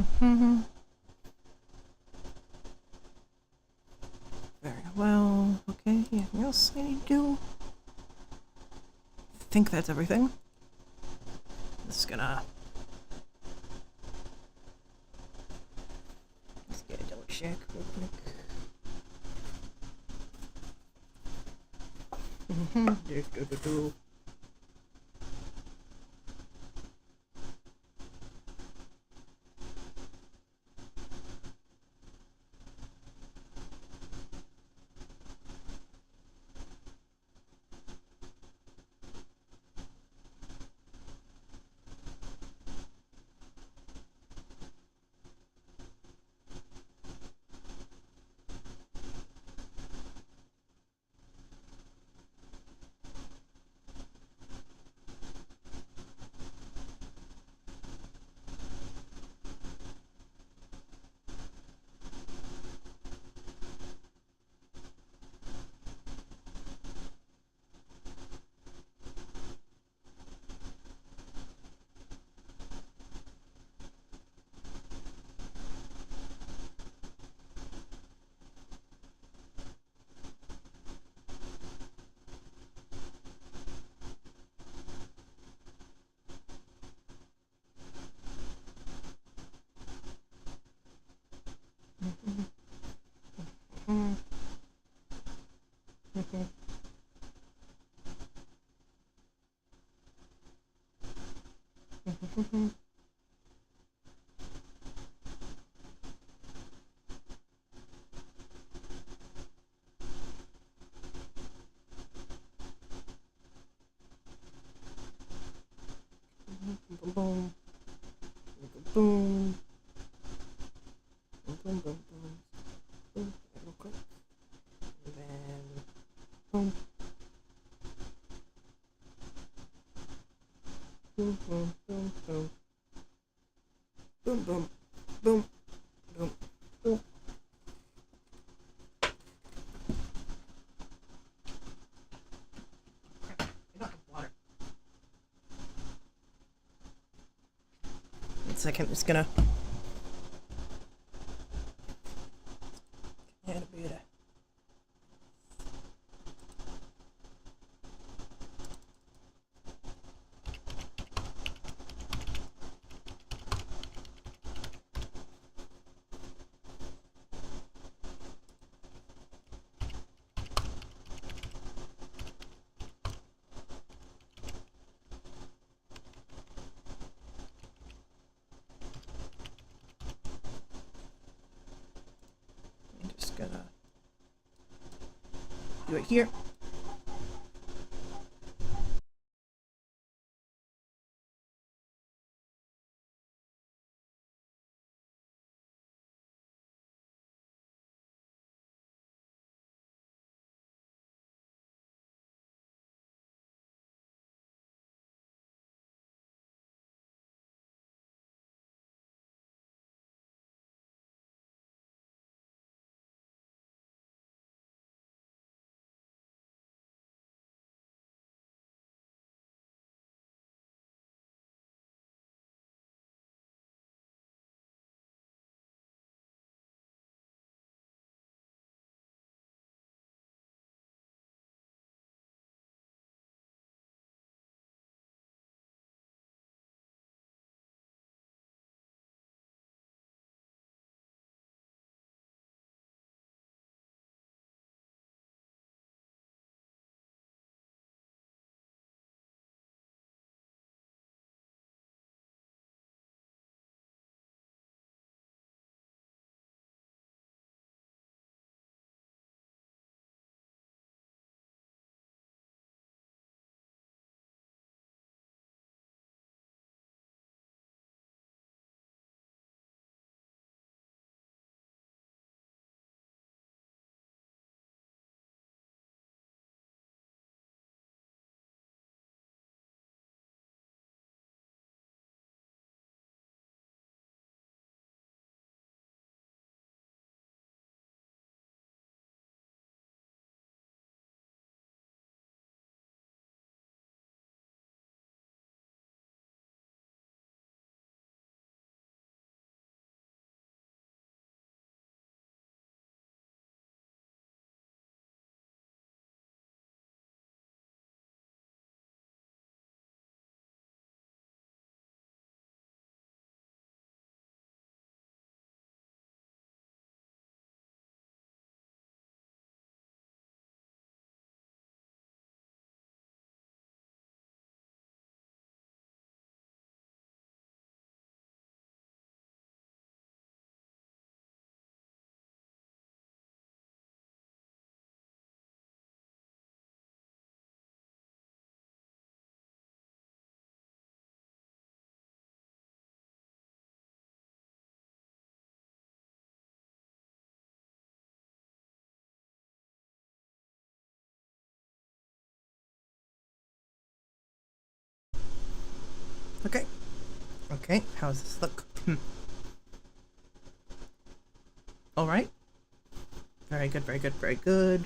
Mhm. Very well. Okay, anything else I need to do? I think that's everything. Just gonna get a double check real quick. Do. Boom, boom, boom, boom, boom, boom, boom. Real quick. And then boom, boom, boom, boom, boom, boom, boom, boom, boom, boom. Crap, I don't have water. 1 second, just gonna add a bit of I'm just gonna do it here. Okay. Okay, how's this look? Alright. Very good, very good, very good.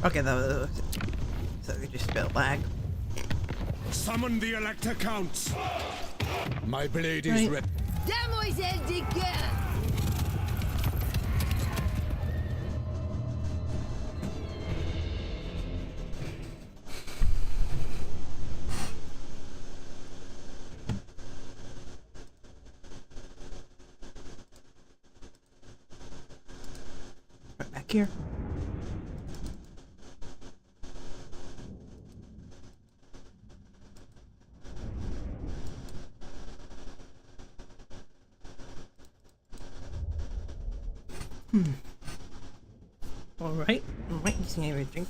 Okay, so we just felt lag. Summon the Elector Counts. My blade is Right. ready. Demoiselle des cœurs. Right back here. Alright, using everything.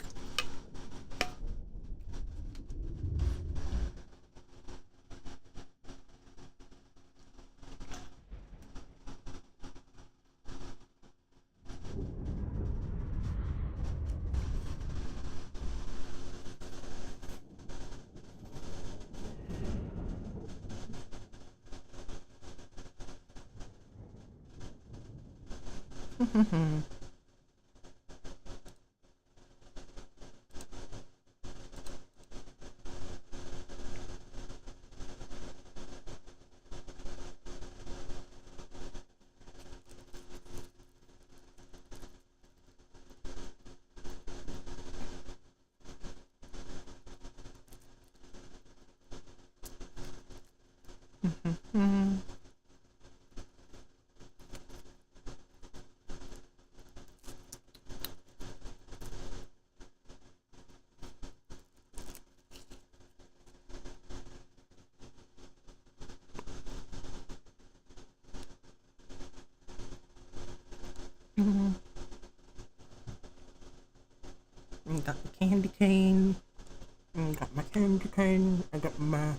Got the candy cane. Got my candy cane. I got my.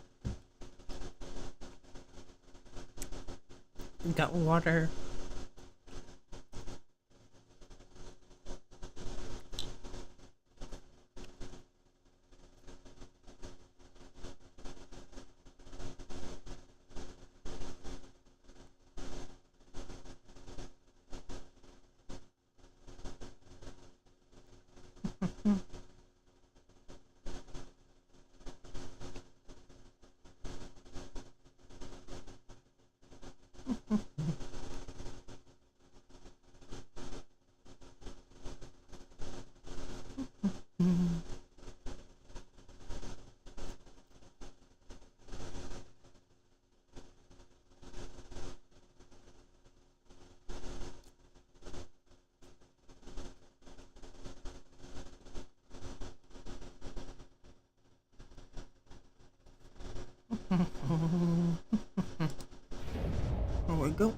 Got water. There we go.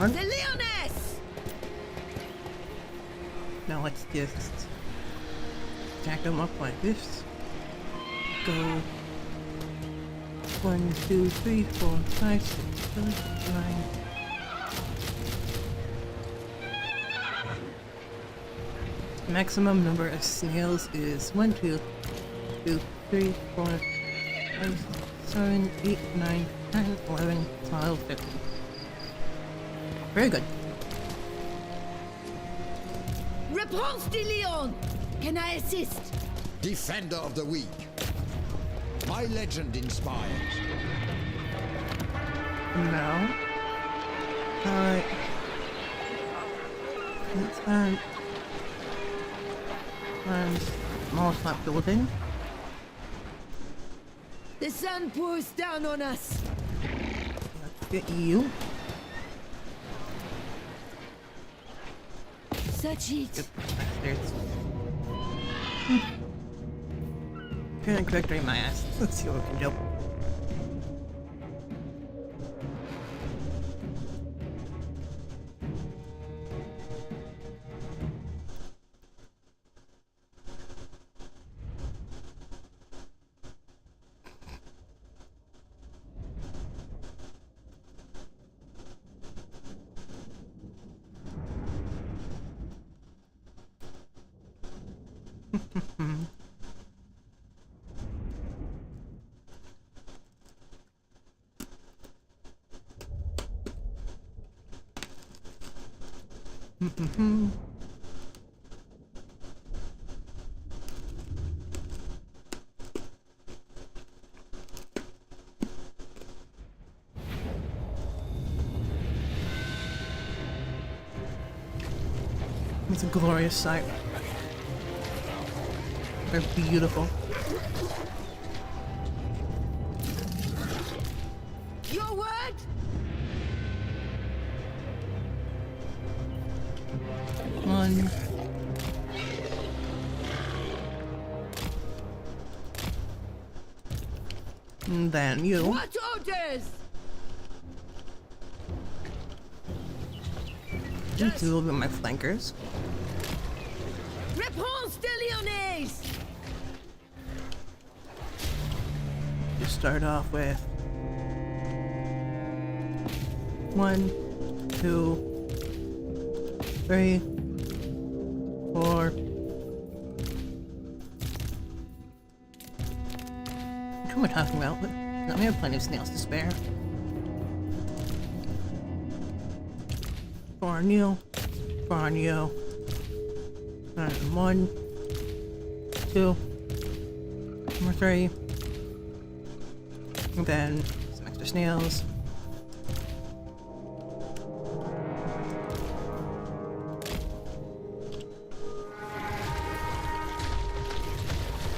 The Leoness! Now let's just stack them up like this. Go 1, 2, 3, 4, 5, 6, 7, 9. Maximum number of snails is 1, 2, 3, 4, 5, 7, 8, 9, 10, 11, 12, 15. Very good. Réponse de Leon! Can I assist? Defender of the weak. My legend inspires. Now, let's small slap building. The sun pours down on us. Let's get you. Such heat. Good bastards. Feeling victory my ass. Let's see what we can do. It's a glorious sight. They're beautiful. Your word? One. And then you. What orders? You two will be my flankers. Réponse de Lyonnaise! You start off with 1, 2, 3, 4. What am I talking about? No, we have plenty of snails to spare. For you. For you. 1, 2, 3. And then some extra snails.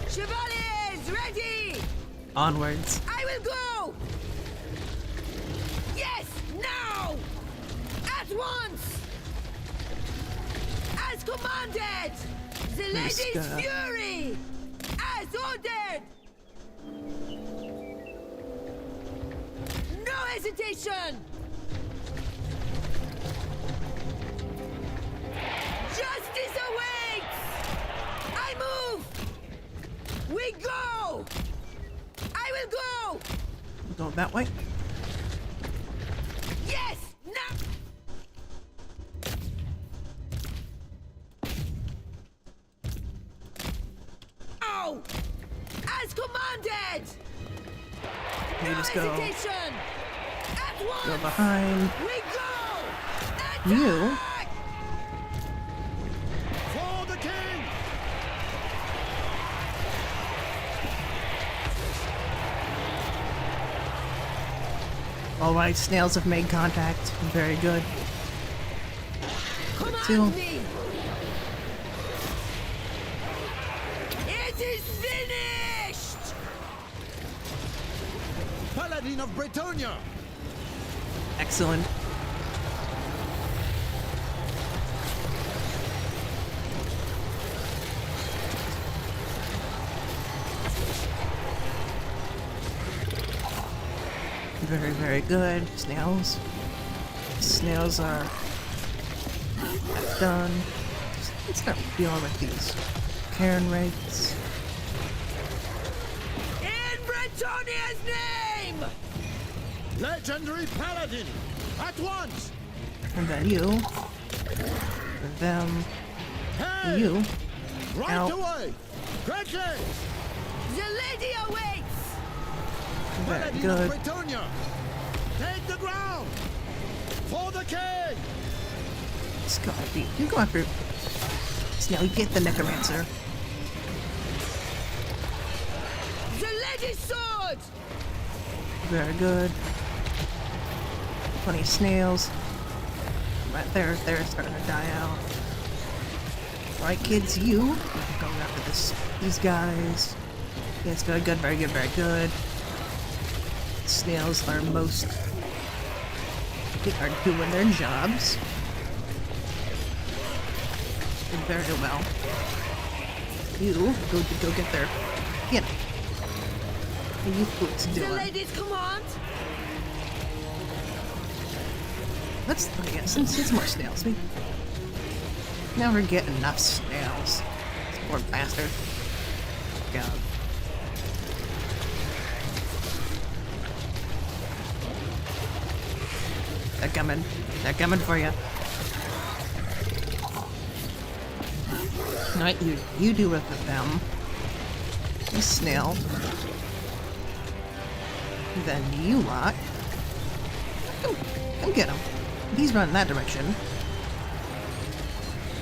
Chevaliers, ready! Onwards. I will go! Yes, now! At once! As commanded! The Let's lady's go. fury! As ordered! No hesitation! Justice awaits! I move! We go! I will go! Go that way. Yes! Now! Oh! As commanded! You No just go. hesitation! At once! Go behind. We go! Attack! You. For the king! Alright, snails have made contact. Very good. Command Two. me! It is finished! Paladin of Bretonnia! Excellent. Very, very good. Snails. Snails are done. Let's start dealing with these Karen rates. In Bretonnia's name! Legendary paladin! At once! And then you. And them. Hey! You. Right Ow. away! Quickly! The lady awaits! Very Paladin good. of Bretonnia! Take the ground! For the king! It's gotta be. You go after. Snail, you get the necromancer. The lady's sword! Very good. Plenty of snails. Right there, they're starting to die out. Alright, kids, you go after these guys. Yes, very good, very good, very good. Snails are are doing their jobs. Did very well. You go get their, What are you folks The doing? lady's command. Let's since it's more snails. We never get enough snails. This poor bastard. God. They're coming. They're coming for you. Not you. You do it with them. You snail. Then you lot. Come get him. He's running that direction.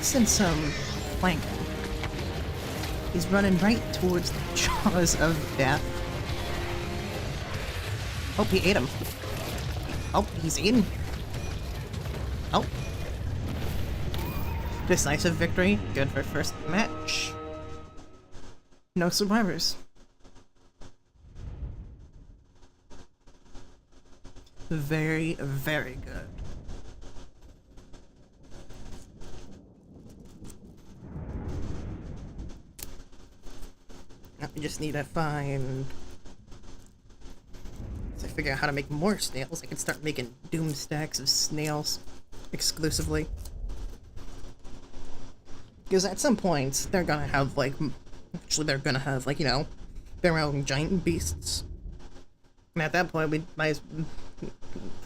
Send some flanking. He's running right towards the jaws of death. Oh, he ate him. Oh, he's eaten. Oh. Decisive victory. Good for first match. No survivors. Very, very good. Now we just need to find... Once I figure out how to make more snails, I can start making doom stacks of snails exclusively. Because at some point, they're gonna have, like... Actually, they're gonna have, like, you know, their own giant beasts. And at that point,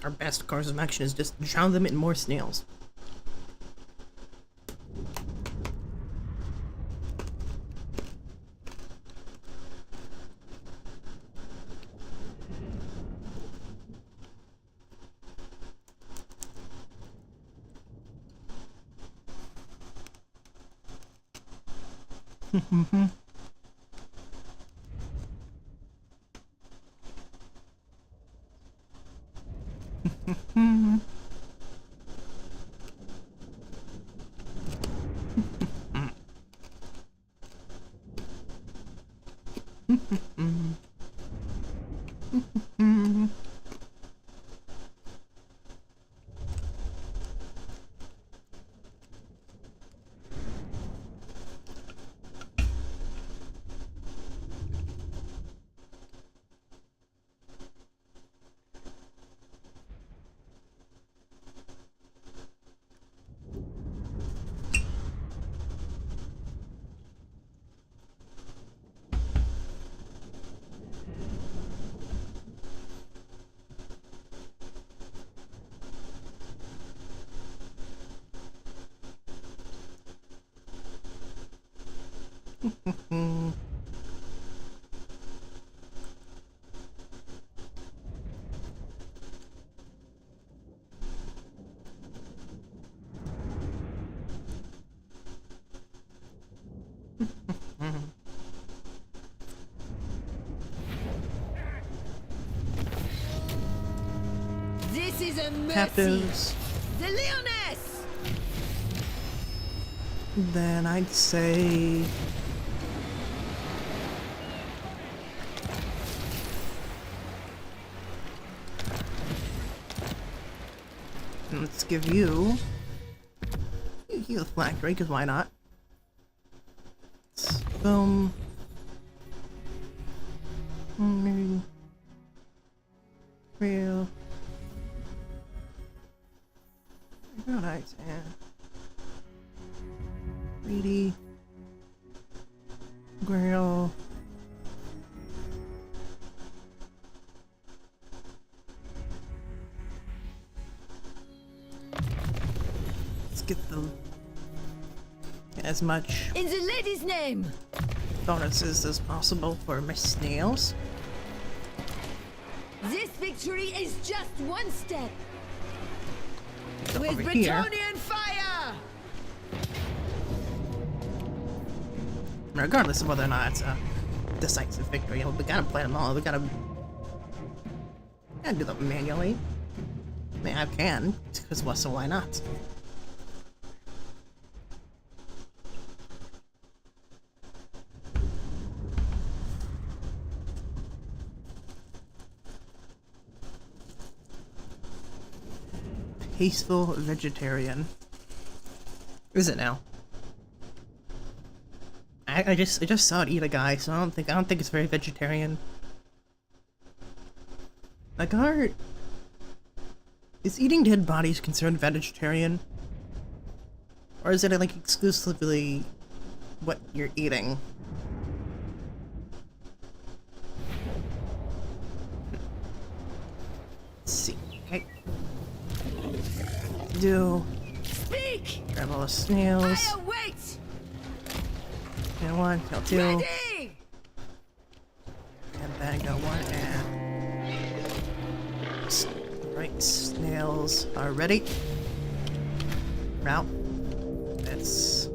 our best course of action is just drown them in more snails. This is a mercy. Captives. The Leoness. Then I'd say... Let's give you... You the flag, right? Because why not? Boom. Maybe... Real... Good idea. Greedy. Grail. Let's get the as much In the lady's name. bonuses as possible for my snails. This victory is just one step. So With over here, Bretonnia and fire. regardless of whether or not it's a decisive victory, we gotta play them all. We gotta do them manually. I mean, I can, because what? So why not? Peaceful vegetarian. Is it now? I just saw it eat a guy, so I don't think it's very vegetarian. Like, is eating dead bodies considered vegetarian? Or is it like exclusively what you're eating? Let's see. Okay. Speak! Grab all the snails. I await! Kill one, kill two. Ready! And then go one and... Right, snails are ready. Now, let's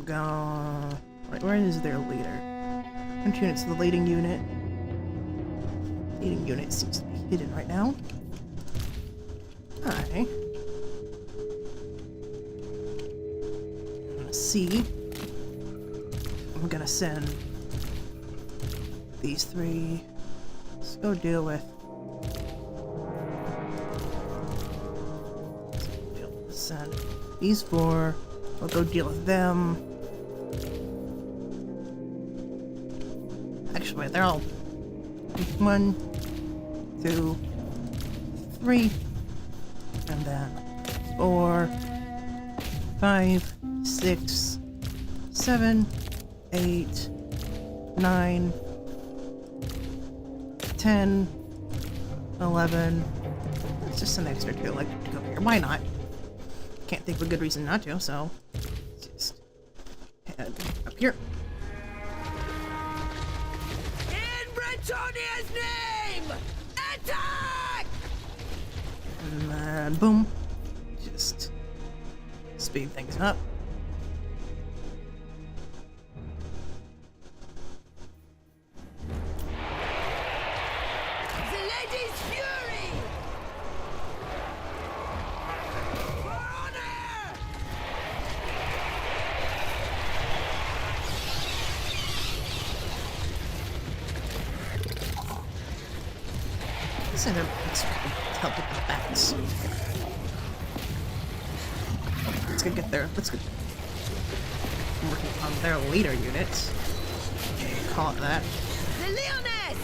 go... Wait, where is their leader? Which unit's the leading unit? Leading unit seems to be hidden right now. Hi. I'm gonna see. I'm gonna send these three. Let's go deal with. Send these four. We'll go deal with them. Actually, they're all 1, 2, 3, and then 4, 5, 6, 7, 8, 9, 10, 11. It's just an extra 2 like to go here. Why not? Can't think of a good reason not to, so just head up here. In Bretonnia's name! Attack! And then boom. Just speed things up. The lady's fury! For honor! Let's end up help with the bats. Let's go get their. Let's go. I'm working on their leader units. Call it that. The Leoness!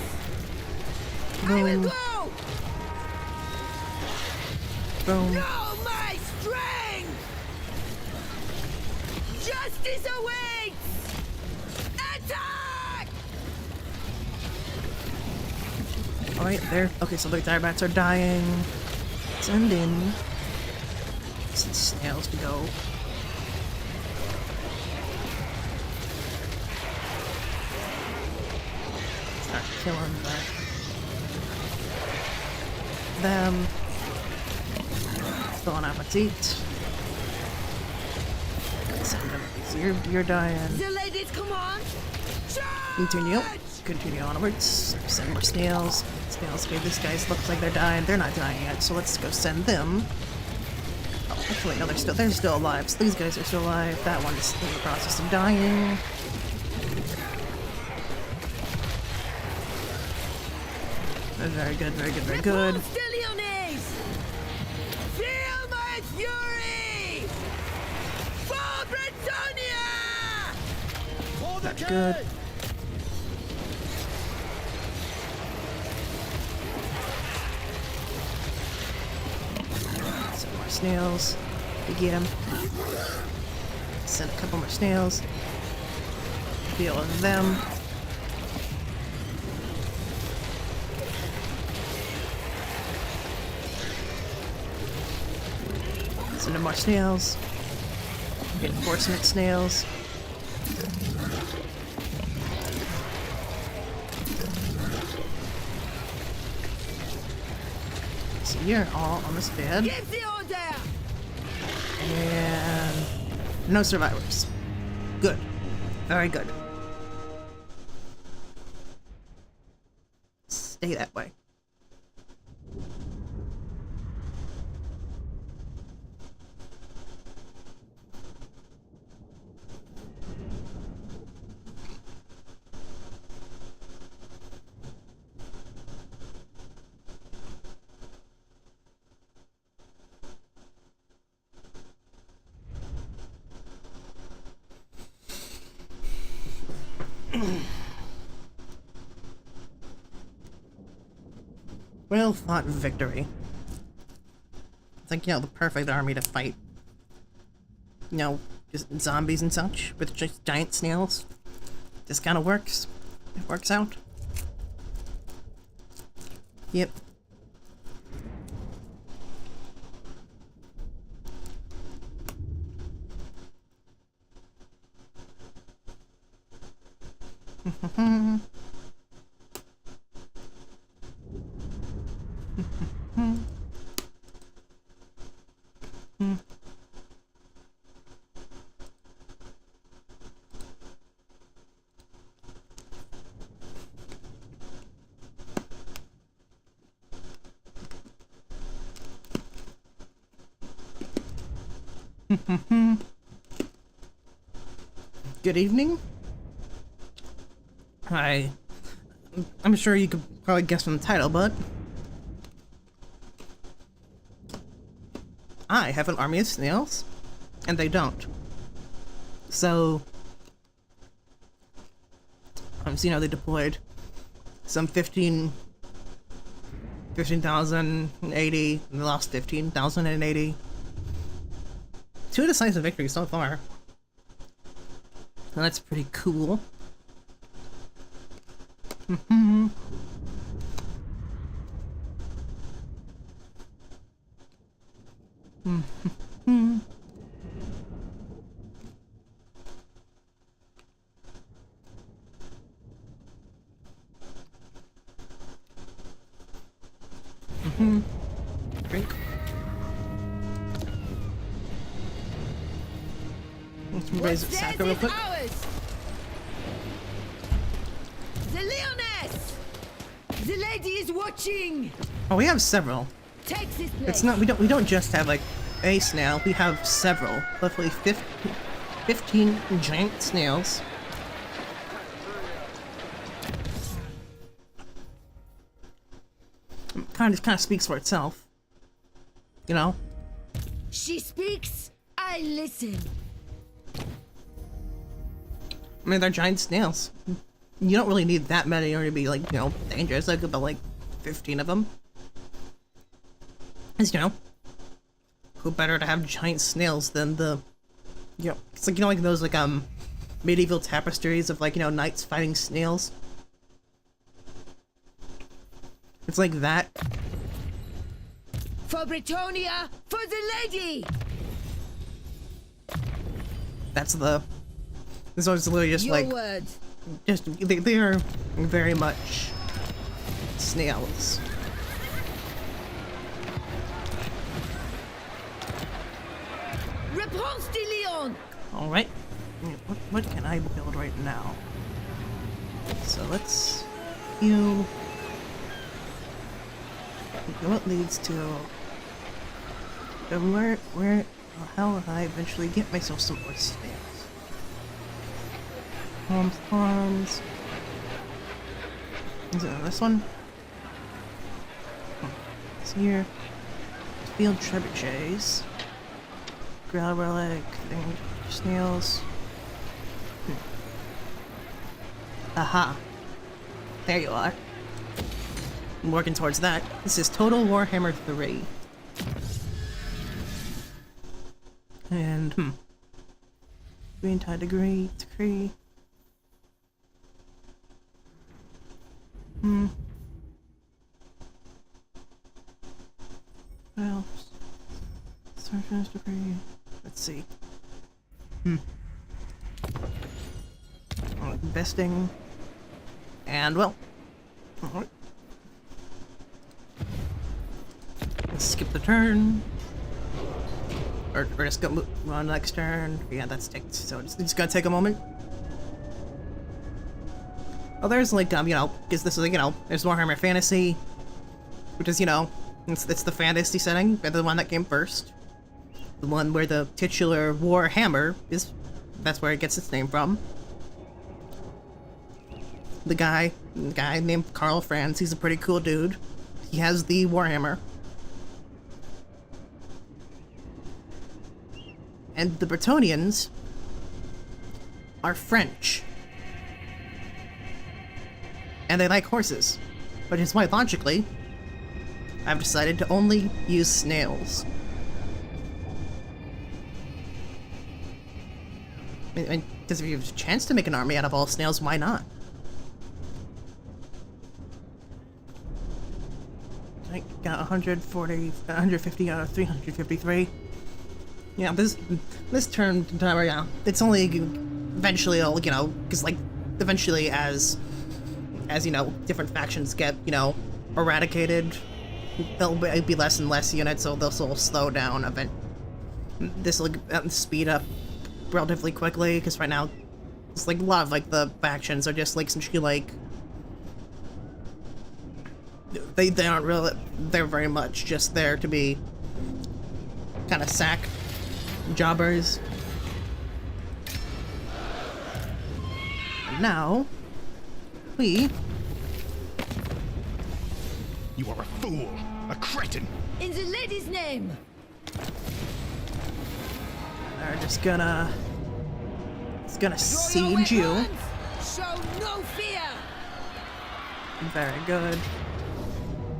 I Boom. will go! Boom. Know my strength! Justice awaits! Attack! Alright, there. Okay, so the dire bats are dying. Send in some snails to go. Start killing them. Bon appetit. Send them. So you're dying. The lady's command! Continue. Charge! Continue onwards. Send more snails. Snails. Okay, these guys looks like they're dying. They're not dying yet, so let's go send them. Oh, actually, no, they're still alive. So these guys are still alive. That one is in the process of dying. Very good, very good, very good. Repulse the Leoness! Feel my fury! For Bretonnia! For the Very good. king! Some more snails. We get them. Send a couple more snails. Deal with them. Send them more snails. Reinforcement snails. So you're all almost dead. Give the order! And no survivors. Good. Very good. Stay that way. Well fought victory. It's like, you know, the perfect army to fight, you know, just zombies and such, with just giant snails. This kind of works. It works out. Yep. Good evening. I'm sure you could probably guess from the title, but I have an army of snails, and they don't. So, you know, they deployed some 15,080, and they lost 15,080. 2 decisive victories so far. So that's pretty cool. Drink. Let's raise the sacker real quick. The Leoness! The lady is watching! Oh, we have several. Take this place. It's not, we don't just have like a snail, we have several. Roughly 15 giant snails. Kind of speaks for itself. You know? She speaks, I listen. I mean, they're giant snails. You don't really need that many in order to be, like, you know, dangerous. Like, about, like, 15 of them. As you know, who better to have giant snails than the, you know, it's like, you know, like those, like, medieval tapestries of, like, you know, knights fighting snails. It's like that. For Bretonnia, for the lady! That's the, this was literally just, Your like, word. just, they are very much snails. Réponse de Leon! Alright, what can I build right now? So let's heal. What leads to... Where the hell will I eventually get myself some more snails? Farms. Is it this one? It's here. Field trebuchets. Growl relic, thing, snails. Aha. There you are. I'm working towards that. This is Total Warhammer 3. And, Green Tide Decree. What else? Sergeant's Decree. Let's see. Investing. And, well. Alright. Let's skip the turn. Or just go on next turn. Yeah, that's takes. So it's gonna take a moment. Oh, there's like, you know, because this is like, you know, there's Warhammer Fantasy, which is, you know, it's the fantasy setting, the one that came first. The one where the titular Warhammer is, that's where it gets its name from. The guy named Karl Franz, he's a pretty cool dude. He has the Warhammer. And the Bretonnians are French. And they like horses. Which is why, logically, I've decided to only use snails. Because if you have a chance to make an army out of all snails, why not? I got 140, 150 out of 353. Yeah, this turn, yeah, it's only eventually, you know, because like eventually as you know, different factions get, you know, eradicated, there'll be less and less units, so this will slow down a bit. This will speed up relatively quickly, because right now, it's like a lot of like the factions are just like essentially like they aren't really, they're very much just there to be kind of sack jobbers. And now we. You are a fool, a cretin. In the lady's name! Are just gonna. It's gonna Draw your siege you. weapons! Show no fear! Very good.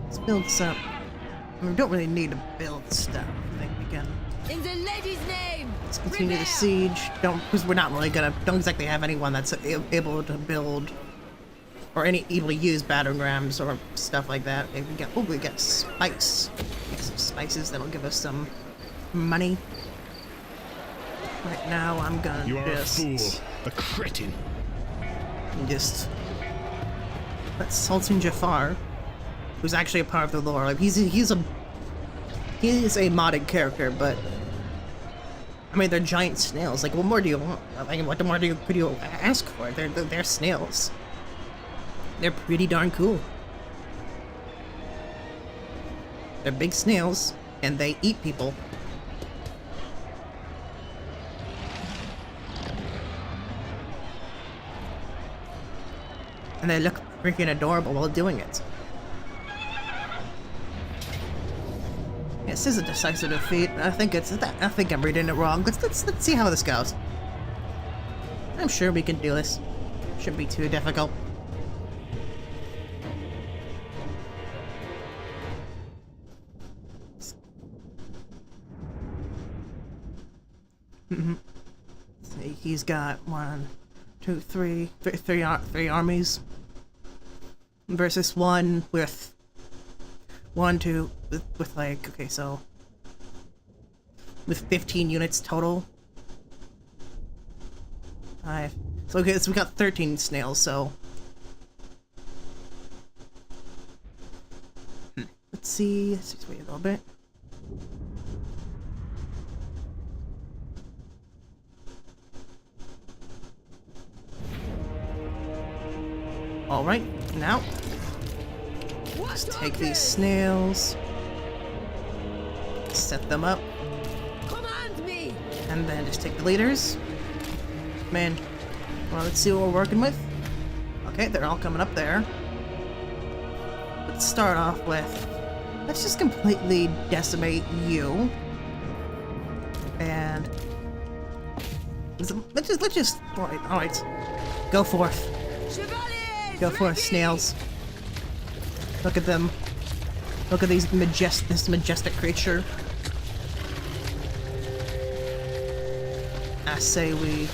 Let's build some. We don't really need to build stuff. I think we can. In the lady's name! Let's continue the Rebel! siege. Don't, because we're not really gonna. Don't exactly have anyone that's able to build or able to use battlegrams or stuff like that. Maybe we get. Oh, we got spice. Get some spices that'll give us some money. Right now, I'm gonna You are just. a fool, a cretin. Just. That's Sultan Jafar, who's actually a part of the lore. Like he is a modded character, but I mean they're giant snails. Like what more do you want? I mean, what more could you ask for? They're snails. They're pretty darn cool. They're big snails, and they eat people. And they look freaking adorable while doing it. This is a decisive defeat. I think I'm reading it wrong. Let's see how this goes. I'm sure we can do this. Shouldn't be too difficult. See, he's got 1, 2, 3 armies versus one with with like, okay, so with 15 units total. So okay, so we got 13 snails, so let's wait a little bit. Alright, now let's take these snails, set them up, Command me! and then just take the leaders. Man, well, let's see what we're working with. Okay, they're all coming up there. Let's start off with, let's just completely decimate you. And let's just alright. Go forth. Chevaliers! Go for it, ready! snails. Look at them. Look at this majestic creature. I say we.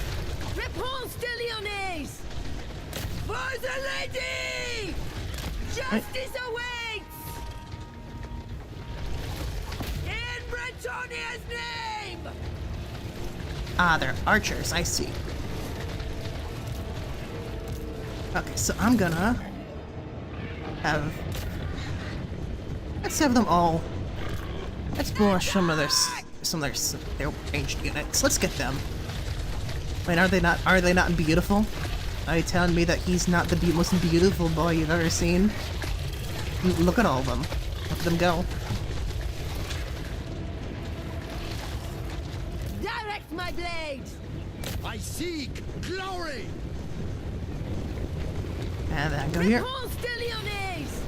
Réponse de Lyonnaise! For the lady! Justice awaits! In Bretonnia's name! Ah, they're archers, I see. Okay, so I'm gonna let's have them all. Let's brush some of their ranged units. Let's get them. Wait, are they not beautiful? Are you telling me that he's not the most beautiful boy you've ever seen? Look at all of them. Look at them go. Direct my blade! I seek glory! And then go here. Réponse de Lyonnaise!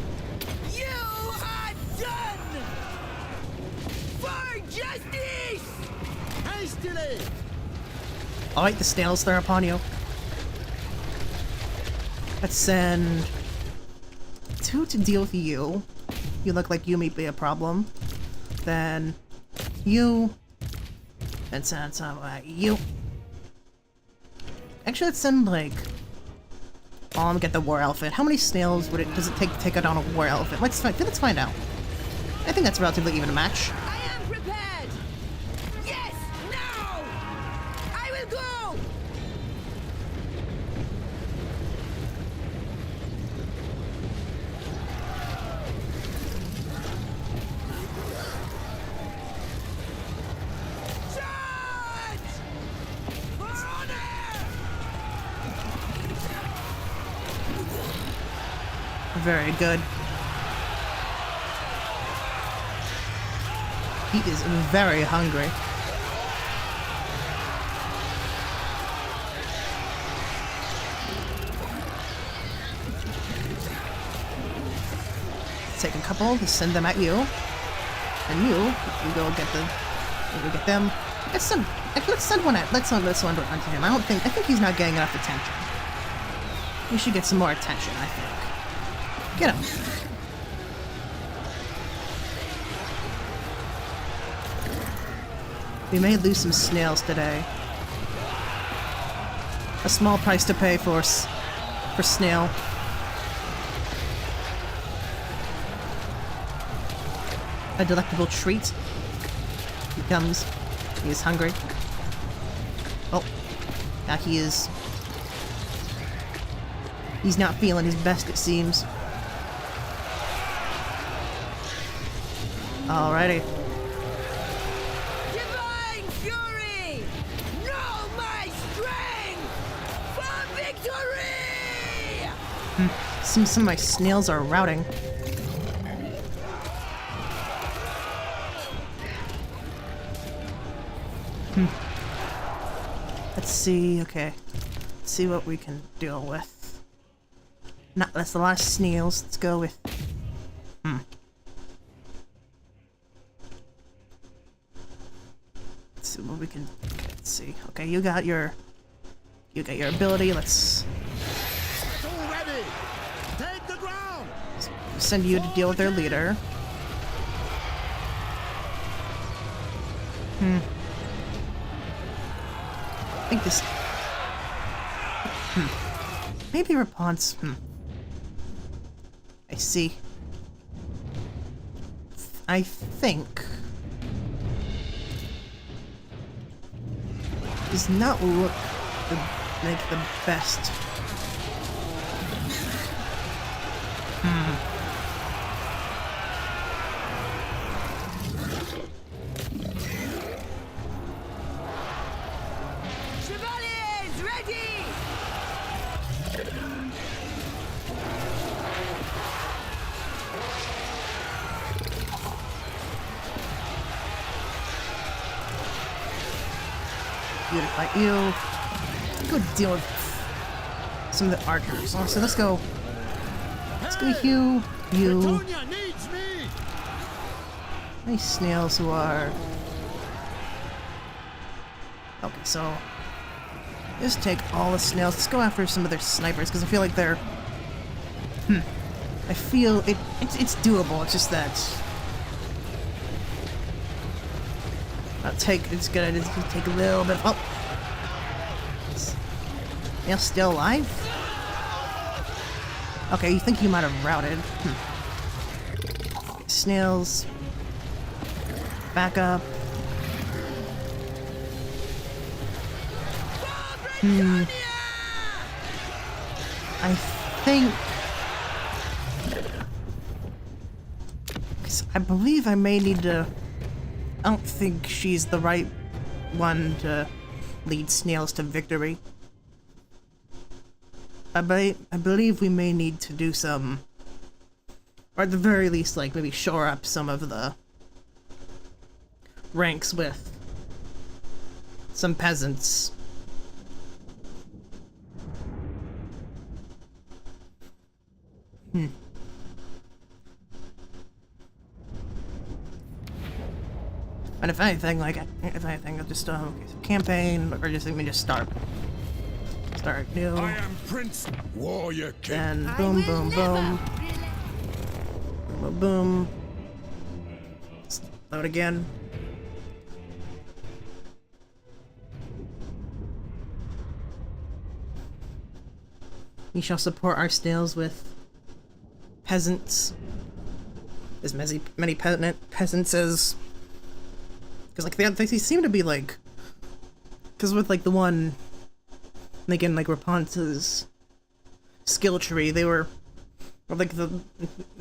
You are done! For justice! Hastily! Alright, the snails, they're upon you. Let's send 2 to deal with you. You look like you may be a problem. Then you. And send you. Actually, let's send like. Get the war elephant. How many snails does it take to take out on a war elephant? Let's find out. I think that's relatively even a match. I am prepared! Yes! Now! I will go! Charge! For honor! Very good. He is very hungry. Take a couple to send them at you, and you go get them. Let's send one at. Let's send onto him. I think he's not getting enough attention. We should get some more attention. I think. Get him. We may lose some snails today. A small price to pay for snail. A delectable treat. He comes. He is hungry. Oh. Now he is. He's not feeling his best, it seems. Alrighty. Divine fury! Know my strength! For victory! Seems some of my snails are routing. Let's see, okay. Let's see what we can deal with. That's a lot of snails. Let's go with... Let's see what we can... Okay, let's see. Okay, you got your ability. Let's Battle ready! Take the ground! send you to deal with their leader. I think this... Maybe response... I see. I think... Does not look like the best. Chevaliers, ready! Beautify you. Go deal with some of the archers. So let's go. Let's go you. Bretonnia needs me! Nice snails who are... Okay, so... Just take all the snails. Let's go after some of their snipers, because I feel like they're... I feel it's doable, it's just that... It's gonna take a little bit... Oh! Snail's still alive? Okay, you think you might have routed. Snails... Back up. I think... I believe I may need to... I don't think she's the right one to lead snails to victory. I believe we may need to do some... Or at the very least, like, maybe shore up some of the ranks with some peasants. And if anything, I'll just okay, so campaign, or just let me just start new. I am Prince Warrior King. And boom, boom, boom. Boom. Let's load again. We shall support our snails with peasants. As many peasants as... Because, like, they seem to be, like... Because with, like, the one... Again, like, Rapunzel's skill tree, they were... Like,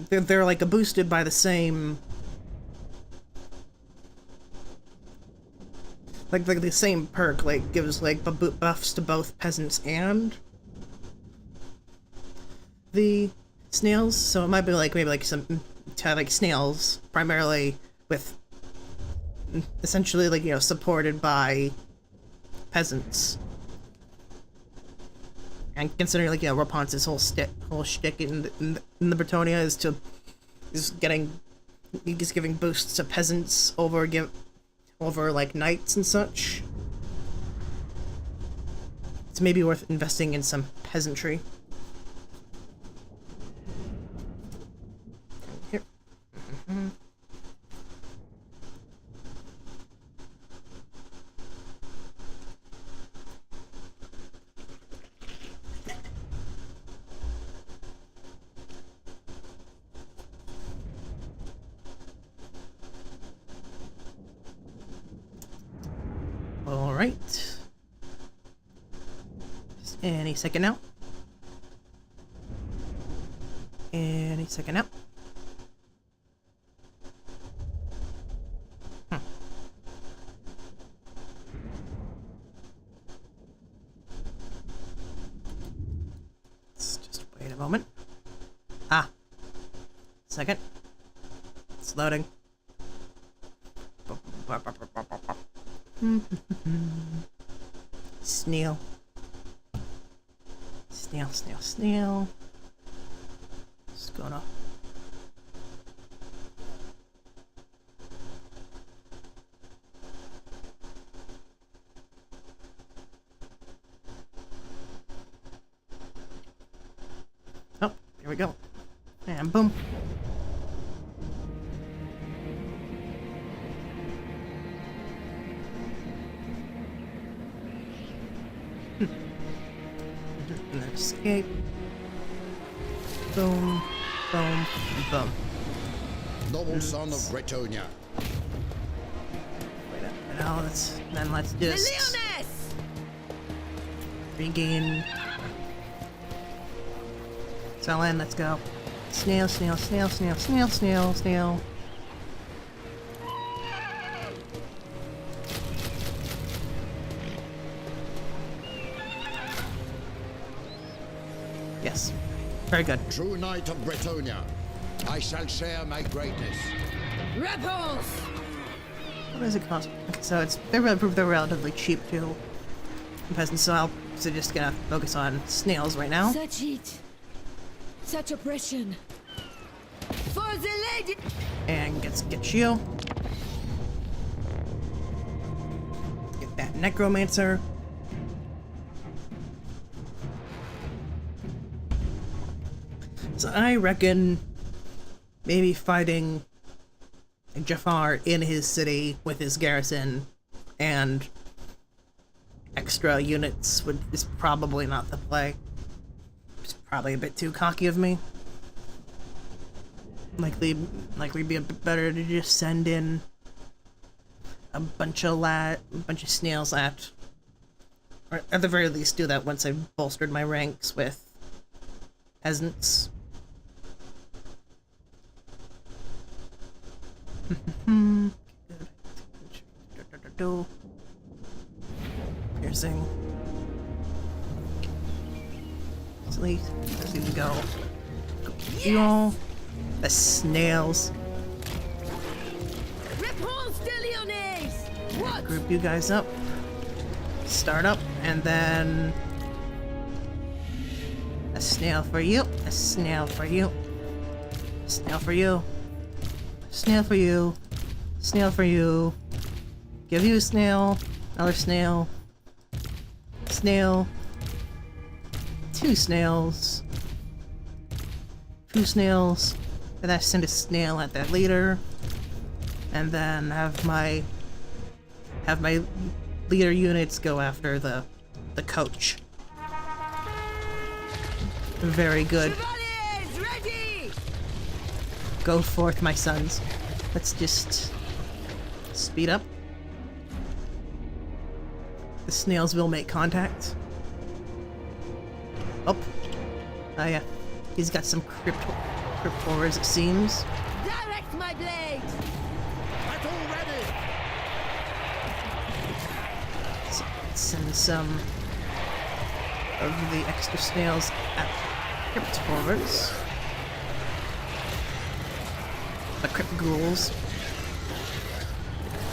they're like, boosted by the same... Like, the same perk, like, gives, like, buffs to both peasants and... the snails, so it might be like maybe like some like snails primarily with essentially like, you know, supported by peasants. And considering, like, you know, Rapunzel's whole shtick in the Bretonnia is giving boosts to peasants over like knights and such. It's maybe worth investing in some peasantry. Here. Alright. Just any second now. Any second now. Let's just wait a moment. Ah. Second. It's loading. Snail. Snail. Just gonna... Oh, here we go. And boom. And then escape. Boom, boom, boom. Noble son of Bretonnia. Wait a minute, now let's The just Leoness! regain. Sell in, let's go. Snail. Yes. Very good. True knight of Bretonnia, I shall share my greatness. Rebels! What does it cost? Okay, so they're relatively cheap too. Peasants, so I'm just gonna focus on snails right now. Such heat. Such oppression. For the lady! And get you. Get that necromancer. So I reckon maybe fighting Jafar in his city with his garrison and extra units is probably not the play. It's probably a bit too cocky of me. Likely be a bit better to just send in a bunch of snails at, or at the very least do that once I've bolstered my ranks with peasants. Piercing. Sleep. Let's even go. You all. The snails. Repulse the Leoness! What? Group you guys up. Start up, and then a snail for you. A snail for you. Snail for you. Snail for you. Snail for you. Give you a snail. Another snail. Snail. 2 snails. 2 snails. And then send a snail at that later. And then have my leader units go after the coach. Very good. Chevaliers, ready! Go forth, my sons. Let's just speed up. The snails will make contact. Oh. Oh yeah. He's got some crypt horrors, it seems. Direct my blade! Battle ready! So let's send some of the extra snails at crypt horrors. The crypt ghouls.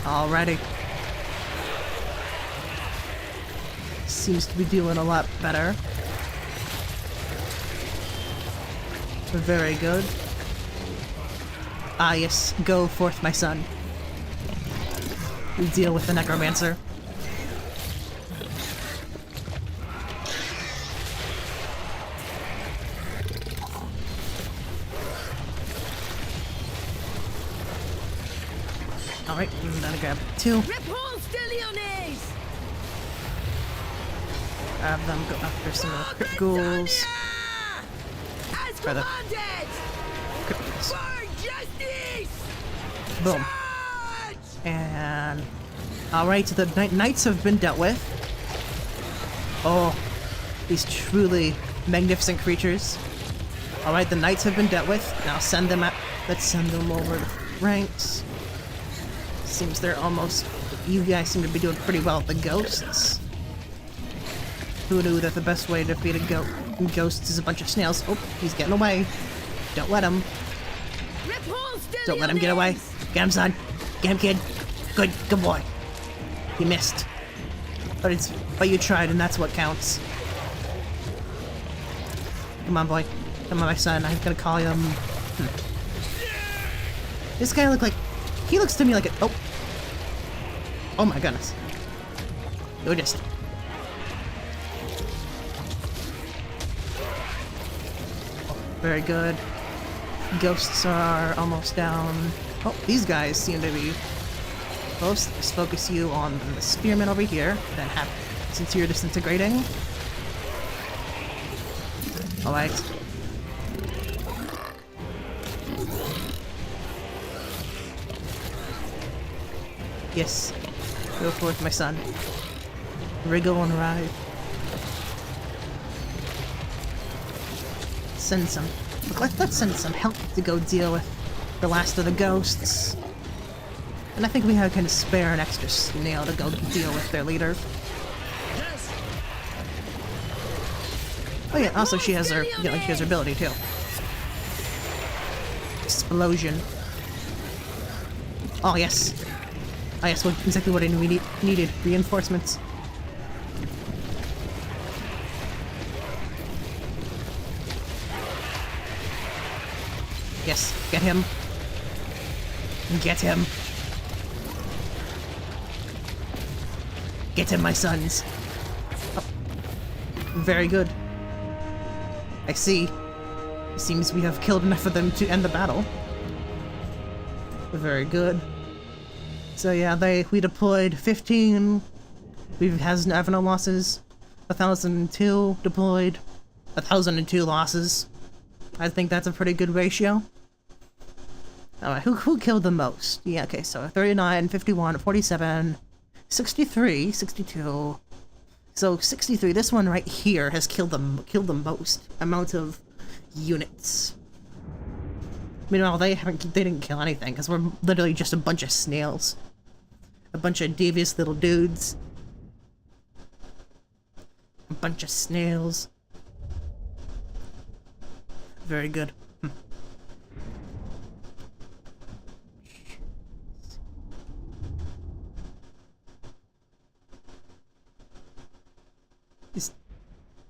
Alrighty. Seems to be doing a lot better. Very good. Ah yes, go forth, my son. We deal with the necromancer. Alright, I'm gonna grab 2. Repulse the Leones! Have them go after some of the crypt ghouls. As Or the commanded! crypt ghouls. For justice! Boom. Charge! And alright, the knights have been dealt with. Oh, these truly magnificent creatures. Alright, the knights have been dealt with. Now send them out. Let's send them over the ranks. Seems they're almost. You guys seem to be doing pretty well with the ghosts. Who knew that the best way to defeat a ghost is a bunch of snails? Oh, he's getting away. Don't let him. Repulse the Don't let him get away. Leones! Get him, son. Get him, kid. Good boy. He missed. But you tried, and that's what counts. Come on, boy. Come on, my son. I'm gonna call him. This guy he looks to me like a. Oh my goodness. You're just. Very good. Ghosts are almost down. Oh, these guys seem to be close. Let's focus you on the spearmen over here. Then since you're disintegrating. Alright. Yes. Go forth, my son. Wriggle and ride. Send some. Let's send some help to go deal with the last of the ghosts. And I think we can spare an extra snail to go deal with their leader. Yes! Oh yeah, also she has her, she has her ability too. Explosion. Oh yes. Oh yes, well, exactly what I needed. Reinforcements. Yes, get him. Get him. Get him, my sons. Oh. Very good. I see. It seems we have killed enough of them to end the battle. Very good. So yeah, we deployed 15. We have no losses. 1,002 deployed. 1,002 losses. I think that's a pretty good ratio. Alright, who killed the most? Yeah, okay, so 39, 51, 47, 63, 62. So 63, this one right here has killed the most amount of units. Meanwhile, they didn't kill anything, because we're literally just a bunch of snails. A bunch of devious little dudes. A bunch of snails. Very good.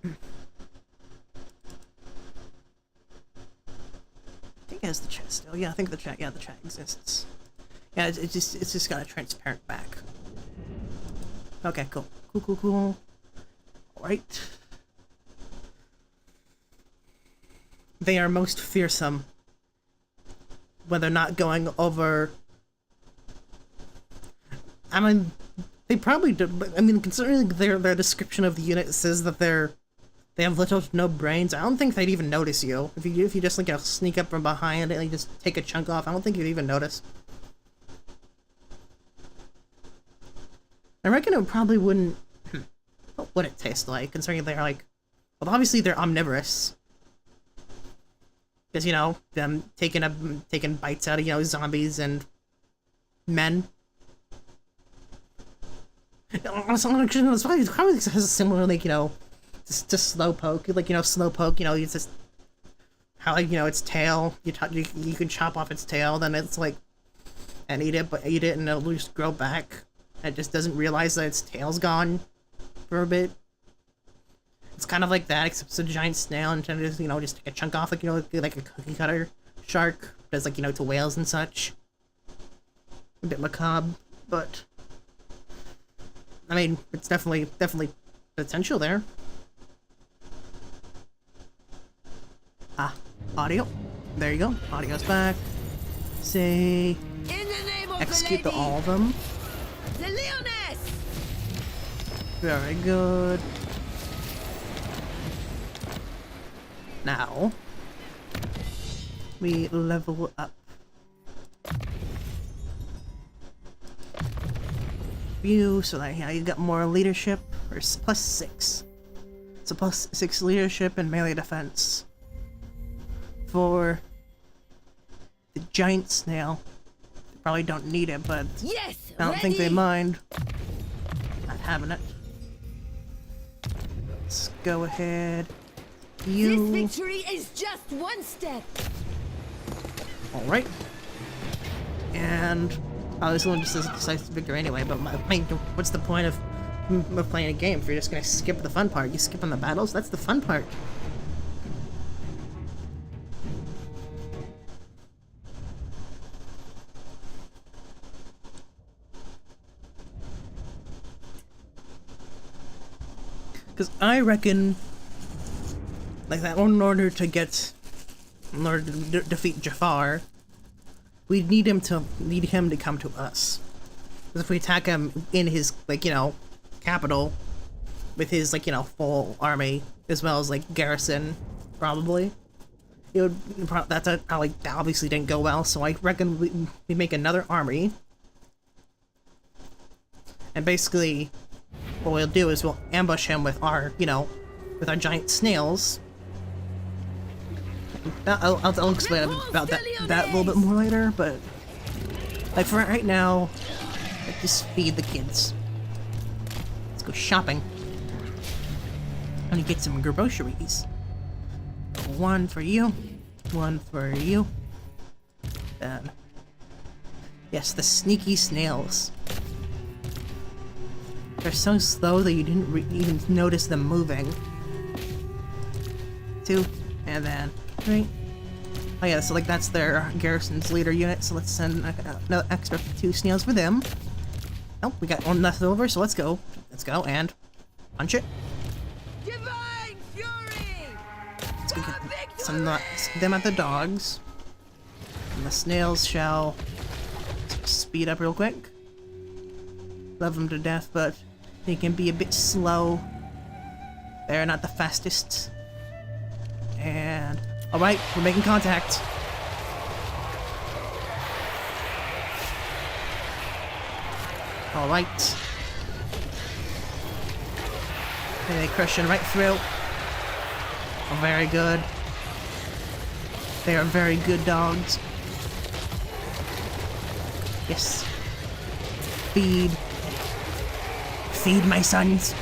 I think it has the chat still. Yeah, I think the chat exists. Yeah, it's just got a transparent back. Okay, cool. Cool. Alright. They are most fearsome when they're not going over. I mean, they probably do. But I mean, considering their description of the unit says that they have little to no brains, I don't think they'd even notice you. If you just like sneak up from behind and you just take a chunk off, I don't think you'd even notice. I reckon it probably wouldn't. What would it taste like? Considering they're like, well, obviously they're omnivorous. Because, you know, them taking bites out of, you know, zombies and men. Honestly, it's probably has a similar, like, you know, to Slowpoke. Like, you know, Slowpoke, you know, it's just how, like, you know, its tail, you can chop off its tail, then it's like, and eat it and it'll just grow back. It just doesn't realize that its tail's gone for a bit. It's kind of like that, except it's a giant snail and trying to just, you know, just take a chunk off, like, you know, like a cookie cutter shark does, like, you know, to whales and such. A bit macabre, but I mean, it's definitely potential there. Ah, audio. There you go. Audio's back. Say, In the name of execute the lady, all of them. the Leoness! Very good. Now, we level up. You, so that, yeah, you got more leadership, or +6. So +6 leadership and melee defense. For the giant snail. They probably don't need it, but Yes, I don't think they ready. mind not having it. Let's go ahead. You. This victory is just one step. Alright. And this one just says decisive victory anyway, but I mean, what's the point of playing a game if you're just gonna skip the fun part? You skip on the battles? That's the fun part. Because I reckon, like, that in order to defeat Jafar, we need him to come to us. Because if we attack him in his, like, you know, capital, with his, like, you know, full army, as well as, like, garrison, probably, it would, that obviously didn't go well, so I reckon we make another army, and basically, what we'll do is we'll ambush him with our, you know, with our giant snails. I'll explain about that a little bit more later, but like for right now, let's just feed the kids. Let's go shopping. I'm gonna get some groceries. One for you, one for you. Then, yes, the sneaky snails. They're so slow that you didn't even notice them moving. 2, and then 3. Oh yeah, so like that's their garrison's leader unit, so let's send another extra 2 snails for them. Oh, we got one left over, so let's go. Let's go, and punch it. Divine fury! Let's go get some them at the dogs. And the snails shall speed up real quick. Love them to death, but they can be a bit slow. They're not the fastest. And alright, we're making contact. Alright. And they crushing right through. Oh, very good. They are very good dogs. Yes. Feed. Feed my sons.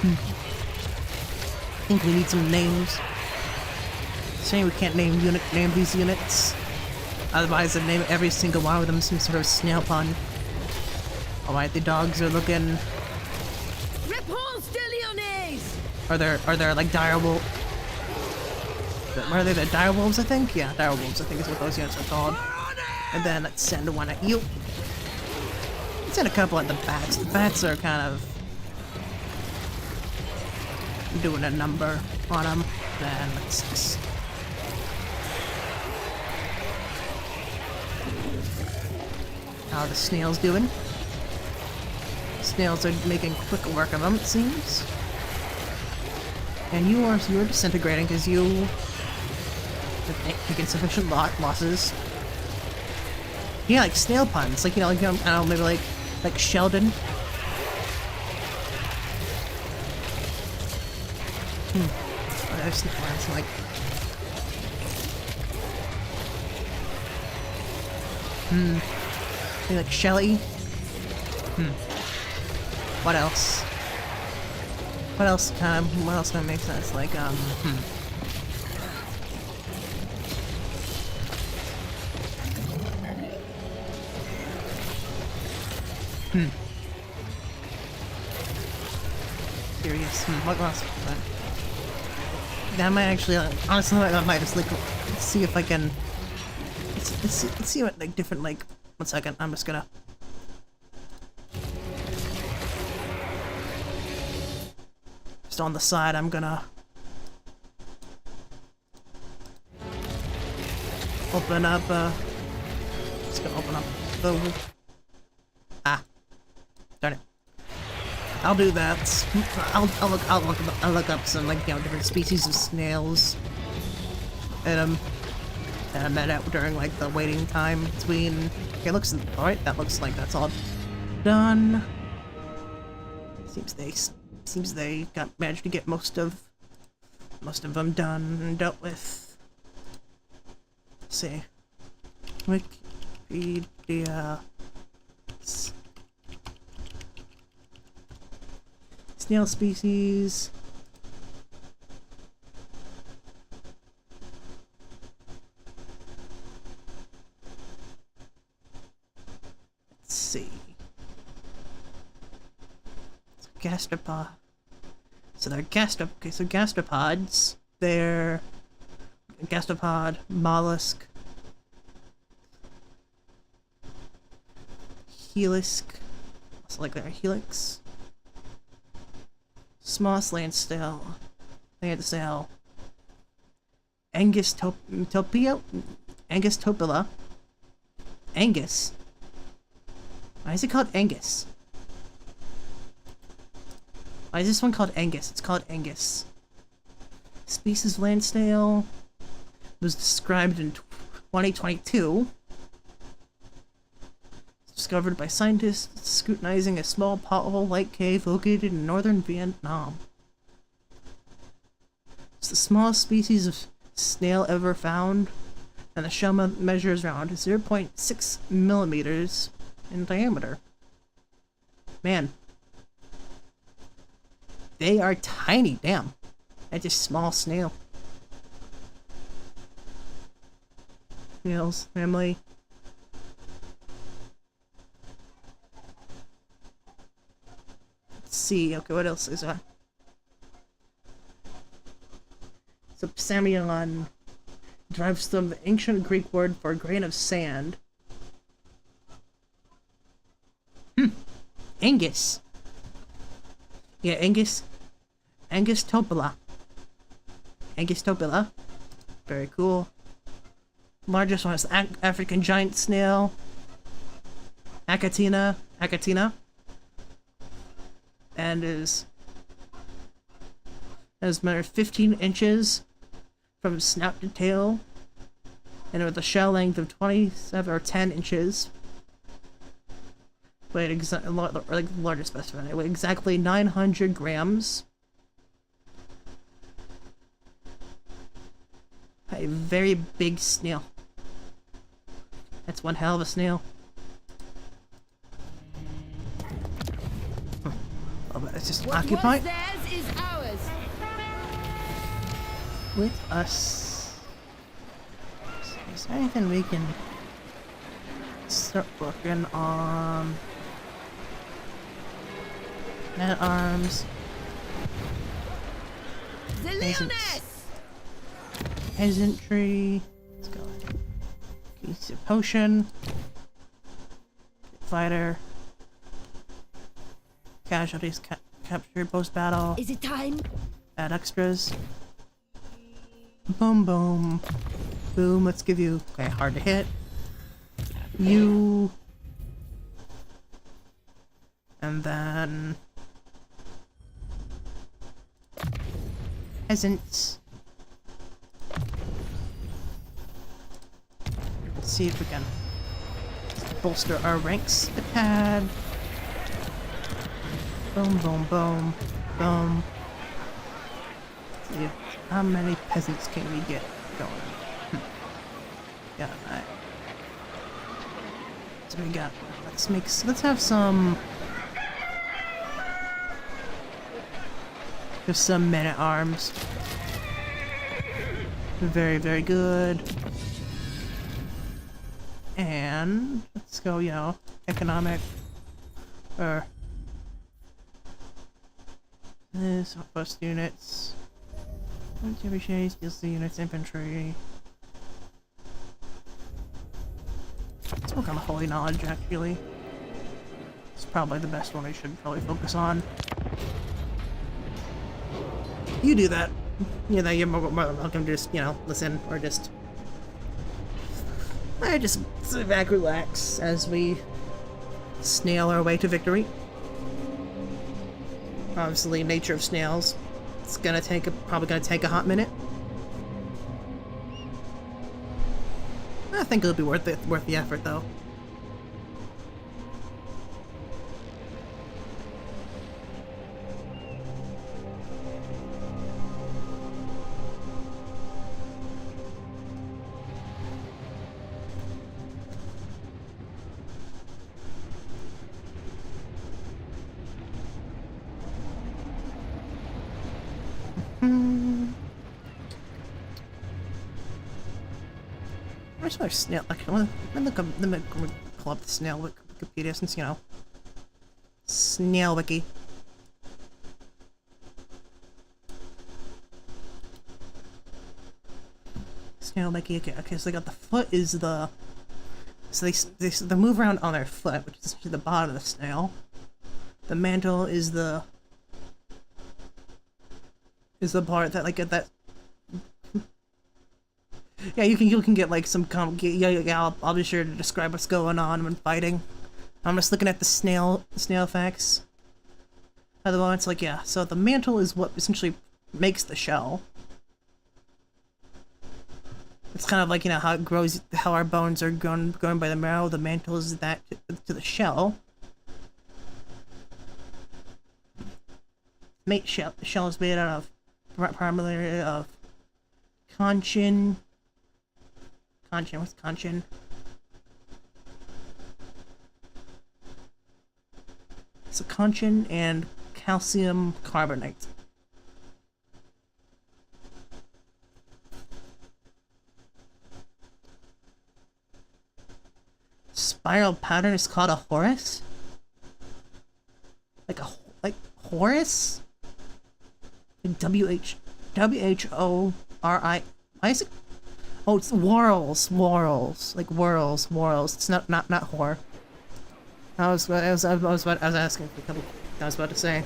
I think we need some names. Saying we can't name these units. Otherwise I'd name every single one of them some sort of snail pun. Alright, the dogs are looking. Réponse de Lyonnaise! Are there like dire wolf? Are they the dire wolves, I think? Yeah, dire wolves, I think is what those units are called. And then let's send one at you. Let's send a couple at the bats. The bats are kind of doing a number on them. Then let's just how the snails doing. Snails are making quick work of them, it seems. And you are disintegrating because you have taken sufficient losses. Yeah, like snail puns, like, you know, like, I don't know, maybe like Sheldon. There's like maybe like Shelly. What else? What else kind of makes sense? Like Curious. What else? That might actually, honestly, I might just like see if I can. Let's see what like different like. 1 second. I'm just gonna. Just on the side, I'm gonna open up. Just gonna open up the. Darn it. I'll do that. I'll look up some like, you know, different species of snails, and I met out during like the waiting time between. Okay, looks all right. That looks like that's all done. Seems they managed to get most of them done and dealt with. Let's see. Wikipedia. Snail species. Let's see. Gastropod. So they're gastropods. They're gastropod, mollusk, helix. Also like they're helix. Small land snail. Angustopia? Angustopila. Angus. Why is it called Angus? Why is this one called Angus? It's called Angus. Species of land snail was described in 2022. Discovered by scientists scrutinizing a small pothole-like cave located in northern Vietnam. It's the smallest species of snail ever found, and the shell measures around 0.6 millimeters in diameter. Man. They are tiny, damn. That's just small snail. Snails, family. Let's see, okay, what else is there? So, Psammeon derives from the ancient Greek word for a grain of sand. Angus. Yeah, Angustopila. Angustopila. Very cool. Largest one is the African giant snail. Achatina. And has measured 15 inches from snout to tail, and with a shell length of 27 or 10 inches. Weighed like the largest specimen. It weighed exactly 900 grams. A very big snail. That's one hell of a snail. Oh, but it's just occupied. What was theirs is ours. With us. Is there anything we can start working on? Men at arms. The Leoness! Peasantry. Let's go. Use a potion. Fighter. Casualties captured post battle. Is it time? Add extras. Boom, boom. Boom, let's give you. Okay, hard to hit. You. And then peasants. Let's see if we can bolster our ranks a tad. Boom, boom, boom, boom. Let's see how many peasants can we get going? Yeah, alright. So we got. Let's have some. Just some men at arms. Very, very good. And let's go, you know, economic. Or this outpost units. Military shades, DLC units, infantry. Let's work on holy knowledge actually. It's probably the best one I should probably focus on. You do that. You know, you're more than welcome to just, you know, listen or just sit back, relax as we snail our way to victory. Obviously, nature of snails. It's gonna take probably gonna take a hot minute. I think it'll be worth the effort though. Where's my snail? Like, let me pull up the snail Wikipedia since, you know, snail wiki. Snail wiki. Okay. So they got the foot is the. So they move around on their foot, which is the bottom of the snail. The mantle is the part that that. Yeah, you can get like some I'll be sure to describe what's going on when fighting. I'm just looking at the snail facts. Otherwise, it's like, yeah. So the mantle is what essentially makes the shell. It's kind of like, you know, how it grows, how our bones are grown by the marrow. The mantle is that to the shell. The shell is made out of primarily of conchin. What's conchin? So conchin and calcium carbonate. Spiral pattern is called a Horus? Like Horus? W-H-O-R-I. Why is it? Oh, it's whorls, like whirls. It's not whore. I was asking for a couple. I was about to say.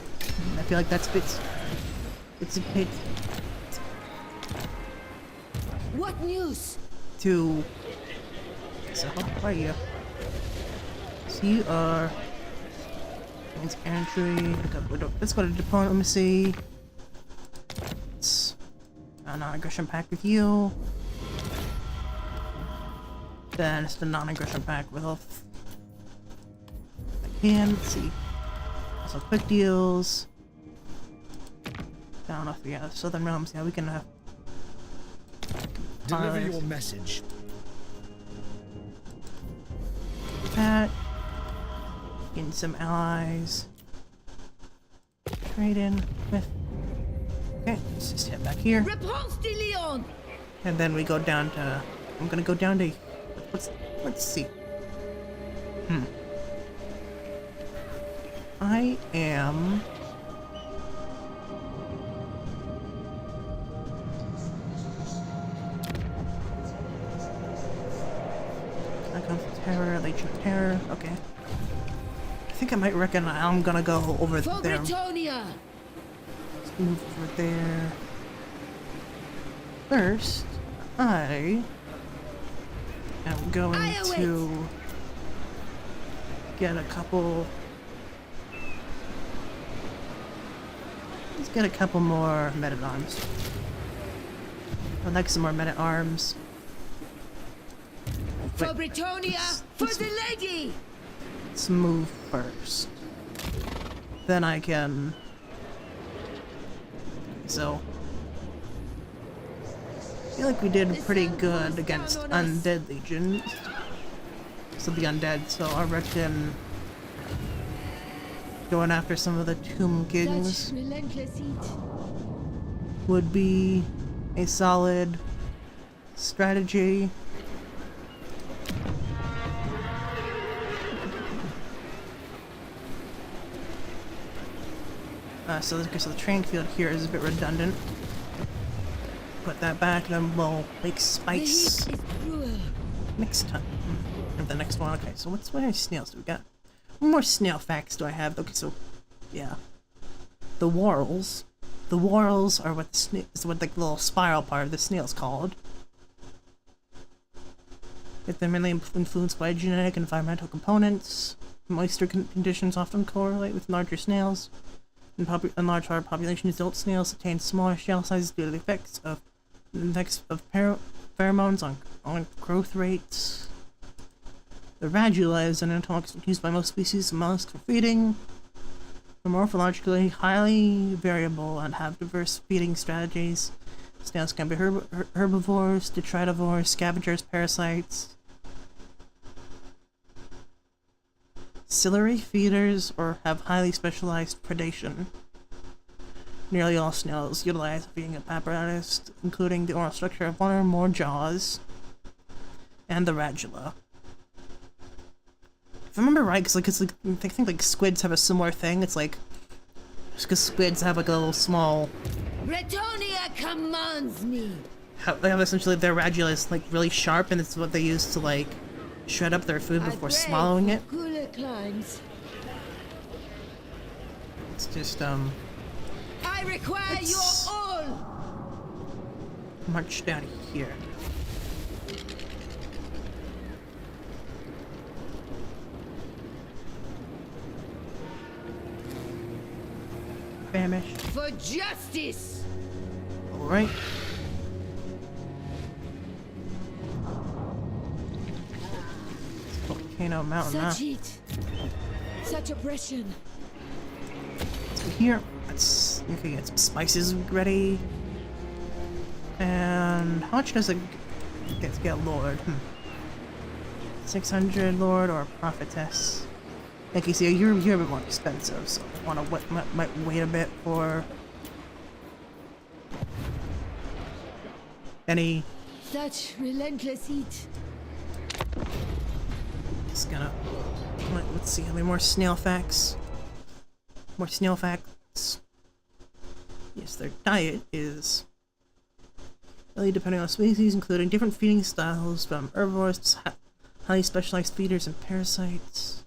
I feel like that's it's a bit. What news? To. So how are you? So you are. Entry. Let's go to diplomacy. It's a non-aggression pact with you. Then it's the non-aggression pact with all. I can see some quick deals. I don't know if we have Southern Realms. Yeah, we can have. Deliver your message. That. Getting some allies. Trade in with. Okay, let's just head back here. Réponse de Leon. And then we go down to. I'm gonna go down to. Let's see. I am. I come from Terror, Legion of Terror. Okay. I think I might reckon I'm gonna go over For there. Bretonnia. Let's move over there. First, I am going to get a couple Let's get a couple more men-at-arms. I'd like some more men-at-arms. For Bretonnia, for the lady! Let's move first. Then I can... So... I feel like we did pretty good against Undead Legion. So the Undead, so I reckon... going after some of the Tomb Kings Such relentless heat. would be a solid strategy. So the train field here is a bit redundant. Put that back, then we'll make The spice heat is cruel. next time. Or the next one. Okay, so what many snails do we got? What more snail facts do I have? Okay, so yeah, the whorls. The whorls are what is what the little spiral part of the snail's called. They're mainly influenced by genetic and environmental components. Moisture conditions often correlate with larger snails. In large hard population, adult snails attain smaller shell sizes due to the effects of pheromones on growth rates. The radula is an anatomic used by most species of mollusks for feeding. They're morphologically highly variable and have diverse feeding strategies. Snails can be herbivores, detritivores, scavengers, parasites, ciliary feeders, or have highly specialized predation. Nearly all snails utilize a feeding apparatus, including the oral structure of one or more jaws, and the radula. If I remember right, because I think like squids have a similar thing. It's like because squids have like a little small. Bretonnia commands me. They have essentially their radula is like really sharp, and it's what they use to like shred up their food before swallowing it. Cooler climes. It's just I require your all. march down here. Famish. For justice. Alright. Volcano Mountain, huh? Such heat. Such oppression. So here, let's okay, get some spices ready. And how much does it get to get Lord? 600 Lord or Prophetess? Like you see, you're a bit more expensive, so I want to might wait a bit for any. Such relentless heat. Just gonna let's see how many more snail facts. More snail facts. Yes, their diet is really depending on species, including different feeding styles from herbivores to highly specialized feeders and parasites.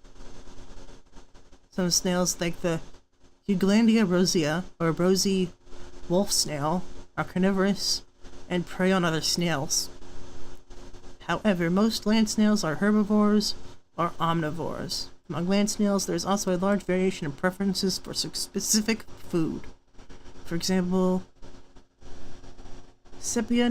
Some snails, like the Euglandia rosea or rosy wolf snail, are carnivorous and prey on other snails. However, most land snails are herbivores or omnivores. Among land snails, there is also a large variation in preferences for specific food. For example, Sepia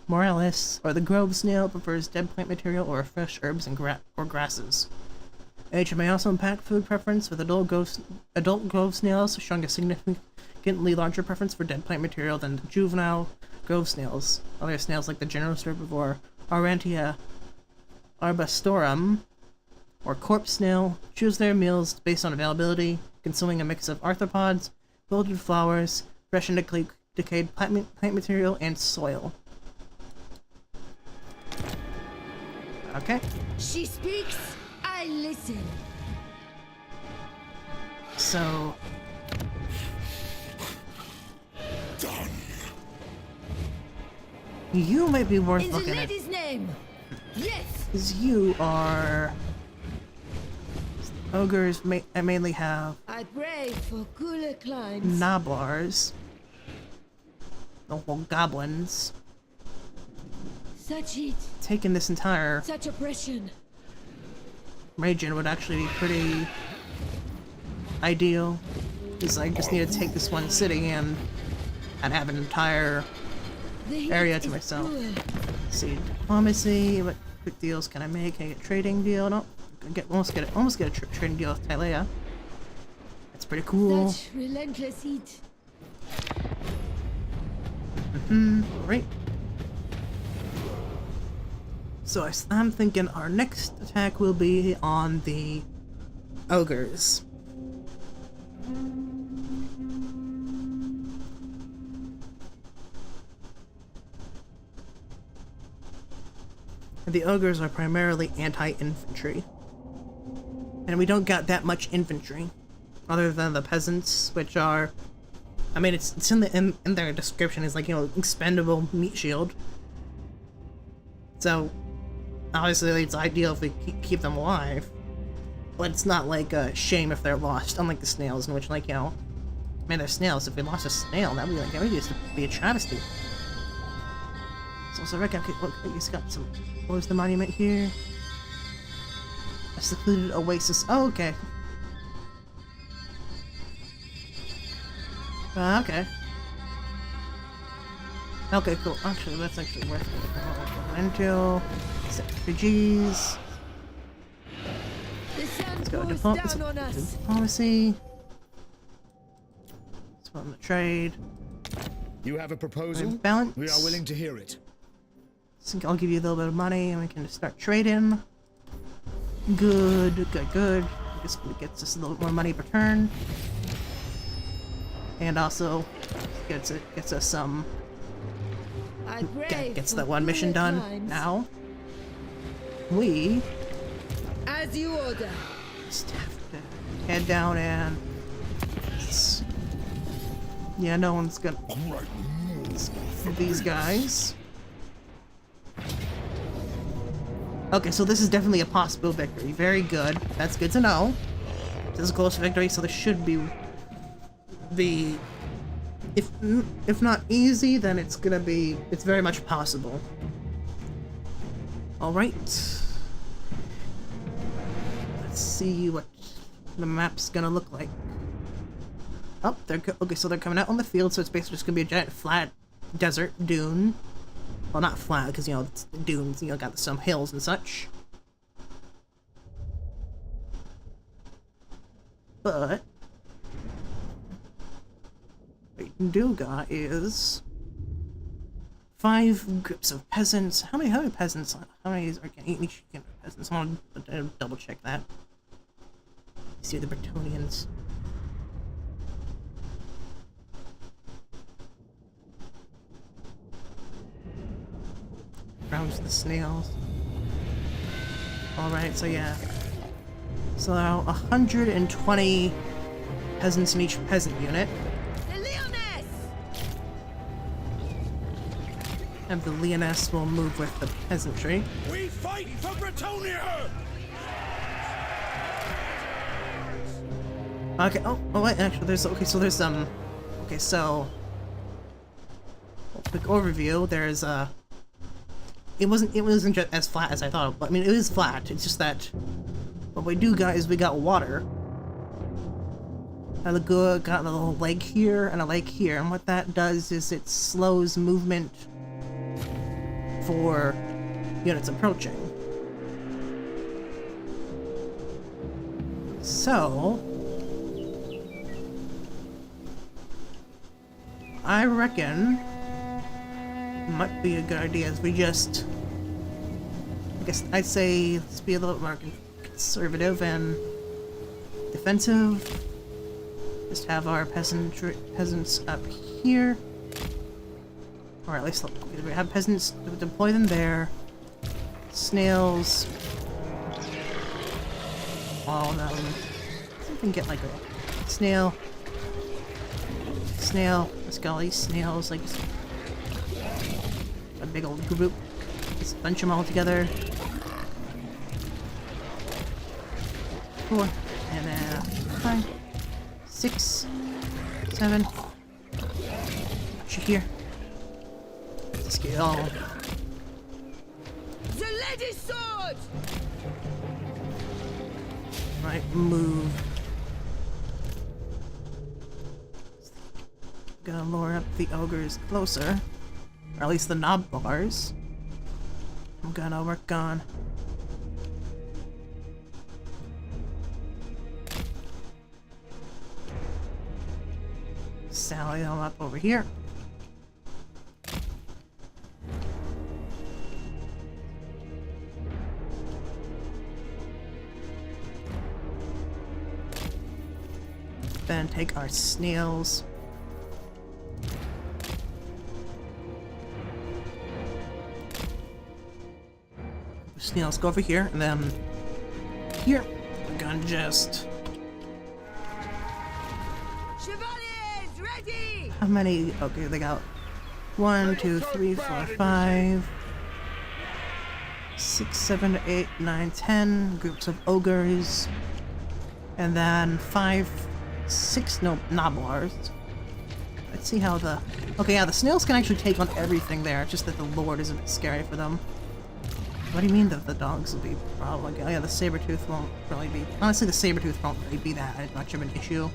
moralis, or the grove snail, prefers dead plant material or fresh herbs and grasses. Age may also impact food preference, with adult grove snails showing a significantly larger preference for dead plant material than the juvenile grove snails. Other snails like the generous herbivore Aurantia arbustorum or corpse snail choose their meals based on availability, consuming a mix of arthropods, wilted flowers, fresh and decayed plant material, and soil. Okay. She speaks, I listen. So... Done. You might be worth In the looking at, lady's name. Yes. because you are... Ogres mainly have I pray for cooler climes. Nablars. The whole goblins. Such heat, taking this entire such oppression. region would actually be pretty ideal. Because I just need to take this one city and have an entire The heat area to is myself. cruel. Let's see, diplomacy. What quick deals can I make? Can I get a trading deal? No, almost get a trading deal with Tylea. That's pretty cool. Such relentless heat. Right. So I'm thinking our next attack will be on the ogres. The ogres are primarily anti-infantry. And we don't got that much infantry. Other than the peasants, which are... I mean, it's in their description, is like, you know, expendable meat shield. So, obviously it's ideal if we keep them alive. But it's not like a shame if they're lost, unlike the snails, in which, like, you know... Man, they're snails. If we lost a snail, that would be like, that would just be a travesty. So I reckon, okay, look, he's got some... What was the monument here? A secluded oasis. Oh, okay. Okay. Okay, cool. Actually, that's actually worth it. Into refugees. The sun Let's go pours down on us. diplomacy. Let's go on the trade. You have a proposal? Balance. We are willing to hear it. So I'll give you a little bit of money and we can just start trading. Good, good, good. This gets us a little more money per turn. And also gets us some I pray gets for that one mission cooler done. climes. Now we As you order. just have to head down and yeah, no one's gonna these guys. Okay, so this is definitely a possible victory. Very good. That's good to know. This is a close victory, so this should be the if not easy, then it's very much possible. All right. Let's see what the map's gonna look like. Oh, okay, so they're coming out on the field, so it's basically just gonna be a giant flat desert dune. Well, not flat, because, you know, it's dunes, you know, got some hills and such. But what you do got is 5 groups of peasants. How many peasants? How many are each peasants? I want to double check that. See the Bretonnians. Rounds the snails. Alright, so yeah. So now 120 peasants in each peasant unit. The Leoness! And the Leoness will move with the peasantry. We fight for Bretonnia! Okay, oh wait, actually there's, okay, so quick overview, there's it wasn't just as flat as I thought. I mean, it is flat. It's just that what we do got is we got water. And the got a little lake here and a lake here, and what that does is it slows movement for units approaching. So I reckon might be a good idea if we just, I guess I'd say let's be a little more conservative and defensive. Just have our peasants up here, or at least we have peasants, deploy them there. Snails, all of them. See if we can get like a snail. Let's get all these snails, like a big old group. Just bunch them all together. 4 and then 5, 6, 7. Put you here. Just get all The lady's sword! Right, move. Gonna lure up the ogres closer. Or at least the knob bars. I'm gonna work on sally them up over here. Then take our snails. Snails go over here, and then here we're gonna just. Chevaliers, ready! How many? Okay, they got 1, 2, 3, 4, 5, 6, 7, 8, 9, 10 groups of ogres, and then 5, 6 noblars. Let's see how the. Okay, yeah, the snails can actually take on everything there. It's just that the lord is a bit scary for them. What do you mean that the dogs will be probably? Oh yeah, the saber-tooth won't really be. Honestly, the saber-tooth won't really be that much of an issue.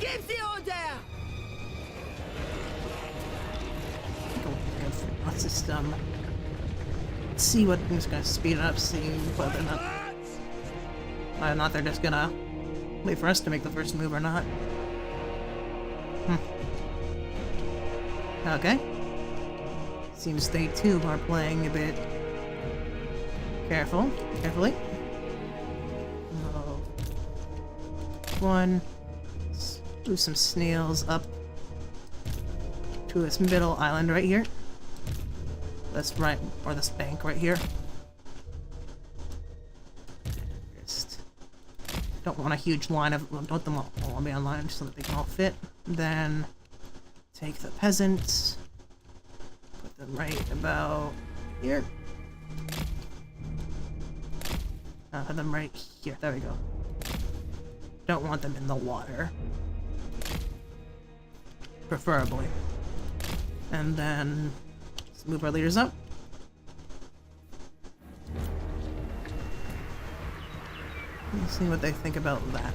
Give the order! Let's just see what. I'm just gonna speed it up, see whether or not they're just gonna wait for us to make the first move or not. Okay. Seems they too are playing a bit carefully. Oh. One. Let's do some snails up to this middle island right here. This right, or this bank right here. Just don't want a huge line of. Don't want them all be on line so that they can all fit. Then take the peasants. Put them right about here. Put them right here. There we go. Don't want them in the water. Preferably. And then let's move our leaders up. Let's see what they think about that.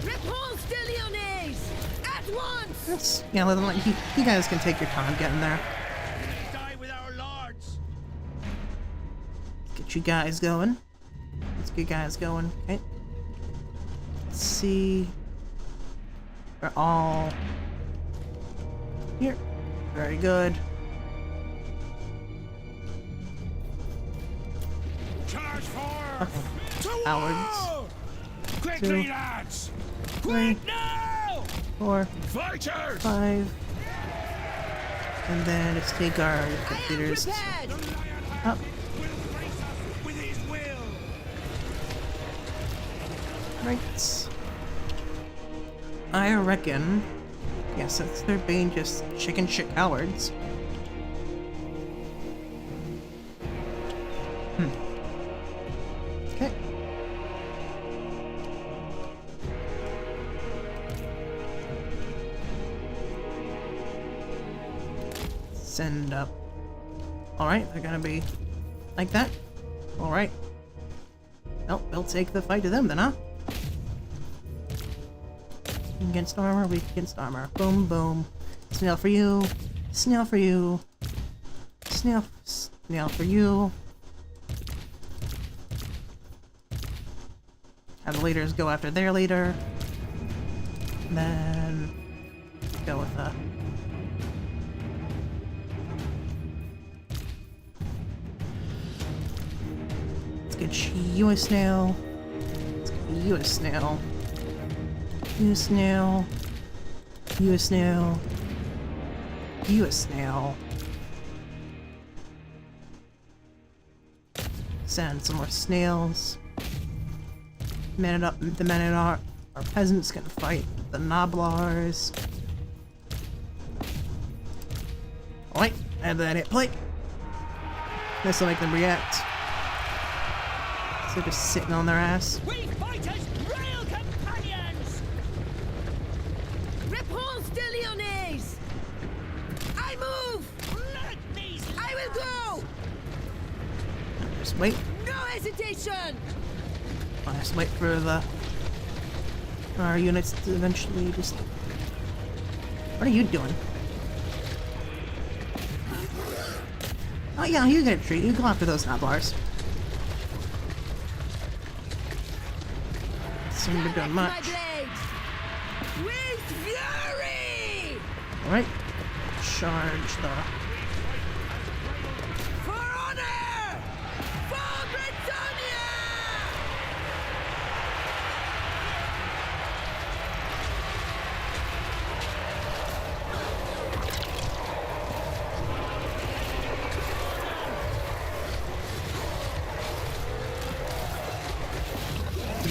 Repulse the Lyonnais! At once! Yeah, let them, you guys can take your time getting there. Die with our lords. Get you guys going. Let's get you guys going. Okay. Let's see. We're all here. Very good. Charge forth! Okay. To war! Cowards. Quickly, 2, lads! 3, Quick now! 4, Fighters! 5. And then let's take our I am computers prepared! The Lionheart up. will grace us with his will! Right. I reckon. Yes, that's their being just chicken shit cowards. Okay. Send up. Alright, they're gonna be like that. Alright. Well, they'll take the fight to them then, huh? Against armor, weak against armor. Boom, boom. Snail for you. Snail for you. Snail for you. Have the leaders go after their leader. Then go with a. Let's get you a snail. Let's get you a snail. You a snail. You a snail. You a snail. Send some more snails. Men up. The men at our peasants gonna fight the noblars. Alright, and then hit play. This will make them react. So they're just sitting on their ass. We fighters, rail companions! Repulse de Lyonnais! I move! I will go! Just wait. No hesitation! I'll just wait for our units to eventually just... What are you doing? Oh yeah, you get a treat. You go after those Noblars. Seem to be doing much. With fury! Alright. Charge the... For honor! For Bretonnia!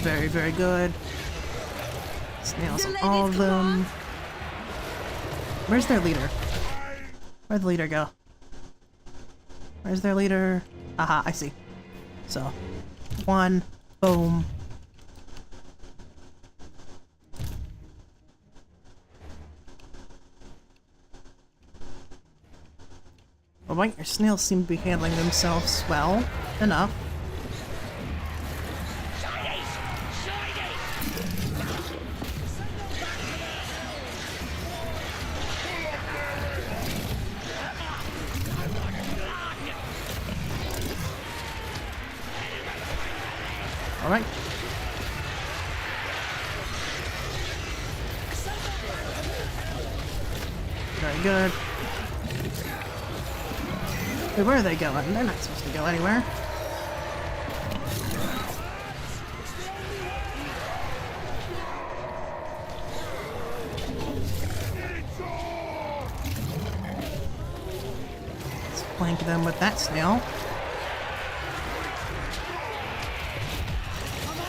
Very, very good. Snails on The all of ladies them. command. Where's their leader? Where'd the leader go? Where's their leader? Aha, I see. So, one, boom. Well, right, your snails seem to be handling themselves well enough. Alright. Very good. Wait, where are they going? They're not supposed to go anywhere. Let's flank them with that snail.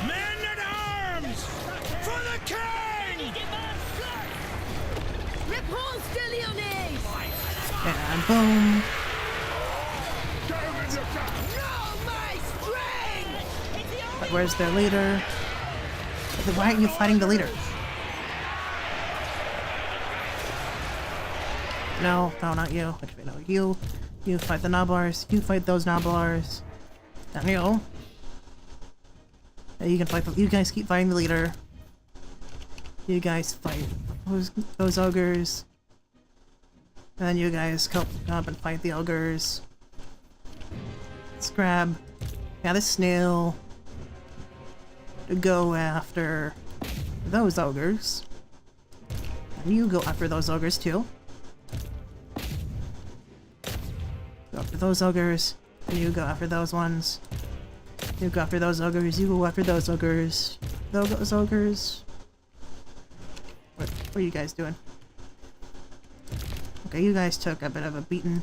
Men at arms! For the king! Repulse de Lyonnais! And boom. Know my strength! But where's their leader? Why aren't you fighting the leader? No, no, not you. Actually, no, you. You fight the Noblars. You fight those Noblars. And you. Yeah, you can fight. You guys keep fighting the leader. You guys fight those ogres. And then you guys come up and fight the ogres. Let's grab, yeah, this snail to go after those ogres. And you go after those ogres too. Go after those ogres, and you go after those ones. You go after those ogres, you go after those ogres. Those ogres. What are you guys doing? Okay, you guys took a bit of a beating.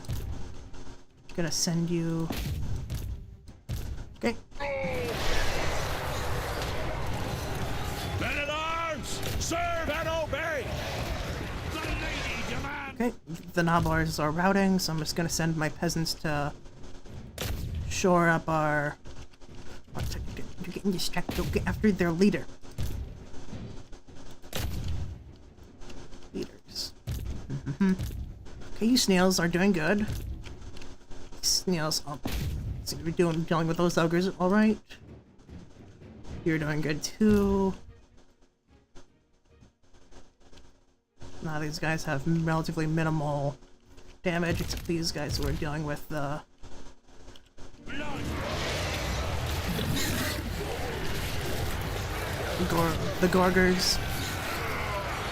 Gonna send you... Okay. Men at arms! Serve and obey! The lady demands... Okay, the Noblars are routing, so I'm just gonna send my peasants to shore up our... You're getting distracted. Go get after their leader. Leaders. Okay, you snails are doing good. Snails seem to be dealing with those ogres alright. You're doing good too. Now these guys have relatively minimal damage, except these guys who are dealing with the... the Gorgers.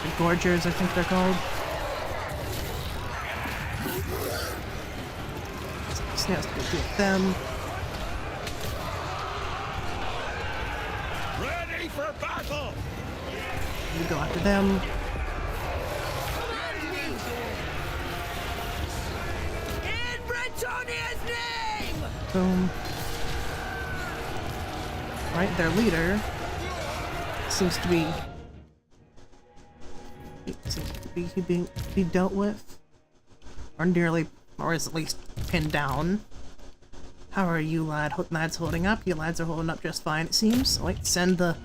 The Gorgers, I think they're called. Snails to deal with them. Ready for battle! You go after them. Command me! In Bretonnia's name! Boom. Right, their leader seems to be dealt with, or nearly, or is at least pinned down. How are you lads holding up? You lads are holding up just fine, it seems. Wait, send the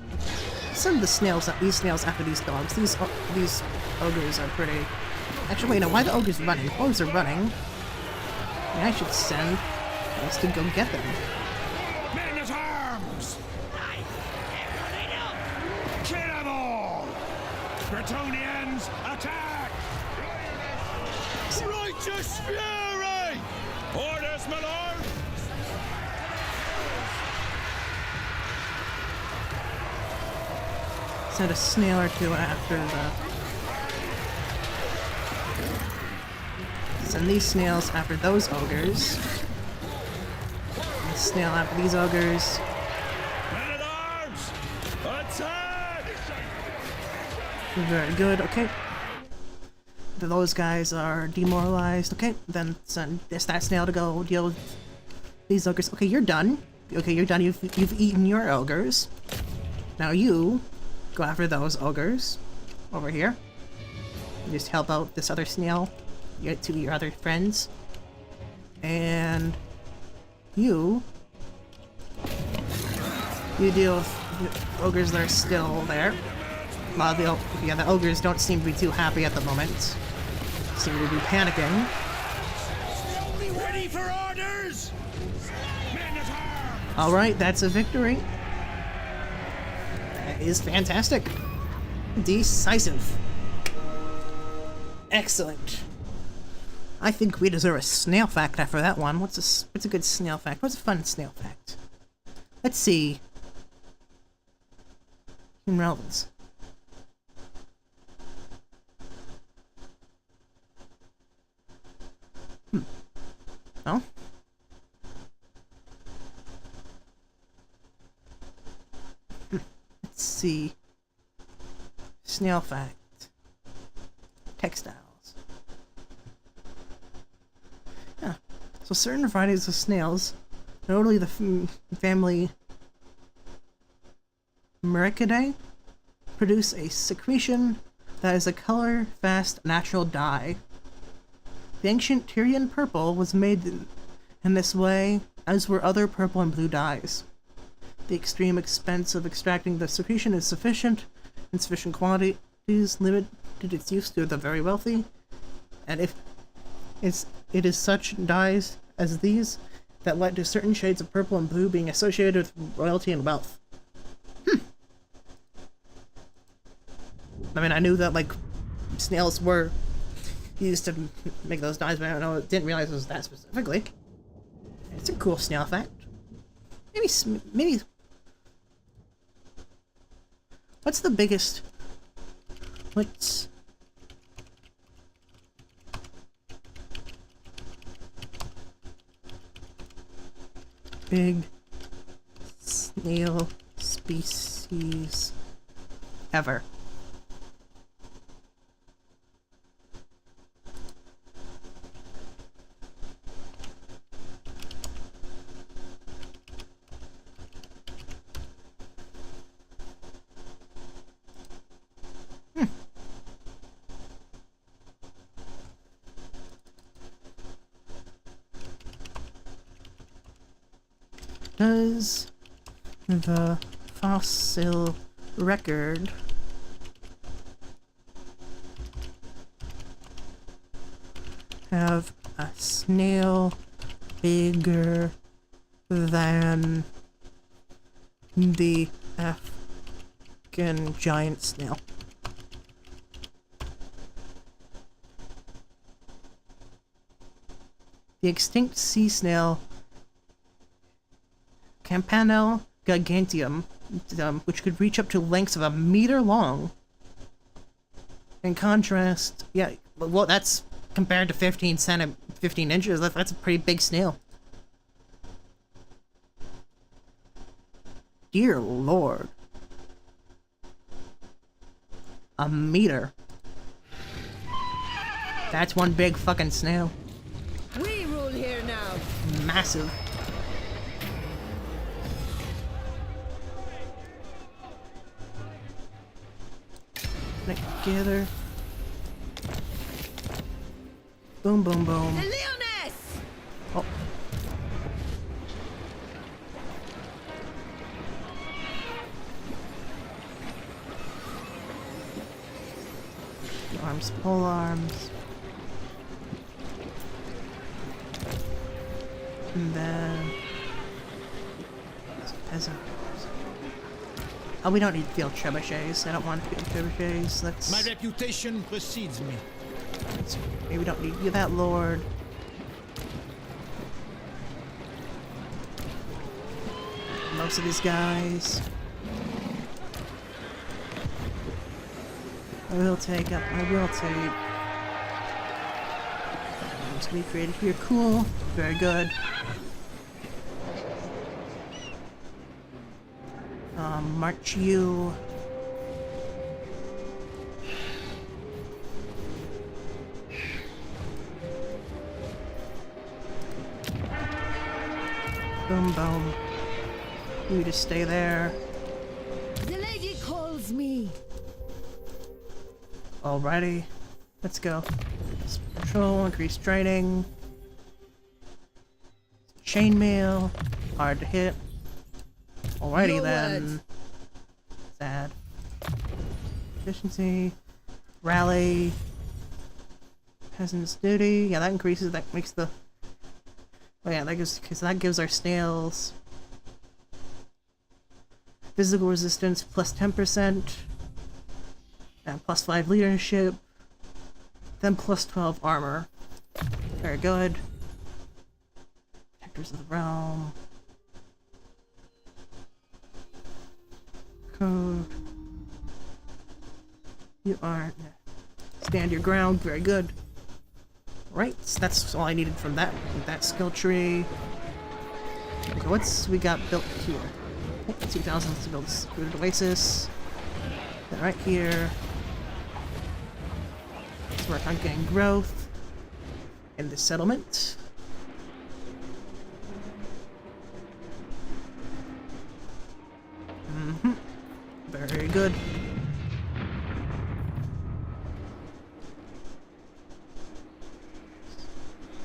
snails, these snails after these dogs. These ogres are pretty... Actually, wait, no, why are the ogres running? Ogres are running. Yeah, I should send us to go get them. Men at arms! Kill them all! Bretonnians, attack! Righteous fury! Orders, my lord! Send a snail or two after the... Send these snails after those ogres. And snail after these ogres. Men at arms! Attack! Very good, okay. Those guys are demoralized. Okay, then send that snail to go deal with these ogres. Okay, you're done. Okay, you're done. You've eaten your ogres. Now you go after those ogres over here. Just help out this other snail, to your other friends. And you deal with the ogres that are still there. The ogres don't seem to be too happy at the moment. Seem to be panicking. Ready for orders! Men at arms! Alright, that's a victory. That is fantastic. Decisive. Excellent. I think we deserve a snail fact after that one. What's a good snail fact? What's a fun snail fact? Let's see. Human relevance. Oh? Let's see. Snail fact. Textiles. Yeah. So certain varieties of snails, notably the family Myricidae, produce a secretion that is a color-fast natural dye. The ancient Tyrian purple was made in this way, as were other purple and blue dyes. The extreme expense of extracting the secretion is sufficient, in sufficient quantities, limited its use to the very wealthy, and it is such dyes as these that led to certain shades of purple and blue being associated with royalty and wealth. I mean, I knew that, like, snails were used to make those dyes, but I didn't realize it was that specifically. It's a cool snail fact. Maybe... What's the biggest... What's... Big snail species ever? Does the fossil record have a snail bigger than the African giant snail? The extinct sea snail Campanelle giganteum, which could reach up to lengths of 1 meter long. In contrast, yeah, well, that's compared to 15 inches. That's a pretty big snail. Dear Lord. 1 meter. That's one big fucking snail. We rule here now. Massive. Together. Boom, boom, boom. The Leoness! Oh. arms, pole arms. And then peasant. Oh, we don't need field trebuchets. I don't want field trebuchets. Let's. My reputation precedes me. Maybe we don't need you that, Lord. Most of these guys. I will take. Just gonna be created here. Cool. Very good. March you. Boom, boom. You just stay there. The lady calls me. Alrighty. Let's go. Patrol, increased training. Chainmail. Hard to hit. Alrighty Your then. words. Sad. Efficiency. Rally. Peasant's duty. Yeah, that increases. That makes the. Oh yeah, that gives our snails physical resistance plus 10%, and plus 5 leadership, then plus 12 armor. Very good. Protectors of the realm. Code. You are stand your ground. Very good. Right, so that's all I needed from that skill tree. Okay, what's we got built here? 2,000 to build this Secluded Oasis. Then right here. Let's work on getting growth in the settlement. Very good.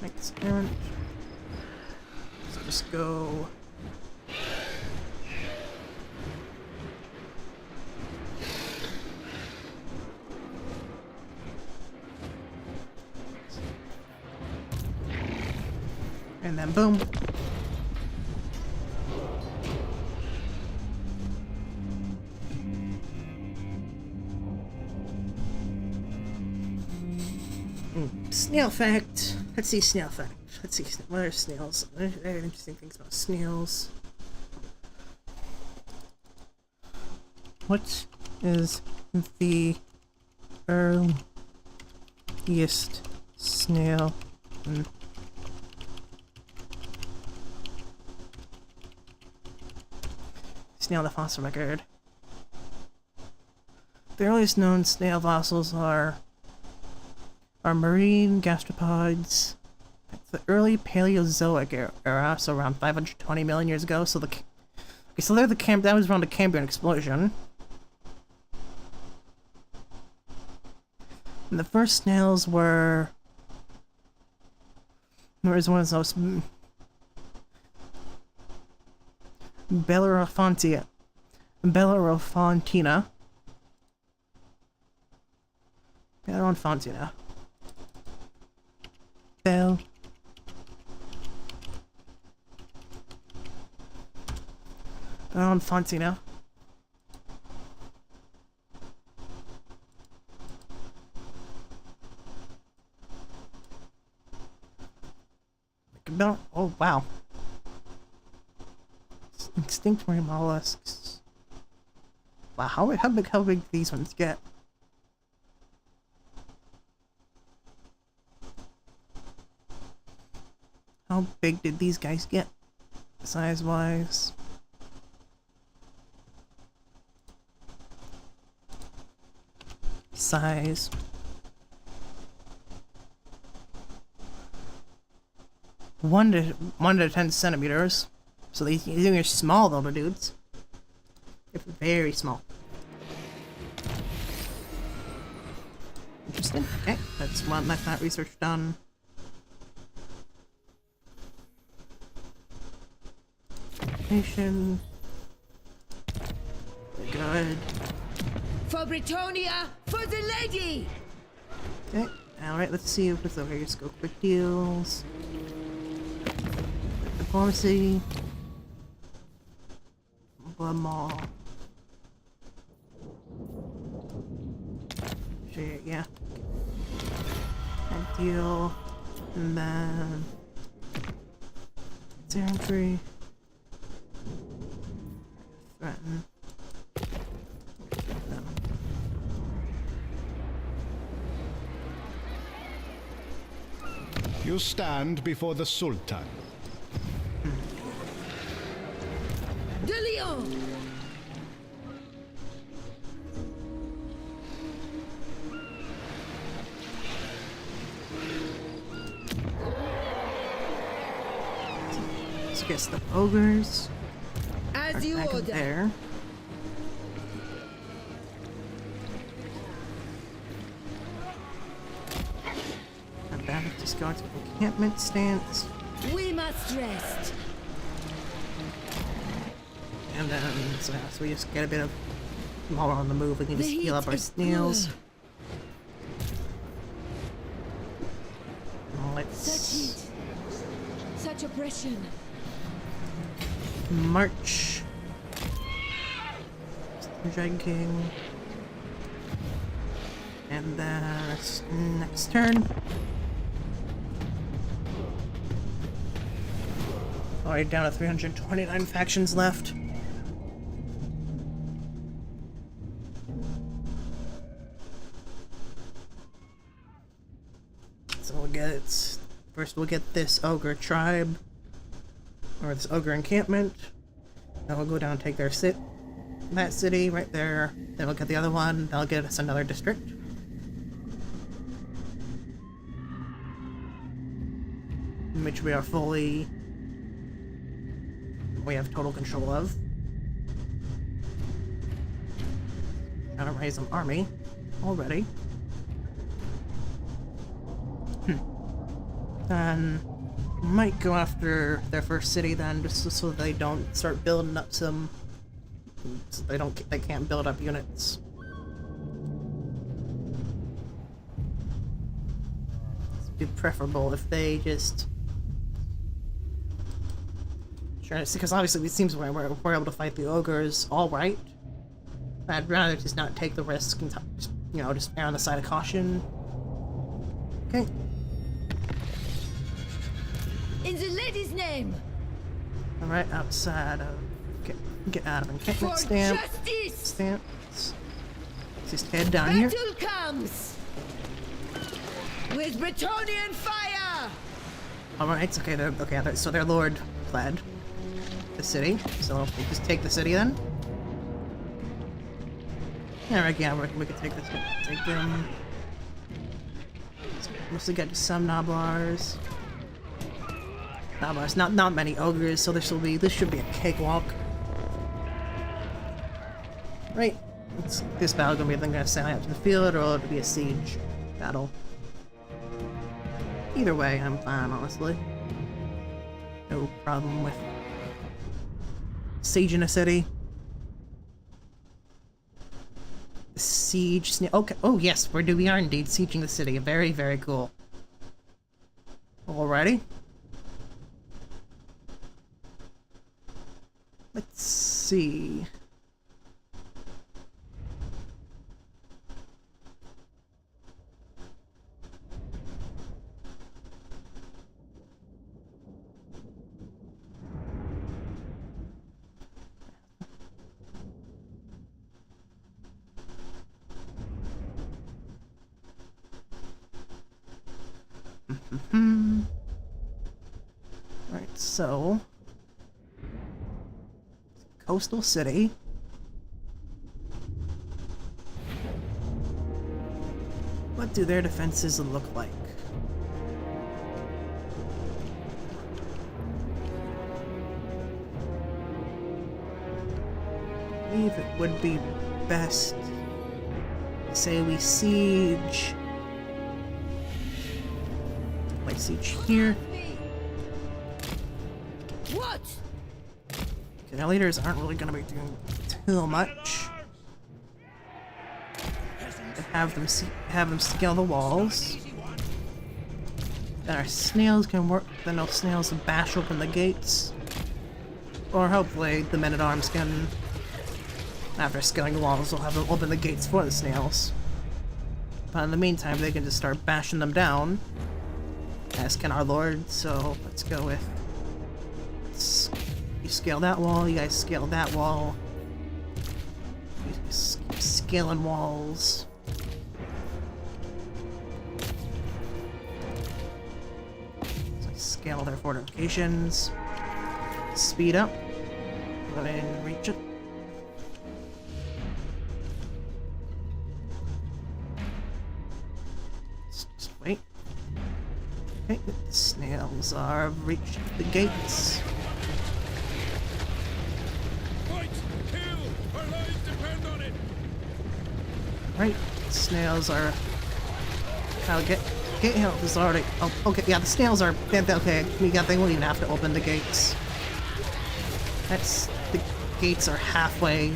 Next turn. Let's just go. And then boom. Snail fact. Let's see snail fact. Let's see what are snails. I have interesting things about snails. What is the earliest snail? Snail the fossil record. The earliest known snail fossils are marine gastropods. It's the early Paleozoic era, so around 520 million years ago. So that was around the Cambrian explosion. And the first snails were one of those Bellerofontina. Bellerofontina. Bellerofontina. Oh wow. Extinct marine mollusks. Wow, how big do these ones get? How big did these guys get, size-wise? Size. 1 to 10 centimeters. So these are small little dudes. They're very small. Interesting. Okay, that's that research done. Nation. Good. For Bretonnia, for the lady! Okay, alright, let's see what's over here. Let's go quick deals. Diplomacy. Blood Mall. Shit, yeah. That deal. And then... it's entry. Threaten. No. You stand before the Sultan. De Leon! Let's get the ogres. As you Back in order. there. And back just going to encampment stance. We must rest. And then, so we just get a bit of, while we're on the move, we can just The heal up heat our is snails. poor. Such Let's heat. Such oppression. march. Dragon King. And then, next turn. Alright, down to 329 factions left. So we'll get first we'll get this ogre tribe, or this ogre encampment. Then we'll go down and take that city right there. Then we'll get the other one. That'll get us another district. Which we have total control of. Trying to raise an army already. Then might go after their first city then, just so they don't start building up some. So they can't build up units. It'd be preferable if they just. Sure, because obviously it seems we're able to fight the ogres all right. I'd rather just not take the risk and just err on the side of caution. Okay. In the lady's name. All right, outside of get out of encampment For stance. justice. Let's just head down here. Battle comes. With Bretonnian fire. All right, okay. So their lord fled the city. So we'll just take the city then. Yeah, right. Yeah, we can take this. Take them. So mostly get just some Noblars. Not many ogres, so this should be a cakewalk. Right. This battle gonna be gonna send out to the field, or it'll be a siege battle. Either way, I'm fine, honestly. No problem with sieging a city. Siege. Okay. Oh yes, we are indeed sieging the city. Very, very cool. Alrighty. Let's see. Alright, so coastal city. What do their defenses look like? I believe it would be best to say we siege. Like siege here. What? Okay, our leaders aren't really going to be doing too much. and have them scale the walls. Then our snails can work. Then our snails will bash open the gates, or hopefully the men-at-arms can. After scaling the walls, we'll have them open the gates for the snails. But in the meantime, they can just start bashing them down, as can our lord. So let's go with. You scale that wall. You guys scale that wall. You keep scaling walls. So scale their fortifications. Speed up. Go ahead and reach it. Just wait. Okay, the snails are reached the gates. Fight! Kill! Our lives depend on it! Right, snails are. I'll get help is already. Oh, okay, yeah, the snails are. Okay, they won't even have to open the gates. The gates are halfway.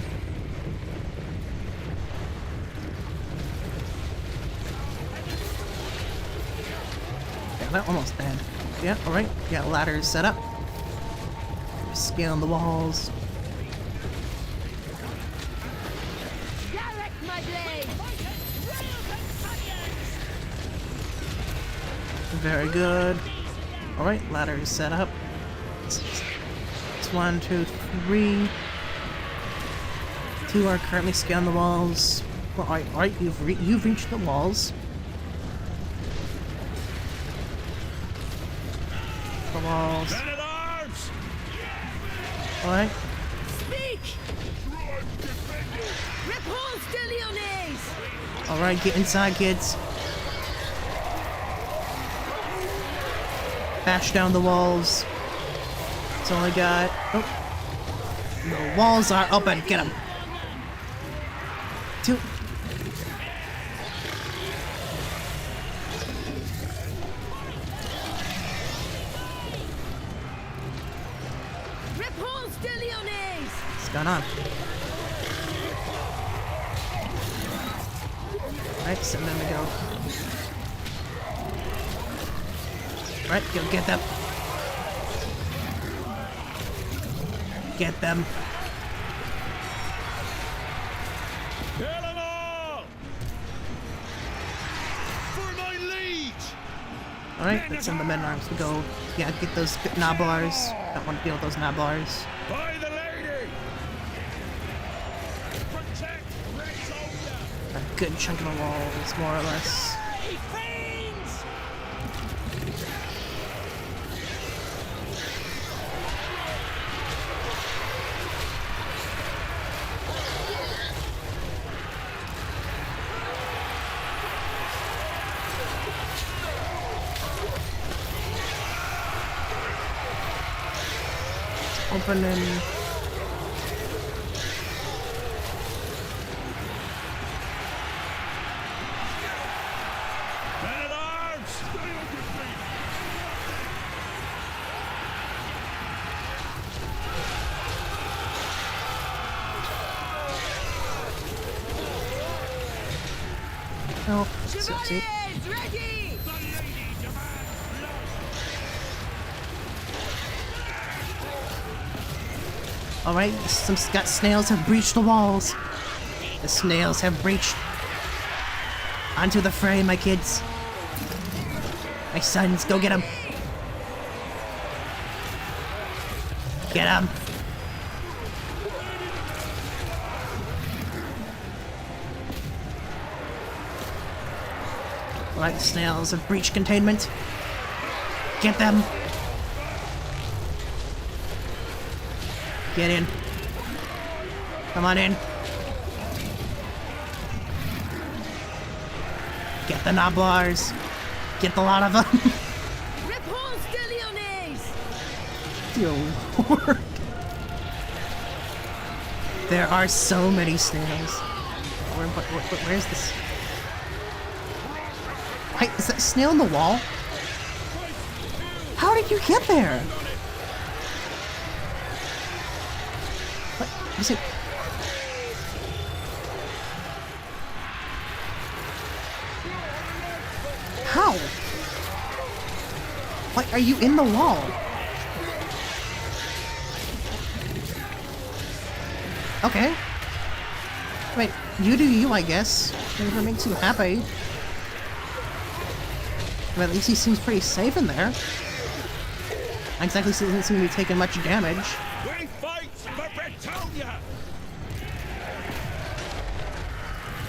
Yeah, they're almost dead. Yeah, alright. Yeah, ladders set up. Scaling the walls. Direct my blade! Very good. Alright, ladders set up. It's 1, 2, 3. 2 are currently scaling the walls. Alright, you've reached the walls. The walls. Men at arms! Alright. Speak! Repulse the Lyonnais! Alright, get inside, kids. Bash down the walls. That's all I got. Oh. The walls are open. Get them. 2. Repulse the Lyonnais! What's going on? Alright, send them to go. Alright, go get them. Get them. Kill them all! For my liege! Alright, let's send the men-at-arms to go. Yeah, get those Noblars. Don't want to deal with those Noblars. By the lady! Protect Bretonnia! A good chunk of the walls, more or less. Fiends! Opening. Men at arms! Stay on your feet! Oh, see. Chevaliers, ready! The lady demands blood! Alright, some snails have breached the walls. The snails have breached. Onto the fray, my kids. My sons, go get them. Get them. Alright, the snails have breached containment. Get them. Get in. Come on in. Get the Noblars. Get the lot of them. Repulse the Lyonnais! Dear Lord. There are so many snails. Where's this? Wait, is that snail in the wall? How did you get there? What? Is it? Like, are you in the wall? Okay. Wait, you do you, I guess. Whatever makes you happy. But at least he seems pretty safe in there. Not exactly doesn't seem to be taking much damage. We fight for Bretonnia!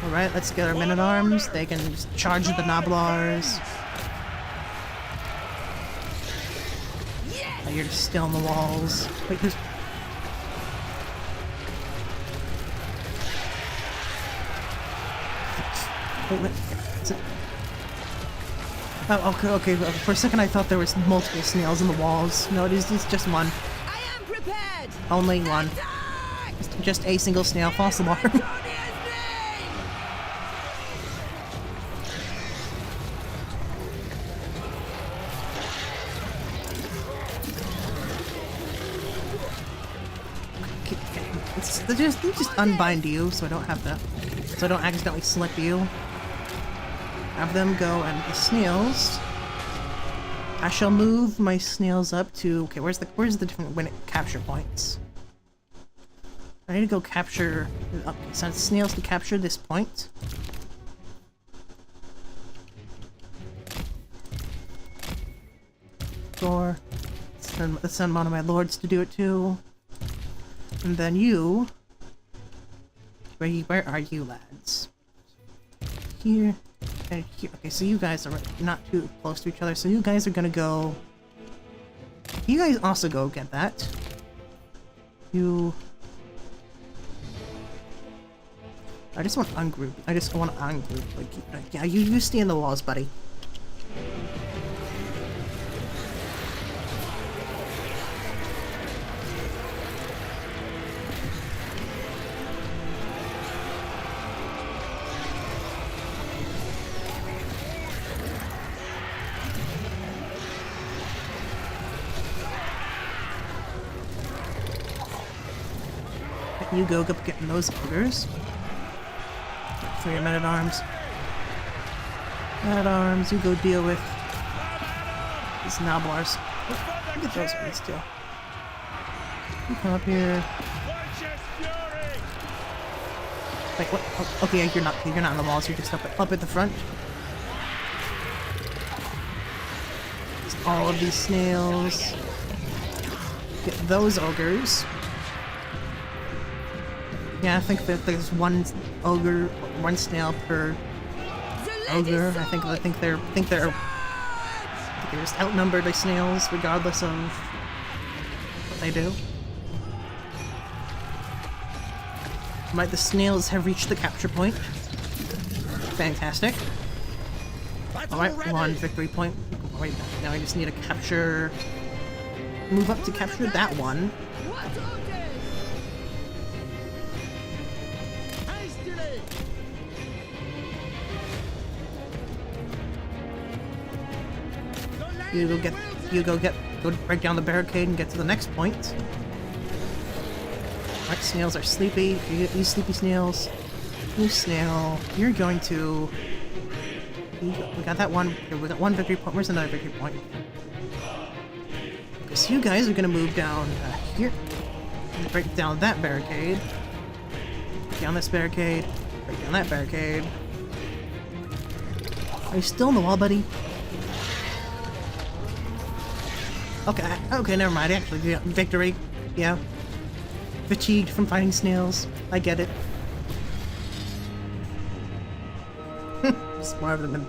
Alright, let's get our men-at-arms. They can just charge the Noblars. Oh, you're just still on the walls. Wait, who's... Wait, is it... Oh, okay. For a second I thought there was multiple snails in the walls. No, it's just one. I am prepared. Only one. Attack! Just a single snail. False alarm. Bretonnia's name! They just unbind you, so I don't have to, so I don't accidentally select you. Have them go, and the snails. I shall move my snails up to. Okay, where's the different capture points? I need to go capture. Okay, so it's snails to capture this point. Or let's send one of my lords to do it too. And then you... Where are you, lads? Here and here. Okay, so you guys are not too close to each other, so you guys are gonna go... You guys also go get that. You... I just want to ungroup. I just want to ungroup. Like, yeah, you stay in the walls, buddy. You go getting those ogres. For your men-at-arms. Men-at-arms, you go deal with these Noblars. Get those ones too. You come up here. Wait, what? Oh, okay, you're not on the walls. You're just up at the front. Just all of these snails. Get those ogres. Yeah, I think that there's one ogre, one snail per ogre. I think they're just outnumbered by snails, regardless of what they do. Might the snails have reached the capture point? Fantastic. Alright, one victory point. Wait, now I just need to capture... Move up to capture that one. What orders? Hastily! Go break down the barricade and get to the next point. Alright, snails are sleepy. You sleepy snails. You snail. You're going to... We got that one. We got one victory point. Where's another victory point? Okay, so you guys are gonna move down here. And break down that barricade. Break down this barricade. Break down that barricade. Are you still in the wall, buddy? Okay, never mind. Actually, yeah, victory. Yeah. Fatigued from fighting snails. I get it. Smart of them.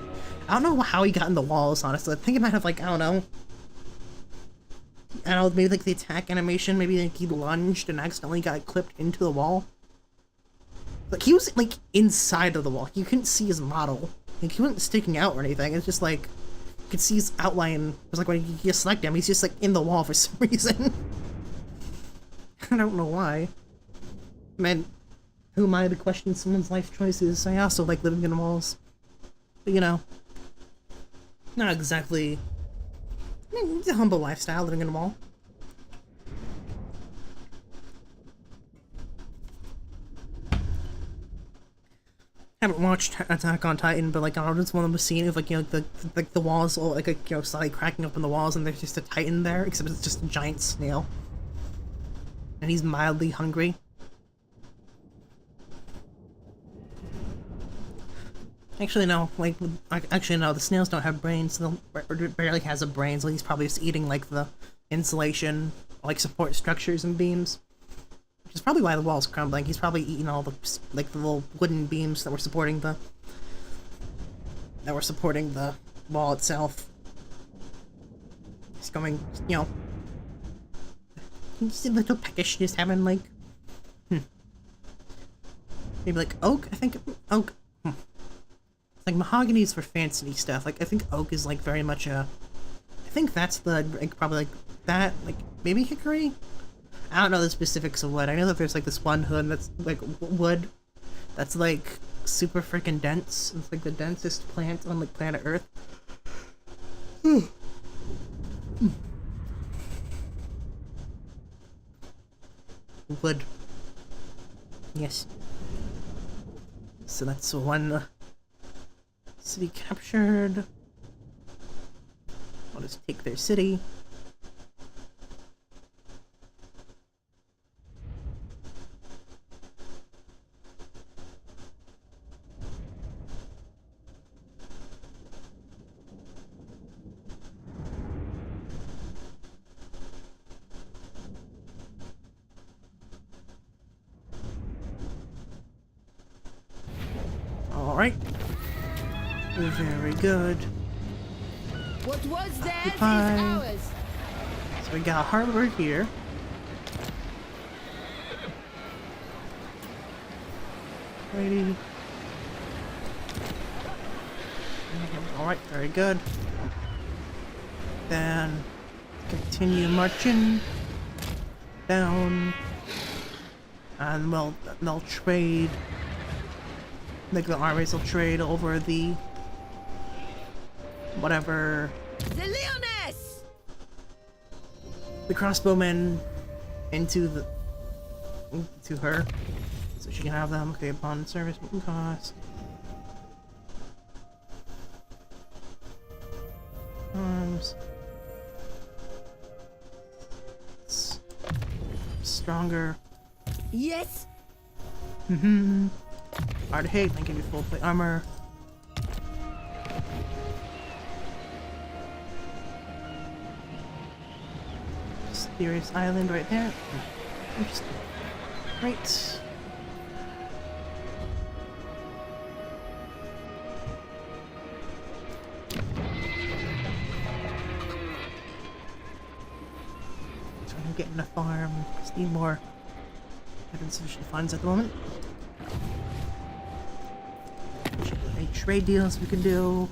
I don't know how he got in the walls, honestly. I think it might have, like, I don't know, maybe, like, the attack animation, maybe, like, he lunged and accidentally got clipped into the wall. Like, he was, like, inside of the wall. You couldn't see his model. Like, he wasn't sticking out or anything. It's just, like, you could see his outline. It was like when you select him, he's just, like, in the wall for some reason. I don't know why. Man, who am I to question someone's life choices? I also like living in walls. But, you know, not exactly... I mean, it's a humble lifestyle, living in a mall. haven't watched Attack on Titan, but like I just one of them scene of like the walls all like slightly cracking up in the walls, and there's just a Titan there, except it's just a giant snail, and he's mildly hungry. Actually, no. Actually, no. The snails don't have brains. So barely has a brain, so he's probably just eating like the insulation, like support structures and beams. Which is probably why the wall's crumbling. He's probably eating all the the little wooden beams that were supporting the wall itself. He's going, you see little peckish just having like, maybe like oak. I think oak. Like mahogany's for fancy stuff. Like I think oak is like very much a. I think that's the like probably like that like maybe hickory. I don't know the specifics of wood. I know that there's like this one hood that's like wood, that's like super freaking dense. It's like the densest plant on like planet Earth. Wood. Yes. So that's one. City captured. I'll just take their city. All right. Very good. What was that is Occupy. ours. So we got a harbor here. Righty. Alright, very good. Then continue marching down. And they'll trade. Like the armies will trade over the whatever The Leoness! the crossbowmen into her, so she can have them. Okay, upon service cost. Arms. It's stronger. Yes? Hard to hate, and give you full plate armor. Mysterious island right there. Interesting. Right. So I'm getting a farm. Just need more. I have insufficient funds at the moment. Any trade deals we can do.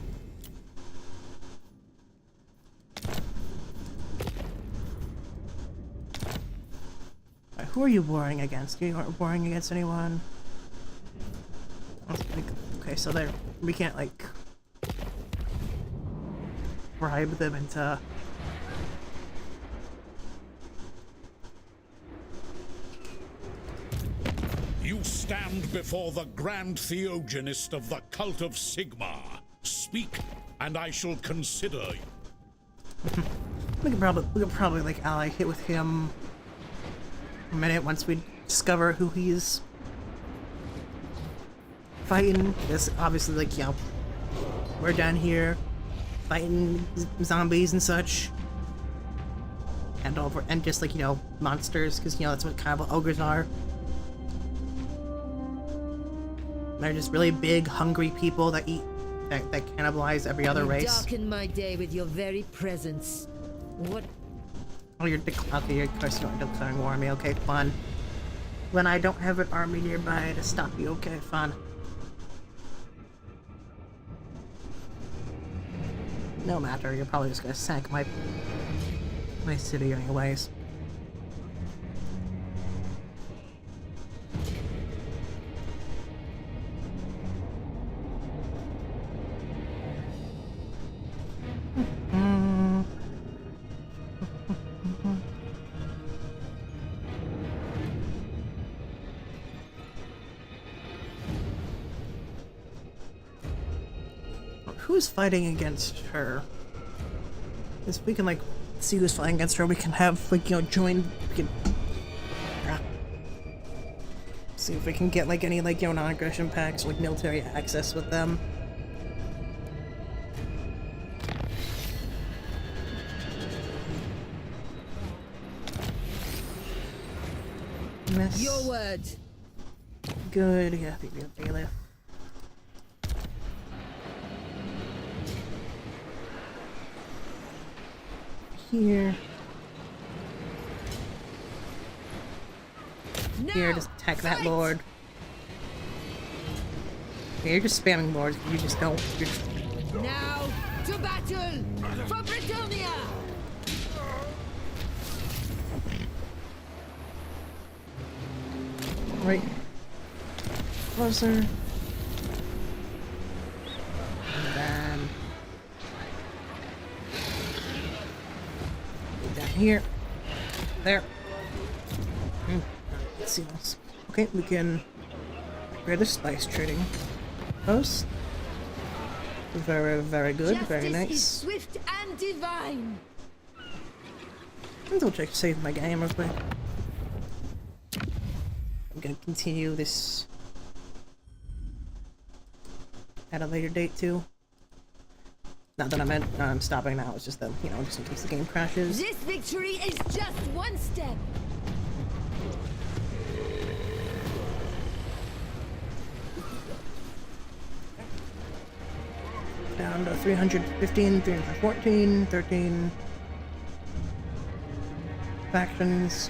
Right, who are you warring against? You aren't warring against anyone. Okay, so we can't like bribe them into. You stand before the Grand Theogenist of the Cult of Sigmar. Speak, and I shall consider you. We could probably like ally hit with him a minute once we discover who he's fighting. This obviously like we're down here fighting zombies and such, and just like monsters, because that's what kind of ogres are. They're just really big, hungry people that eat, that cannibalize every other race. Darken my day with your very presence. What? Oh, okay, of course you're declaring war on me. Okay, fun. When I don't have an army nearby to stop you, okay, fun. No matter, you're probably just gonna sack my city anyways. who's fighting against her? Because we can, like, see who's fighting against her. We can have, like, you know, join. We can. See if we can get, like, any, like, you know, non-aggression packs, like, military access with them. Miss. Your word. Good. Yeah, I think we have bailiff. Here. Now, Here, just attack that fight! lord. Yeah, you're just spamming lords. You just don't. You're just... Now to battle for Bretonnia. Right. Closer. And then... down here. There. Let's see else. Okay, we can... We're the spice trading post. Very, very good. Very Justice nice. is swift and divine. I'll double check to save my game real quick. I'm gonna continue this at a later date too. Not that I meant I'm stopping now, it's just that, you know, just in case the game crashes. This victory is just one step. Down to 315, 314, 13 factions.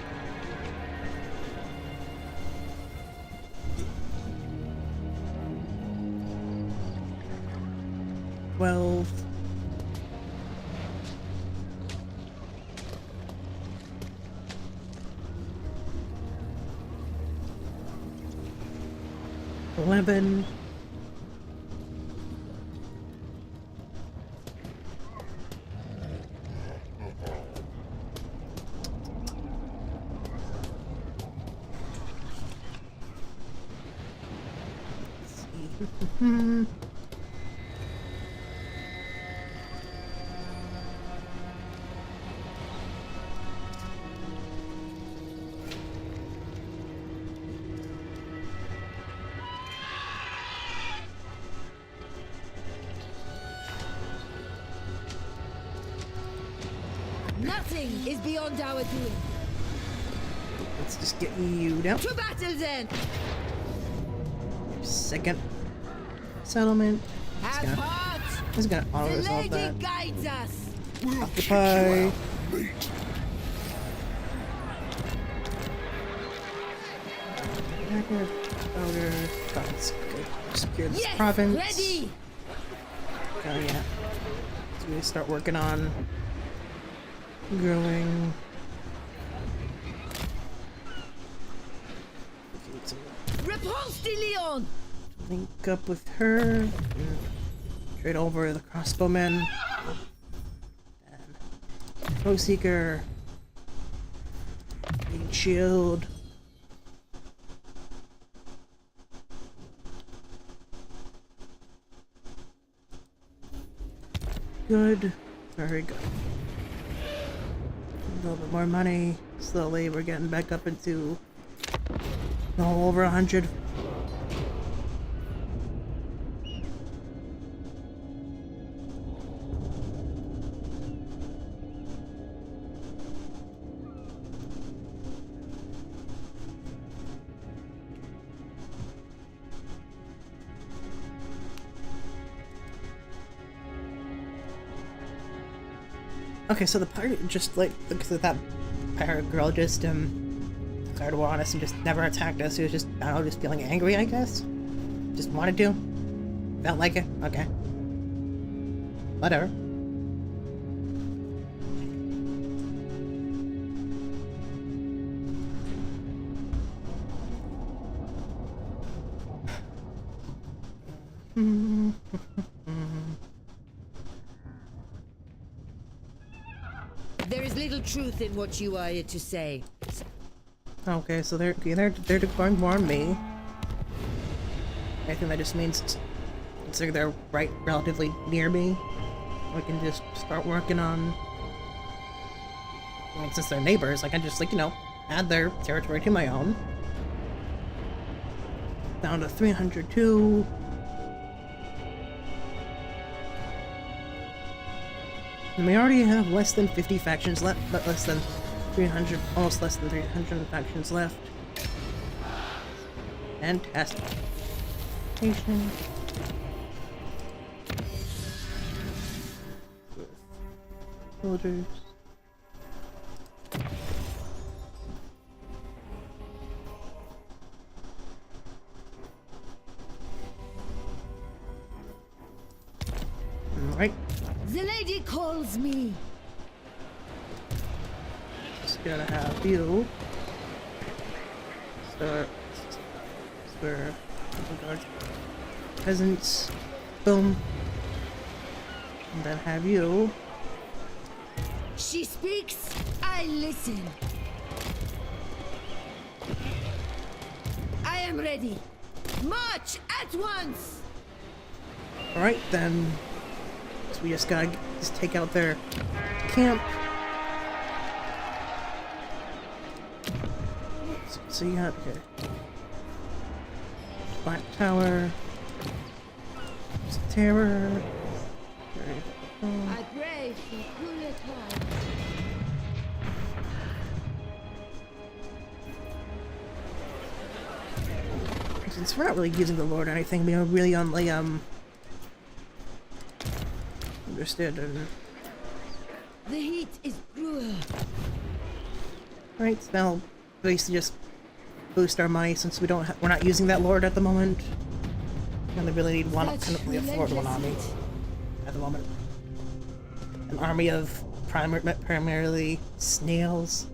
Well, 11. Nothing is beyond our doing. Let's just get you down. To battle then. Second settlement. Have heart. It's gonna auto The resolve lady that. guides us. Occupy. Attacker, Ogre, that's good. Secure this Yes, province. ready. Oh yeah. So we start working on growing. Repulse de Leon. Link up with her. And trade over the crossbowmen. And Foe Seeker. Need shield. Good. Very good. A little bit more money. Slowly we're getting back up into over 100. Okay, so the pirate just like that pirate girl just declared war on us and just never attacked us. He was just, I don't know, just feeling angry, I guess. Just wanted to. Felt like it. Okay. Whatever. There is little truth in what you are here to say. Okay, so they're declaring war on me. I think that just means considering they're relatively near me. I can just start working on. Well, since they're neighbors, I can just, like, you know, add their territory to my own. Down to 302. And we already have less than 50 factions left, but less than 300, almost less than 300 factions left. Fantastic. Nation. Soldiers. Alright. The lady calls me. Just gonna have you start where peasants, boom, and then have you. She speaks, I listen. I am ready. March at once. All right then. So we just gotta take out their camp. So you have here Black Tower, Terror. I pray for cooler times. Since we're not really using the Lord or anything, we are really only understood. The heat is cruel. Right, so now basically just boost our money since we're not using that Lord at the moment. And they really need one kind of afford one army at the moment. An army of primarily snails.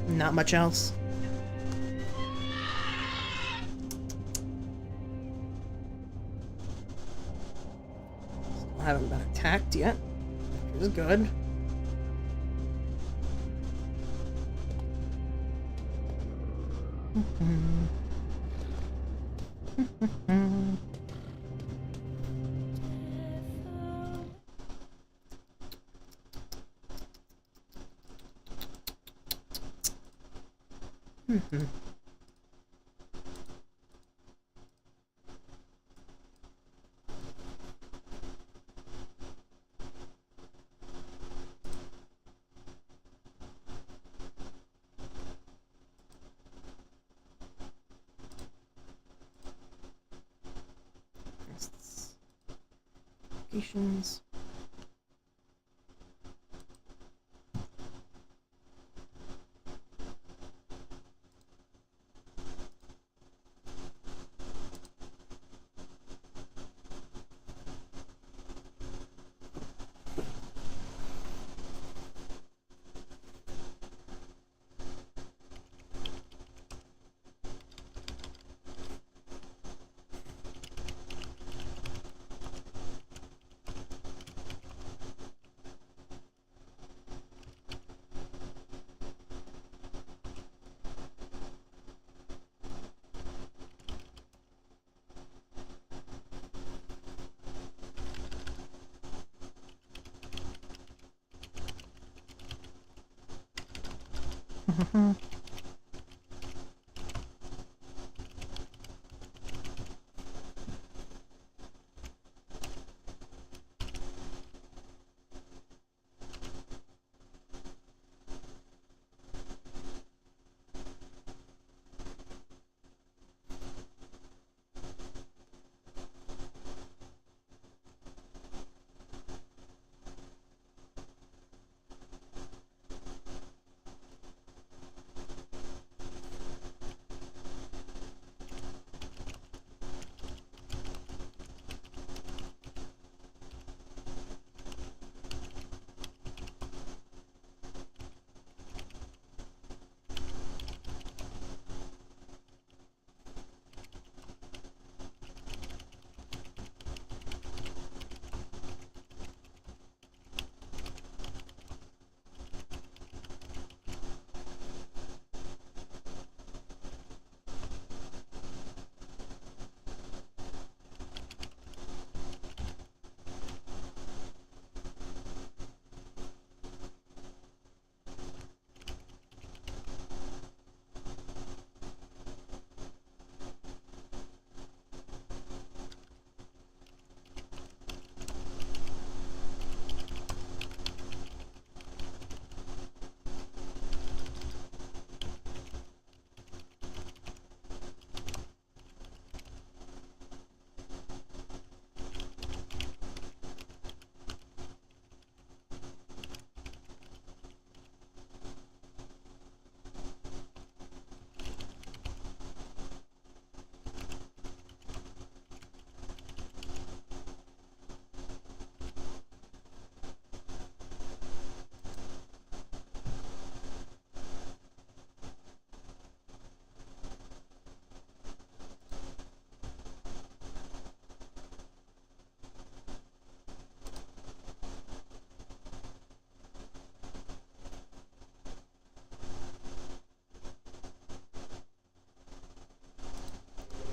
Not much else. Still haven't been attacked yet, which is good. Applications.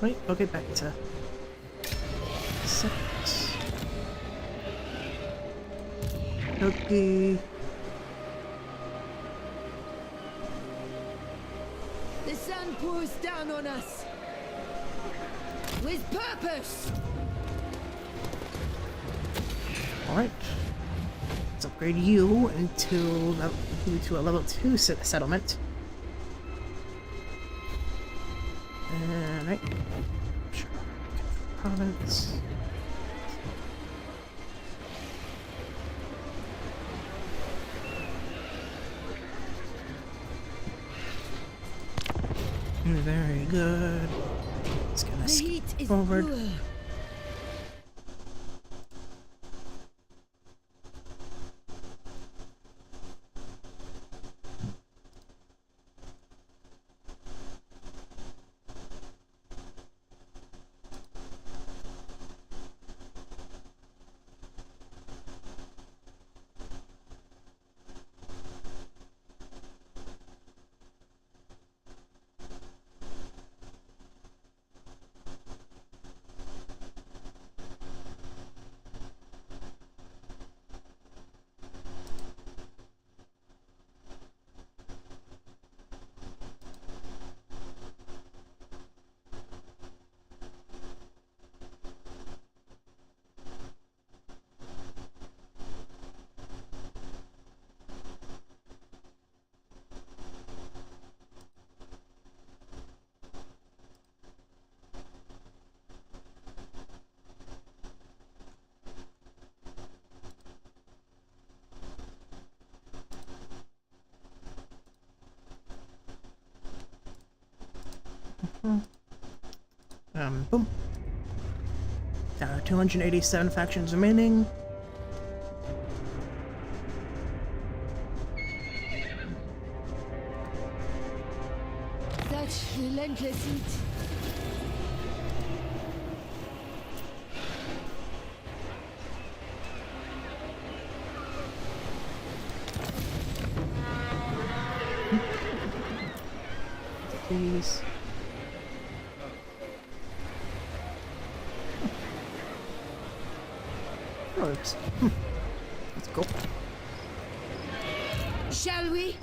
Right, okay, back to 6. Okay. The sun pours down on us. With purpose! Alright. Let's upgrade you into a level 2 settlement. Alright. Sure. Province. Very good. It's gonna The skip heat is forward. cruel. Boom. 287 factions remaining. Such relentless heat. Please. Works. Let's go. Shall we?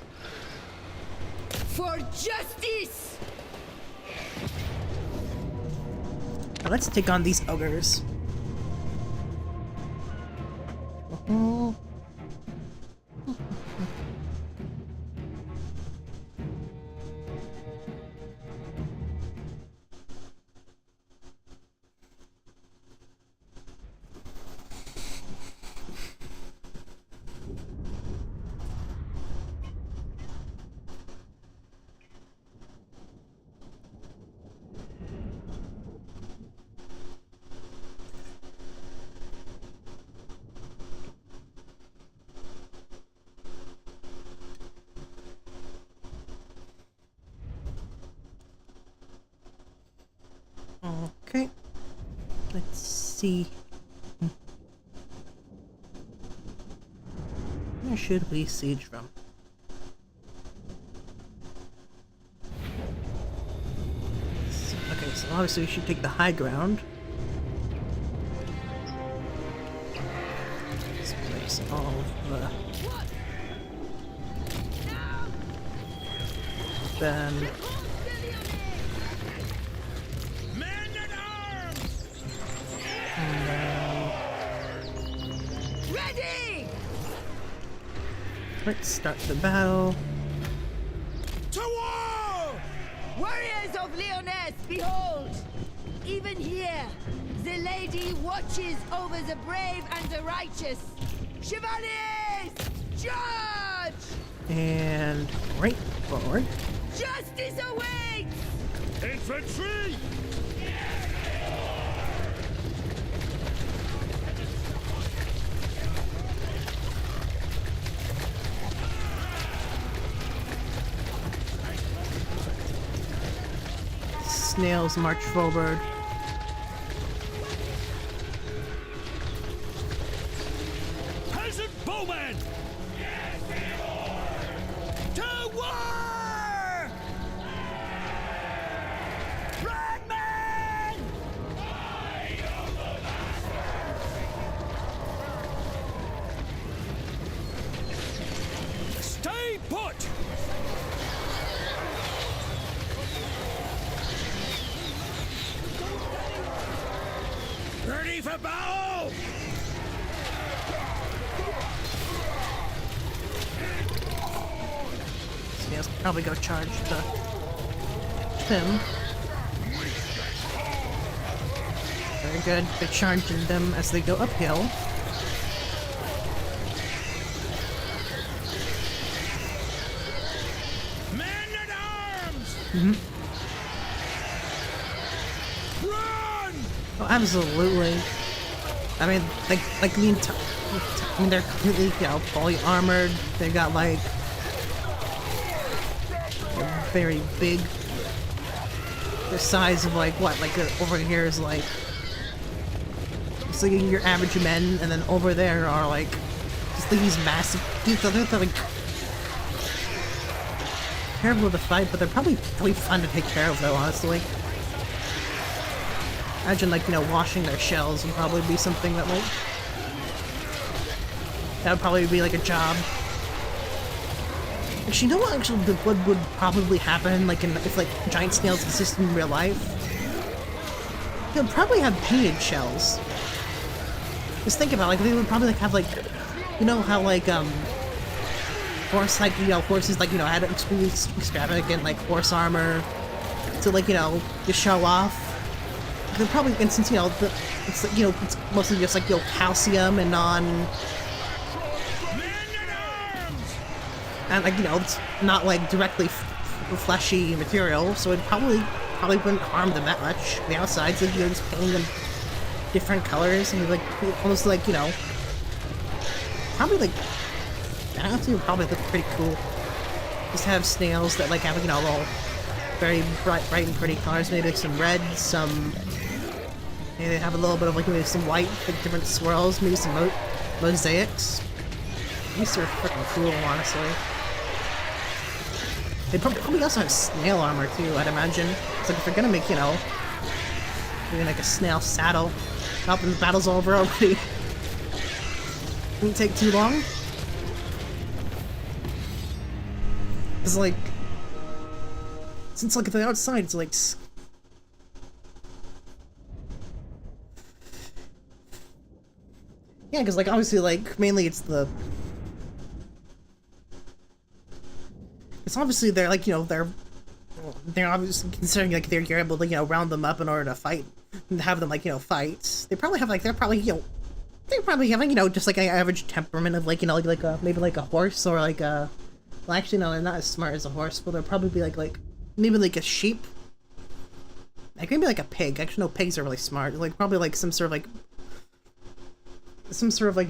For justice! Now let's take on these ogres. Oh. Okay. Let's see. Where should we siege from? Okay, so obviously we should take the high ground. Let's place all the... Then... Ready! Let's start the battle. To war! Warriors of Lyonesse, behold! Even here, the lady watches over the brave and the righteous. Chevaliers, charge! And right forward. Justice awaits! Infantry! Snails march forward. Peasant bowmen! To war! Redmen! Ready for battle! Snail's probably go charge the him. Very good. They're charging them as they go uphill. Men at arms! Run! Oh, absolutely. I mean, like the entire. I mean, they're completely, you know, fully armored. They got like very big. The size of like what? Like over here is like. It's like your average men, and then over there are like just these massive. They're like terrible to fight, but they're probably really fun to take care of, though. Honestly. Imagine, like, you know, washing their shells would probably be something that, like, that would probably be, like, a job. Actually, you know what actually what would probably happen, like, if, like, giant snails exist in real life? They would probably have painted shells. Just think about it, like, they would probably, like, have, like, you know how, like, like, you know, horses, like, you know, had extravagant, like, horse armor to, like, you know, to show off. They're probably, and since, you know, it's, you know, it's mostly just, like, you know, calcium and and, like, you know, it's not, like, directly fleshy material, so it probably wouldn't harm them that much. The outsides, like, you know, just painting them different colors, and, like, almost, like, you know, probably, like, I honestly would probably look pretty cool. Just have snails that, like, have, you know, little very bright and pretty colors, maybe like some red, some, maybe they have a little bit of, like, maybe some white, like, different swirls, maybe some mosaics. These are freaking cool, honestly. They probably also have snail armor, too, I'd imagine. It's like, if they're gonna make, you know, maybe like a snail saddle. Oh, and the battle's over already. Didn't take too long. It's like, since, like, the outside, it's like, yeah, because, like, obviously, like, mainly it's obviously they're, like, you know, they're obviously considering, like, you're able to, you know, round them up in order to fight, and have them, like, you know, fight. They probably have, like, you know, they probably have, like, you know, just, like, an average temperament of, like, you know, like a, maybe, like, a horse, or, like, a, well, actually, no, they're not as smart as a horse, but they'll probably be, like, maybe, like, a sheep. Like, maybe, like, a pig. Actually, no, pigs are really smart. Like, probably, like, some sort of, like,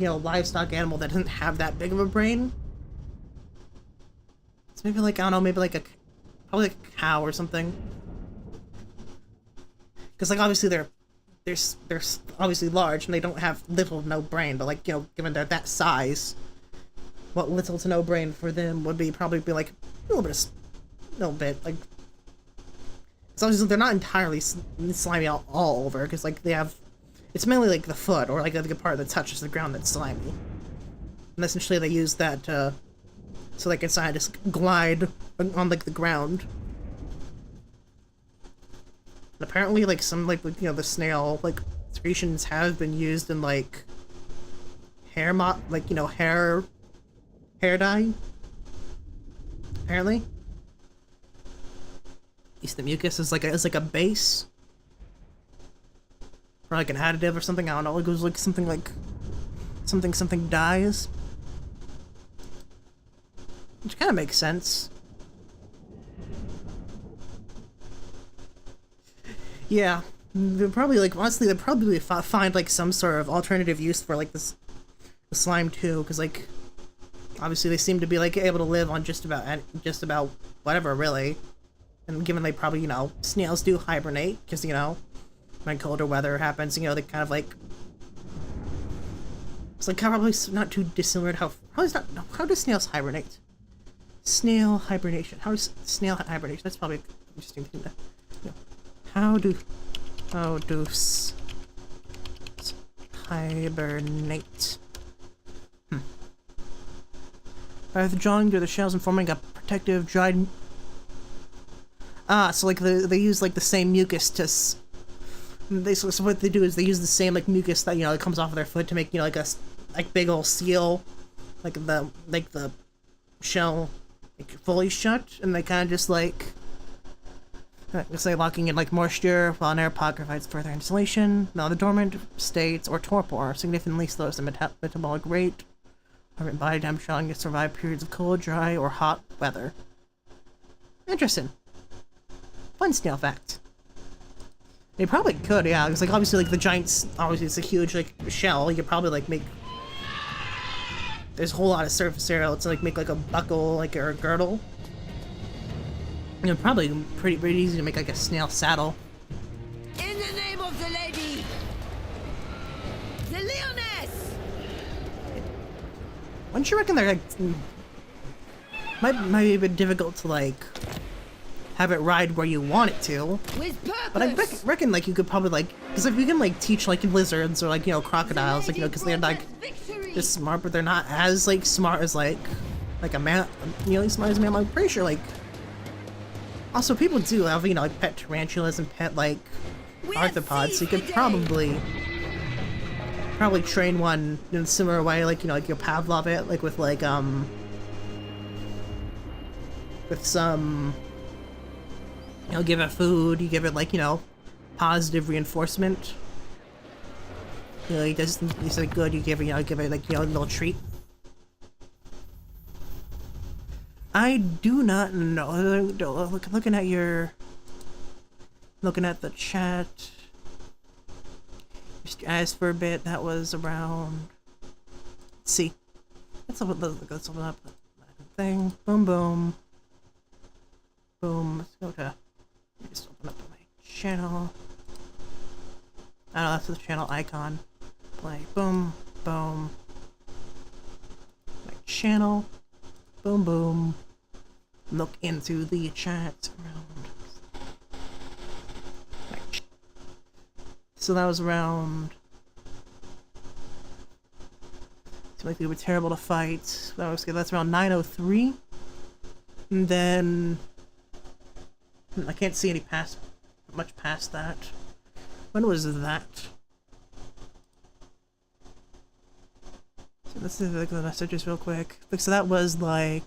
you know, livestock animal that doesn't have that big of a brain. So maybe, like, I don't know, maybe, like, probably, like, a cow or something. Because, like, obviously, they're obviously large, and they don't have little to no brain, but, like, you know, given they're that size, what little to no brain for them would be probably be, like, a little bit, like, so obviously they're not entirely slimy all over, because, like, they have, it's mainly, like, the foot, or, like, the part that touches the ground that's slimy. And essentially they use that, so they can kind of just glide on, like, the ground. And apparently, like, some, like, you know, the snail, like, secretions have been used in, like, hair like, you know, hair dye. Apparently. At least the mucus is like a base. Or like an additive or something, I don't know, it goes like something like something dyes. Which kinda makes sense. Yeah. They'll probably, like, honestly, they'll probably find, like, some sort of alternative use for, like, the slime too, because, like, obviously they seem to be, like, able to live on just about whatever, really. And given they probably, you know, snails do hibernate, because, you know, when colder weather happens, you know, they kind of, like, it's, like, probably not too dissimilar to how do snails hibernate? Snail hibernation. How does snail hibernation? That's probably an interesting thing to, you know, how do hibernate? By withdrawing through the shells and forming a protective dried. So, like, they use, like, the same mucus So what they do is they use the same like mucus that that comes off of their foot to make like a like big old seal, like the shell like fully shut, and they kind of just like it's like locking in like moisture while an air pod provides further insulation. Now the dormant states or torpor significantly slows the metabolic rate. Body temperature allowing it to survive periods of cold, dry, or hot weather. Interesting. Fun snail fact. They probably could, yeah. Because like obviously like the giants, obviously it's a huge like shell. You could probably like make. There's a whole lot of surface area to like make like a buckle like or a girdle. And probably pretty easy to make like a snail saddle. In the name of the lady, the Leoness. Wouldn't you reckon they're like might be a bit difficult to like have it ride where you want it to? With purpose. But I reckon like you could probably like because if you can like teach like lizards or like crocodiles like because they're like just smart but they're not as like smart as like a man nearly smart as a man. I'm pretty sure like also people do have like pet tarantulas and pet like arthropods, so you could probably train one in a similar way like like you Pavlov it like with like with some give it food, you give it like positive reinforcement. He does he's like good, you give it give it like a little treat. I do not know. Looking at the chat. Just as for a bit, that was around. Let's see. Let's open up the thing. Boom, boom, boom. Let's go to. Just open up my channel. I don't know. That's the channel icon. Play. Boom, boom. My channel. Boom, boom. Look into the chat around. So that was around. Seemed like they were terrible to fight. That was good. That's around 9:03. And then I can't see any much past that. When was that? So let's look at the messages real quick. So that was like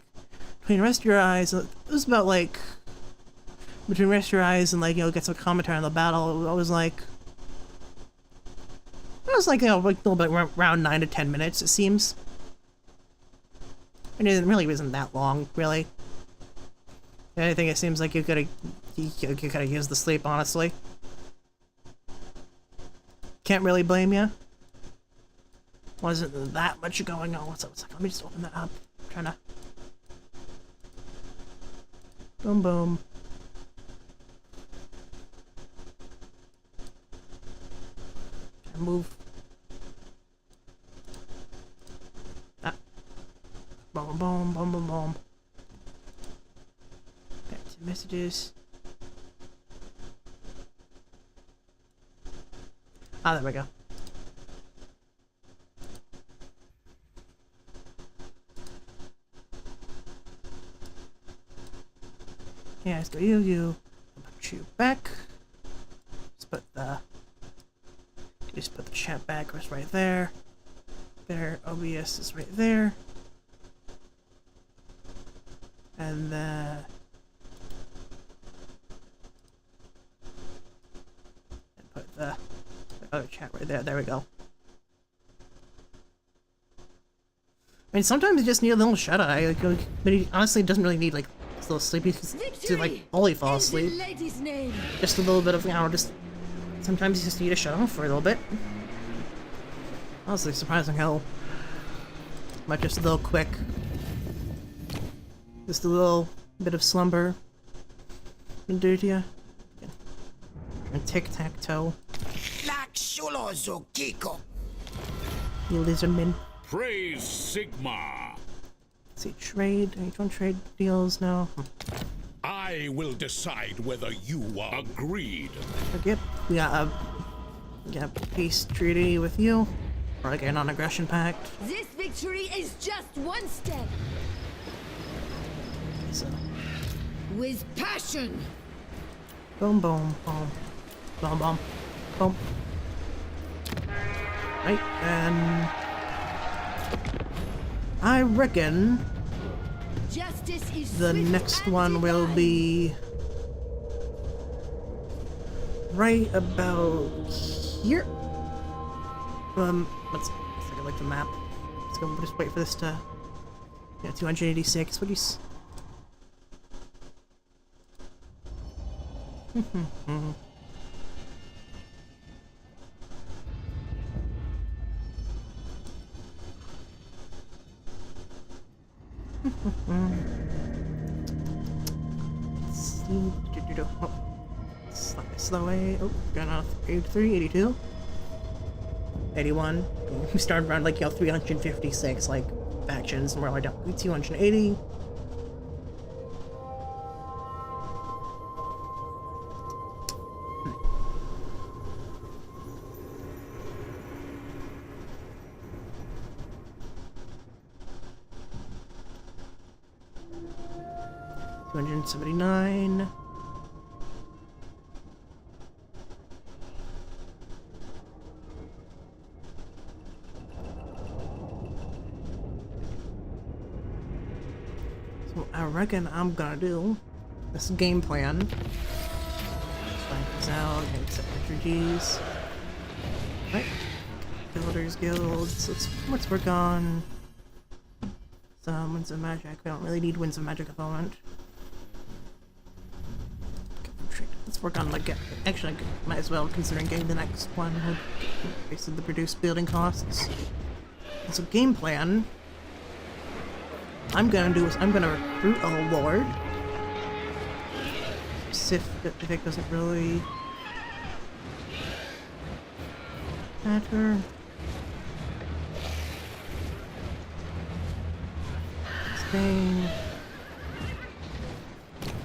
between rest your eyes. It was about like between rest your eyes and like get some commentary on the battle. It was like like a little bit around 9 to 10 minutes. It seems. And it really wasn't that long, really. I think it seems like you could have used the sleep, honestly. Can't really blame you. Wasn't that much going on. What's up? Let me just open that up. I'm trying to. Boom, boom. Move. Ah. Boom, boom, boom, boom, boom. Back to messages. Ah, there we go. Yeah, let's go you. Put you back. Just put the chat back, it's right there. There, OBS is right there. And put the other chat right there. There we go. I mean, sometimes you just need a little shut-eye, but he honestly doesn't really need like a little sleepy to like fully fall asleep. Just a little bit of just. Sometimes you just need to shut off for a little bit. Honestly, surprising how much just a little quick. Just a little bit of slumber can do to you. And tic-tac-toe. You lizardman. Praise Sigma. Let's see, trade. Each one trade deals now. I will decide whether you are agreed. Forget. We got a peace treaty with you. Or like a non-aggression pact. This victory is just one step. So. With passion. Boom, boom, boom. Boom, boom. Boom. Right, and I reckon Justice is the swift next and one will divine. be right about here. Let's take a look at the map. Let's go. Just wait for this to. Yeah, 286. What do you? Slow way. Oh, got off 83, 82, 81. We started around like 356 like factions, and we're like down to 280. $279. So I reckon I'm gonna do this game plan. Let's find this out, get some energies. Right. Builders Guilds. Let's work on some Winds of Magic. We don't really need Winds of Magic at the moment. Let's work on actually I might as well, considering getting the next one would basically the reduced building costs. And so game plan I'm gonna do is I'm gonna recruit a lord. If doesn't really matter. Spain.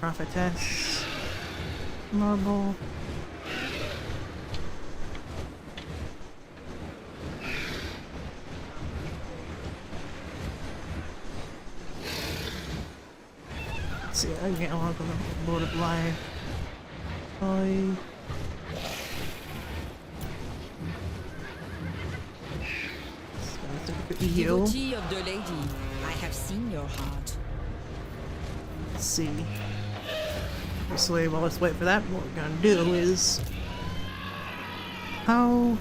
Prophetess. Marble. Let's see, I want to go to Lord of Life. You. Devotee of the lady, I have seen your heart. Let's see. Obviously, well, let's wait for that. What we're gonna do is how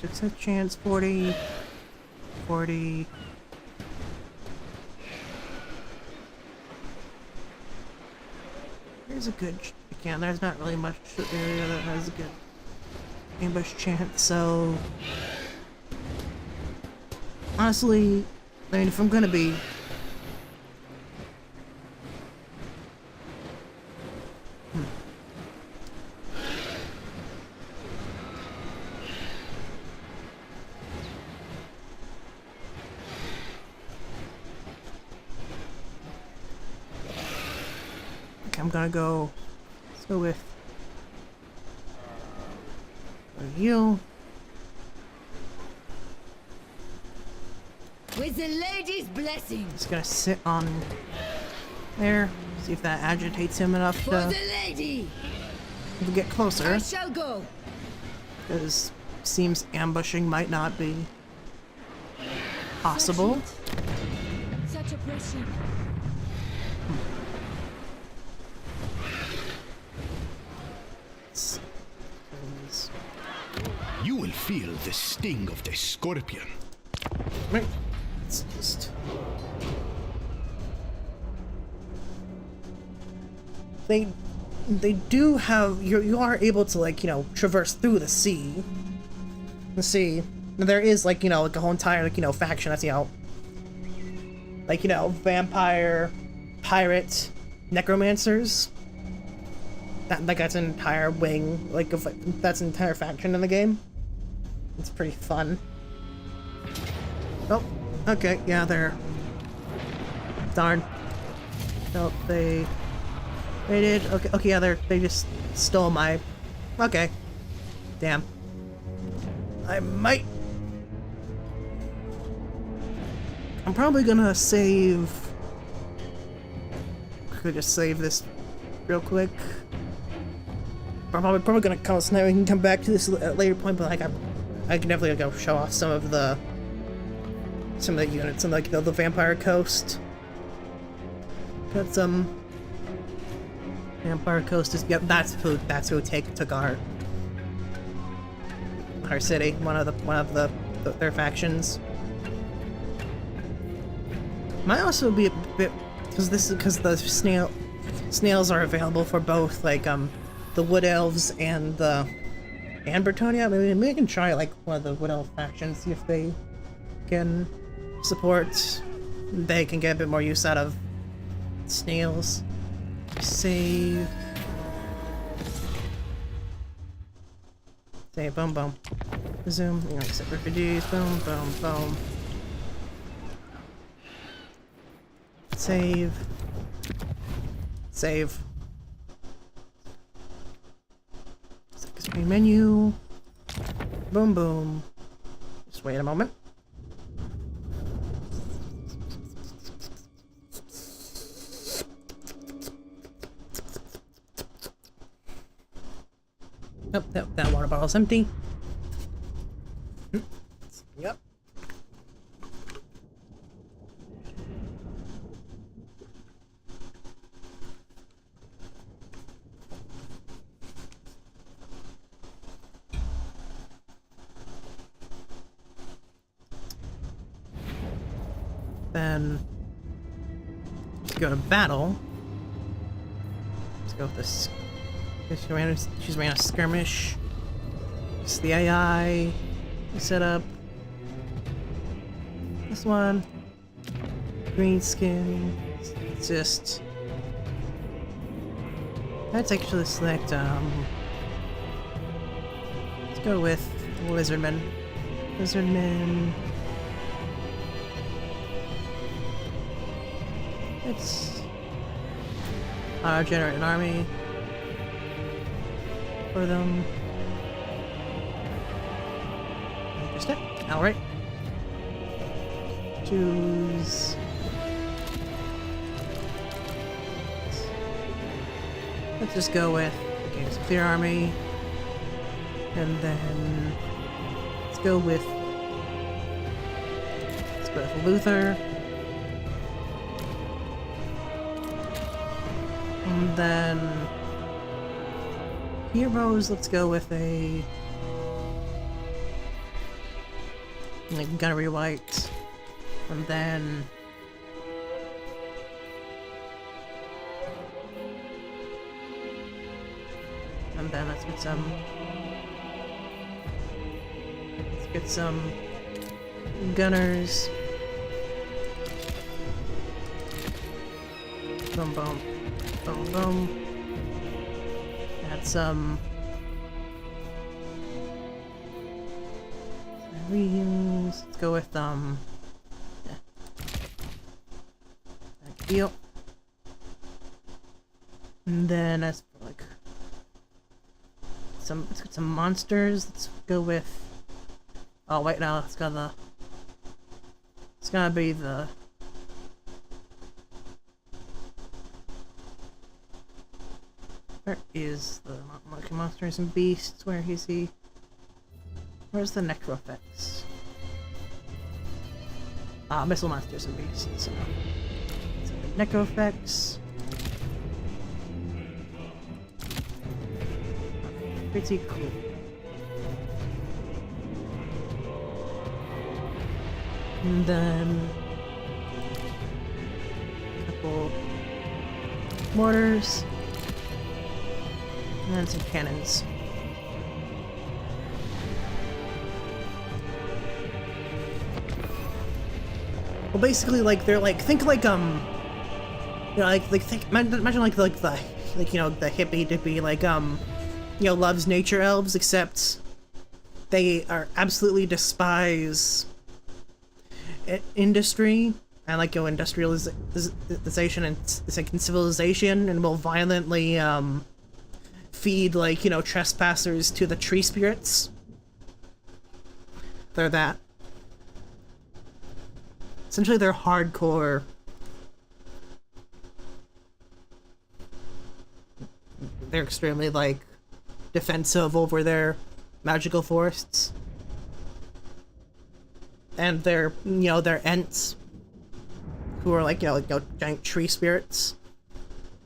it's a chance 40. There's a good again, there's not really much area that has a good ambush chance, so honestly, I mean, if I'm gonna be okay, I'm gonna go, let's go with you. With the lady's blessing. Just gonna sit on there, see if that agitates him enough For to the lady. get closer, I shall go. because seems ambushing might not be possible. Such oppression. You will feel the sting of the scorpion. Right. It's just they do have you are able to, like, traverse through the sea. There is, like, like a whole entire, like, faction that's, like, vampire, pirate, necromancers. That's an entire wing, like, that's an entire faction in the game. It's pretty fun. Oh, okay, yeah, they're... Darn. Nope, they did, okay, yeah, they just stole my... Okay. Damn. I might... I'm probably gonna save... Could just save this real quick. I'm probably gonna call Snail. We can come back to this at a later point, but like I can definitely go show off some of the units on like the Vampire Coast. Got some Vampire Coast is that's who took our city, one of their factions. Might also be a bit because the snails are available for both like the Wood Elves and Bretonnia. Maybe we can try like one of the Wood Elf factions, see if they can support. They can get a bit more use out of snails. Save. Boom, boom. Resume. You know, accept refugees. Boom, boom, boom. Save. Save. Main menu. Boom, boom. Just wait a moment. Oh, that water bottle's empty. Yep. Then let's go to battle. Let's go with this. She's ran a skirmish. It's the AI set up. This one. Green skin. It's just. Let's actually select let's go with Lizardman. Lizardman. Let's generate an army for them. Interesting. Alright. Choose. Let's just go with Games Clear Army. And then let's go with Luther. And then heroes, let's go with a like Gunnery White, and then let's get some gunners. Boom boom boom boom. Add some reuse. Let's go with yeah. Deal. And then as for like let's get some monsters. Let's go with oh wait, no, it's gotta be the where is the monsters and beasts? Where is he? Where's the Necrophects? Missile monsters and beasts. So the Necrophects. Pretty cool. And then a couple mortars. And then some cannons. Well, basically, like they're like think like you know, like think imagine like the you know the hippie dippy like you know loves nature elves, except they are absolutely despise industry and like industrialization and civilization, and will violently feed like you know trespassers to the tree spirits. They're that. essentially they're hardcore. They're extremely, like, defensive over their magical forests. And they're, you know, they're Ents, who are, like, giant tree spirits.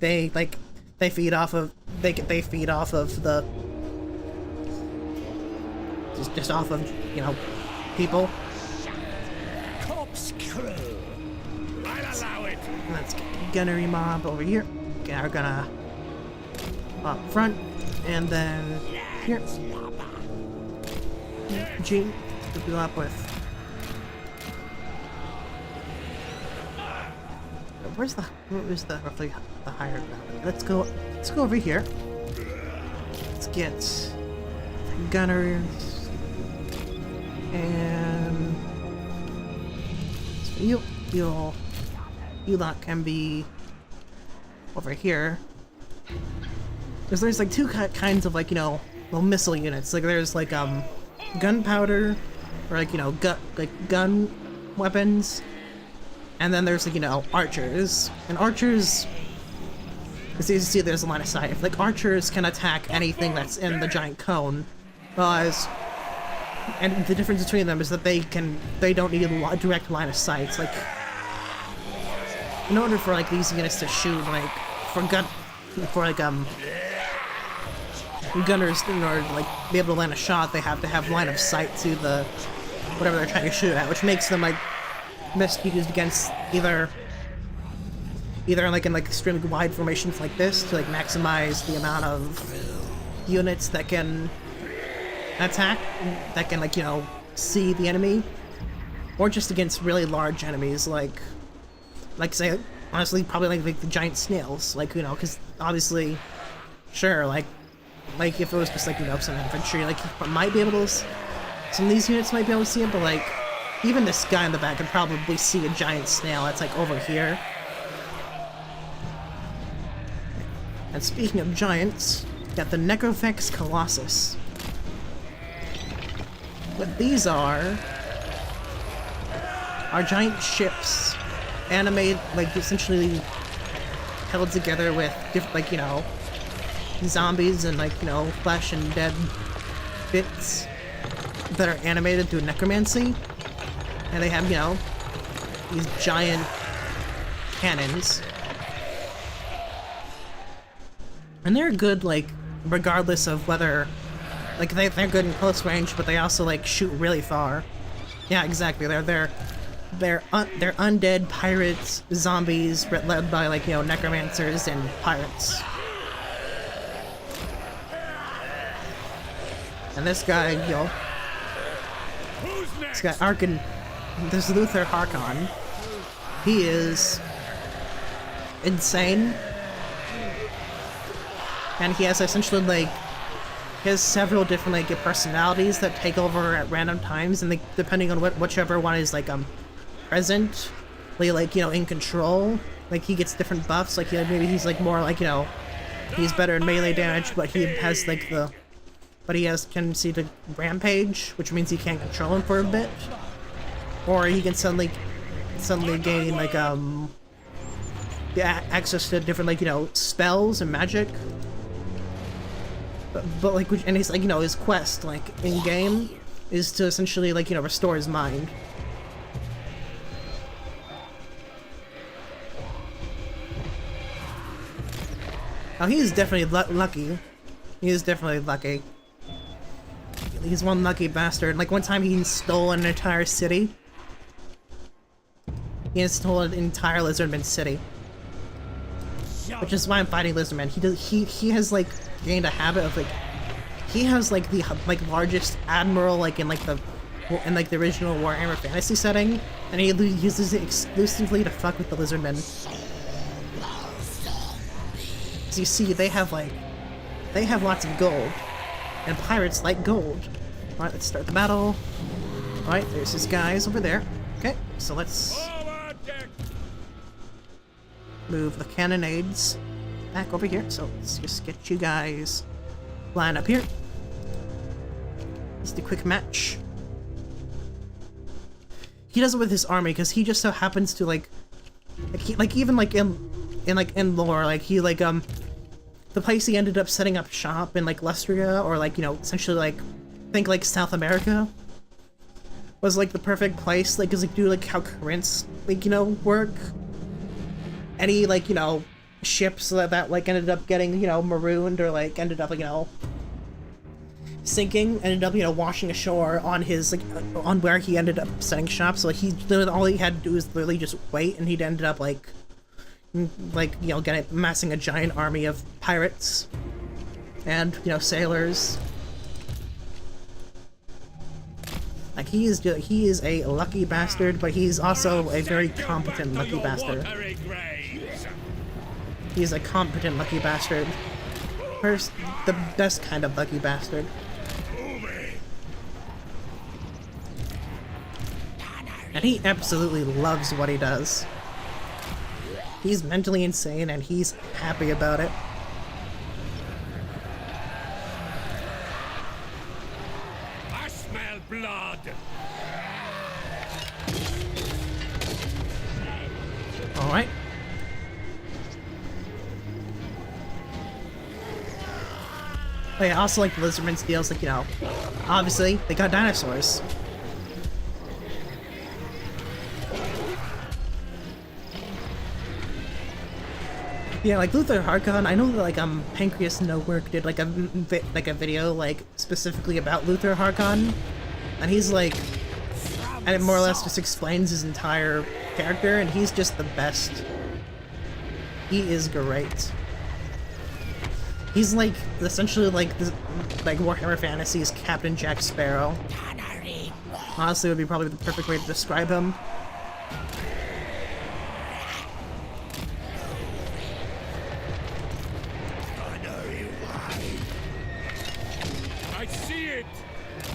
They, like, they feed off of, they feed off of the, just off of, you know, people. Corpse crew. I'll allow it. Let's get the gunnery mob over here. Okay, we're gonna up front, and then here. Gene, to go up with. Where's the roughly the higher ground? Let's go over here. Let's get gunners, and so you lot can be over here. Because there's like two kinds of, like, you know, little missile units. Like there's like gunpowder, or like, you know, gun weapons, and then there's, like, you know, archers. And archers, as you see, there's a line of sight. Like archers can attack anything that's in the giant cone, and the difference between them is that they don't need a direct line of sight. Like, in order for, like, these units to shoot, like, gunners, in order to, like, be able to land a shot, they have to have line of sight to the whatever they're trying to shoot at, which makes them, like, best used against either like in, like, extremely wide formations like this to, like, maximize the amount of units that can attack, that can, like, you know, see the enemy, or just against really large enemies, like say, honestly, probably like the giant snails, like, you know, because obviously, sure, like if it was just, like, you know, some infantry, like, you might be able to, some of these units might be able to see it, but, like, even this guy in the back could probably see a giant snail that's, like, over here. And speaking of giants, got the Necrophex Colossus. What these are giant ships, animated, like, essentially held together with different, like, you know, zombies and, like, you know, flesh and dead bits that are animated through necromancy. And they have, you know, these giant cannons. And they're good, like, regardless of whether, like, they're good in close range, but they also, like, shoot really far. Yeah, exactly. They're undead pirates, zombies, led by, like, you know, necromancers and pirates. And this guy, you know, this guy Arkan, this Luther Harkon, he is insane, and he has essentially, like, he has several different, like, personalities that take over at random times, and, like, depending on whichever one is, like, present, like, you know, in control, like, he gets different buffs. Like, you know, maybe he's, like, more, like, you know, he's better in melee damage, but he has, like, but he has tendency to rampage, which means you can't control him for a bit. Or he can suddenly gain, like, access to different, like, you know, spells and magic. But like, and he's, like, you know, his quest, like, in game, is to essentially, like, you know, restore his mind. Now, he is definitely lucky. He is definitely lucky. He's one lucky bastard. Like, one time he stole an entire city. He stole an entire Lizardman city. Which is why I'm fighting Lizardman. He has, like, gained a habit of, like, he has, like, the, like, largest admiral, like, in, like, the original Warhammer fantasy setting, and he uses it exclusively to fuck with the Lizardmen. As you see, they have lots of gold, and pirates like gold. Alright, let's start the battle. Alright, there's his guys over there. Okay, so let's move the cannonades back over here. So let's just get you guys line up here. Just a quick match. he does it with his army because he just so happens to like even like in lore, like he like the place he ended up setting up shop in like Lestria, or like, you know, essentially like think like South America, was like the perfect place, like, cause like do like how currents like, you know, work. Any like, you know, ships that like ended up getting, you know, marooned or like ended up like, you know, sinking, ended up, you know, washing ashore on his like on where he ended up setting shop. So like he literally, all he had to do was literally just wait, and he'd ended up like you know, amassing a giant army of pirates and, you know, sailors. Like he is a lucky bastard, but he's also a very competent lucky bastard. He's a competent lucky bastard. First, the best kind of lucky bastard. And he absolutely loves what he does. He's mentally insane, and he's happy about it. I smell blood. All right. Oh yeah, also like the Lizardman's deals, like, you know, obviously they got dinosaurs. Yeah, like Luther Harkon, I know that like Pancreas No Work did like a video like specifically about Luther Harkon, and he's like, and it more or less just explains his entire character, and he's just the best. He is great. He's like essentially like this, like Warhammer Fantasy's Captain Jack Sparrow. Honestly, would be probably the perfect way to describe him.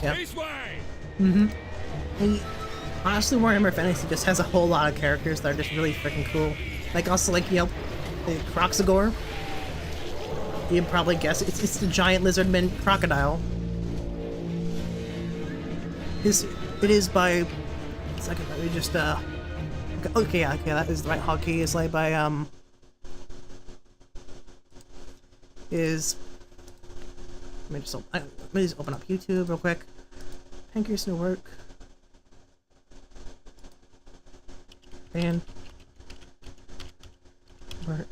Yep. This way. Honestly, Warhammer Fantasy just has a whole lot of characters that are just really freaking cool. Like, also, like, you know, the Croxagore. You can probably guess it's the giant lizardman crocodile. It is by... Second, let me just, okay, yeah, that is the right hotkey. It's like by, is... Let me just open up YouTube real quick. Pancreas No Work. And work.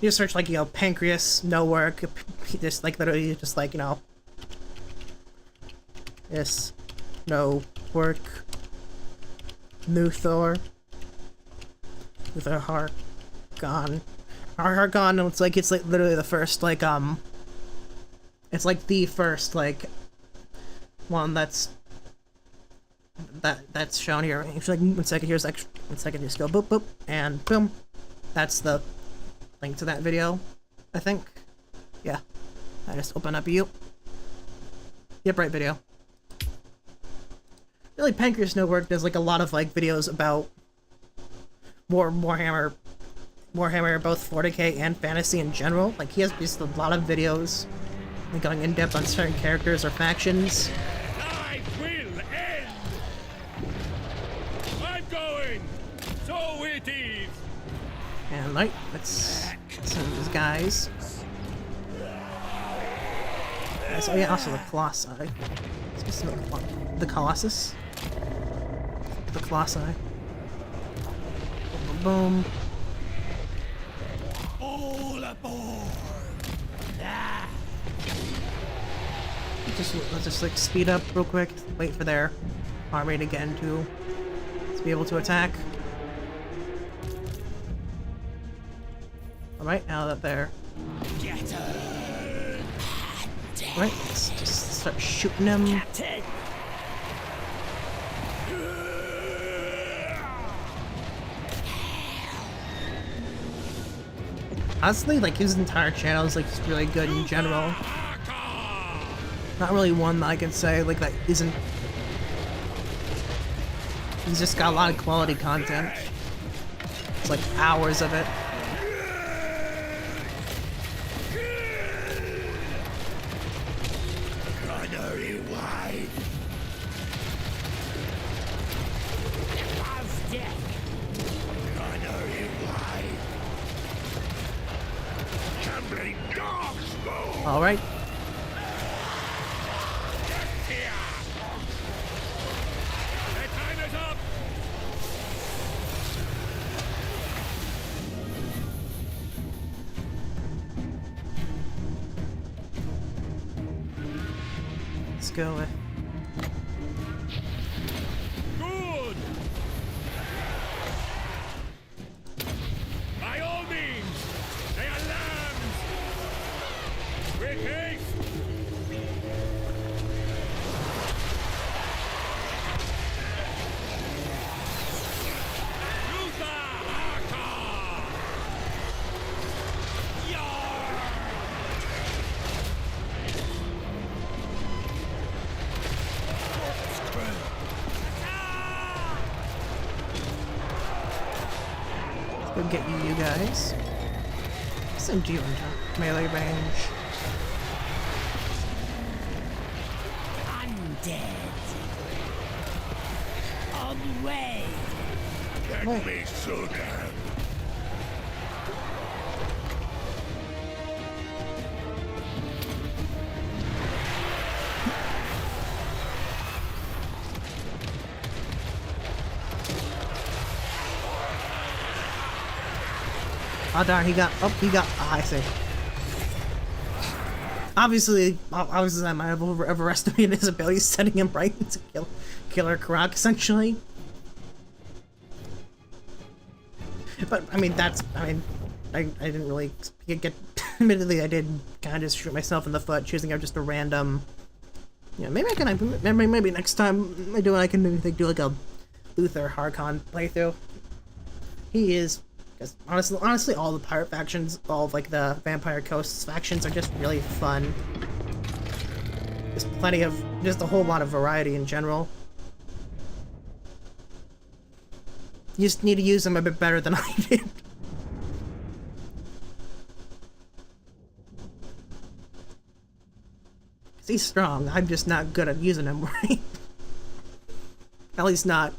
You just search like, you know, Pancreas No Work, just like literally just like, you know, yes, no work, Luthor. With our Harkon. Our Harkon, it's like literally the first, like, it's like the first, like, one that's shown here. Actually, like, 1 second, here's like 1 second, just go boop boop, and boom. That's the link to that video, I think. Yeah. I just open up you. Yep, right video. Really, Pancreas No Work does like a lot of like videos about Warhammer, both 40k and fantasy in general. Like, he has just a lot of videos like going in depth on certain characters or factions. I will end. I'm going. So it is. And like, let's send these guys. So yeah, also the Colossi. The Colossus. The Colossi. Boom. All aboard. Let's just like speed up real quick. Wait for their army to get into to be able to attack. All right, now that they're right, let's just start shooting them. Honestly, like, his entire channel is like just really good in general. Not really one that I can say like that isn't. He's just got a lot of quality content. It's like hours of it. right? Their time is up! Let's go. Good! By all means! They are lambs! With haste! Luther Haka! Yar! Let's go get you guys. Send you into melee range. Undead. On the way. Let me shoot them! Oh darn, he got, I see. Obviously, I might have overestimated his ability, setting him right into killer Karak, essentially. But, I mean, I didn't really get, admittedly, I did kind of just shoot myself in the foot, choosing out just a random, you know, maybe next time I do it, I can maybe do like a Luther Harkon playthrough. He is, because honestly, all the pirate factions, all of like the Vampire Coasts factions are just really fun. There's plenty of, just a whole lot of variety in general. You just need to use them a bit better than I did. Cause he's strong, I'm just not good at using him right. At least not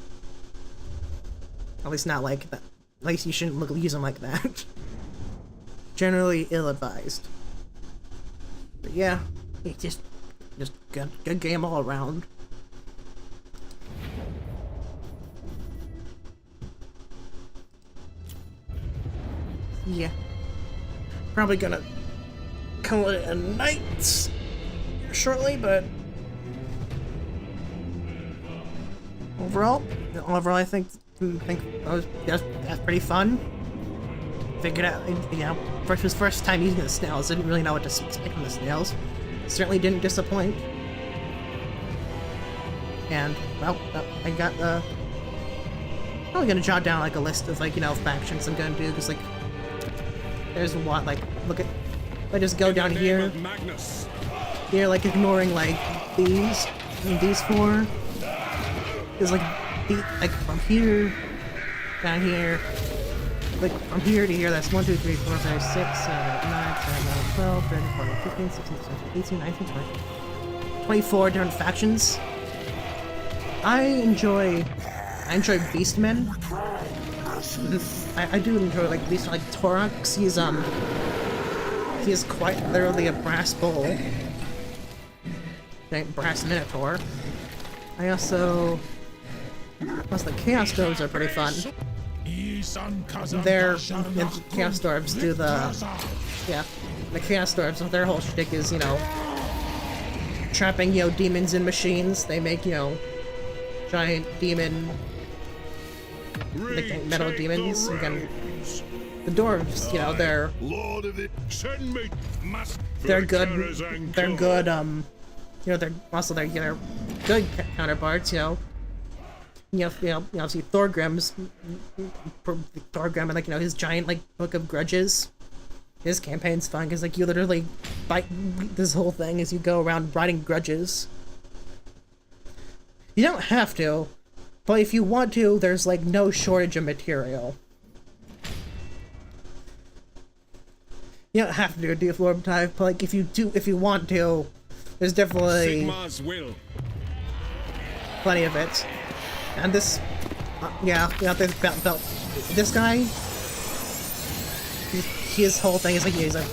like that. At least you shouldn't use them like that. Generally ill-advised. But yeah, it's just good game all around. Yeah. Probably gonna call it a night shortly, but overall I think that's pretty fun. Figured out, you know, first time using the snails, didn't really know what to expect from the snails. Certainly didn't disappoint. And well, I got probably gonna jot down like a list of like, you know, factions I'm gonna do, because like there's a lot, like look at, I just go down here. Here, like ignoring like these and these four. There's like from here down here, like from here to here, that's 1, 2, 3, 4, 5, 6, 7, 8, 9, 10, 11, 12, 13, 14, 15, 16, 17, 18, 19, 20. 24 different factions. I enjoy Beastmen. I do enjoy like Beastmen, like Torax. He is quite literally a brass bull. Giant brass minotaur. I also the Chaos Dwarves are pretty fun. Their Chaos Dwarves do the Chaos Dwarves, their whole shtick is, you know, trapping, you know, demons in machines. They make, you know, giant demon, like metal demons. Again, the dwarves, you know, they're good. They're good. You know, they're also they're good counterparts. You know, obviously Thorgrim, and like, you know, his giant like book of grudges. His campaign's fun because like you literally this whole thing is you go around writing grudges. You don't have to, but if you want to, there's like no shortage of material. You don't have to do a deform type, but like if you want to, there's definitely Sigma's will. Plenty of it. And this, this guy, his whole thing is like, he's like,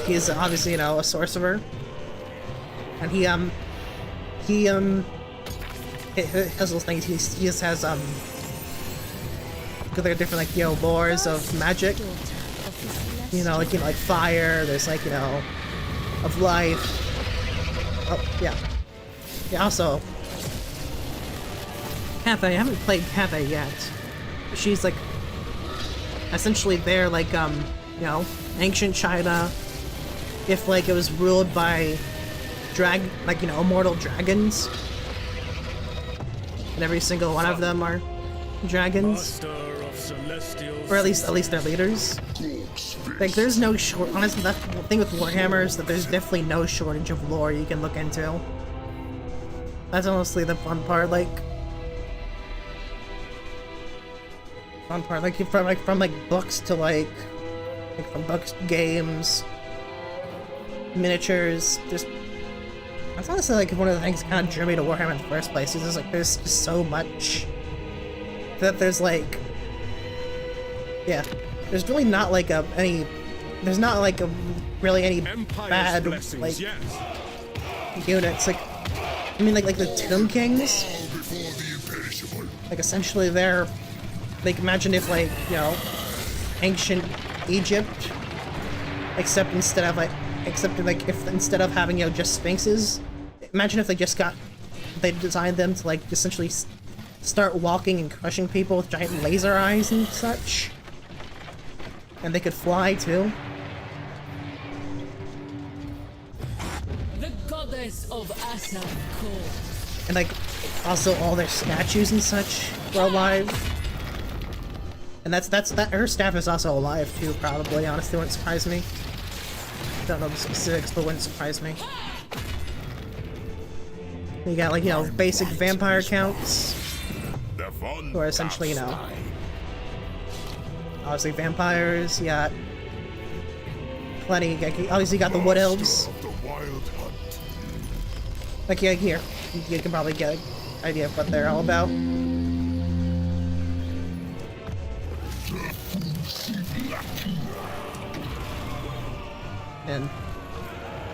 he's obviously, you know, a sorcerer. And he has those things, he just has, there are different, like, you know, lores of magic. You know, like fire, there's, like, you know, of life. Oh, yeah. Yeah, also, Cathay, I haven't played Cathay yet. She's, like, essentially there, like, you know, ancient China, if, like, it was ruled by like, you know, immortal dragons. And every single one of them are dragons. Or at least their leaders. Like, there's no honestly, that's the thing with Warhammer is that there's definitely no shortage of lore you can look into. That's honestly the fun part, like... from books to, like from books, games, miniatures, just... That's honestly, like, one of the things that kind of drew me to Warhammer in the first place, is just, like, there's just so much... that there's, like... Yeah. There's really not, like, there's not, like, really any bad, like, units. Like, I mean, like the Tomb Kings, like, essentially they're, like, imagine if, like, you know, ancient Egypt, except instead of having, you know, just sphinxes, imagine if they designed them to, like, essentially start walking and crushing people with giant laser eyes and such. And they could fly, too. The goddess of Asaph calls. And, like, also all their statues and such were alive. And her staff is also alive, too, probably. Honestly, wouldn't surprise me. Don't know the specifics, but wouldn't surprise me. You got, like, you know, basic vampire counts. Who are essentially, you know... Obviously vampires, you got plenty, obviously you got the wood elves. Like, yeah, here, you can probably get an idea of what they're all about. And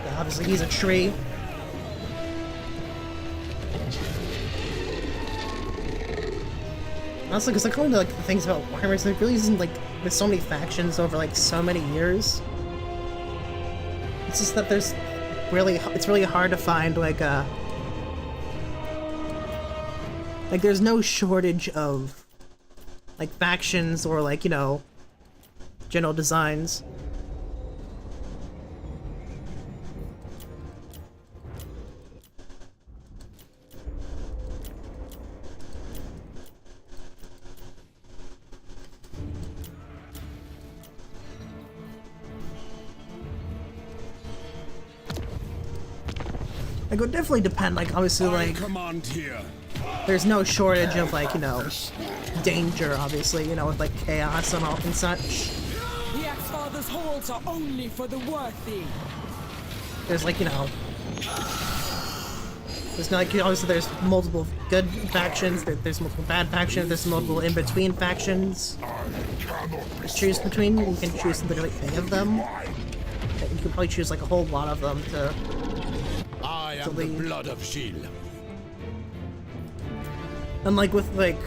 yeah, obviously he's a tree. Honestly, because according to, like, the things about Warhammer, there really isn't, like, with so many factions over, like, so many years. It's just that it's really hard to find, like, like, there's no shortage of, like, factions or, like, you know, general designs. Like, it would definitely depend, like, obviously, like, there's no shortage of, like, you know, danger, obviously, you know, with, like, chaos and all and such. The Axe-Father's halls are only for the worthy. There's, like, you know, there's, like, obviously there's multiple good factions, there's multiple bad factions, there's multiple in-between factions. To choose between, you can choose literally any of them. You can probably choose, like, a whole lot of them to... I am the blood of Shield. And, like, with, like,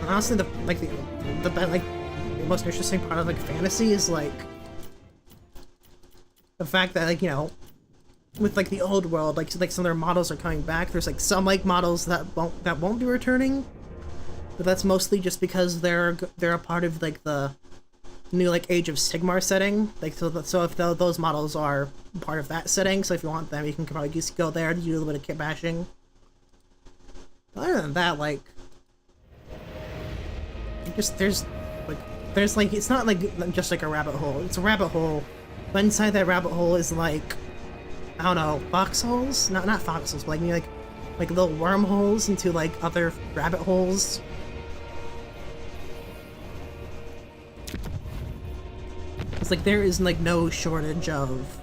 honestly, the most interesting part of, like, fantasy is, like, the fact that, like, you know, with, like, the old world, like some of their models are coming back. There's, like, some, like, models that won't be returning, but that's mostly just because they're a part of, like, the new, like, Age of Sigmar setting. Like, so if those models are part of that setting, so if you want them, you can probably just go there to do a little bit of kit bashing. Other than that, like, there's like, it's not like just like a rabbit hole. It's a rabbit hole, but inside that rabbit hole is, like, I don't know, foxholes? Not foxholes, but like little wormholes into, like, other rabbit holes. It's like there is, like, no shortage of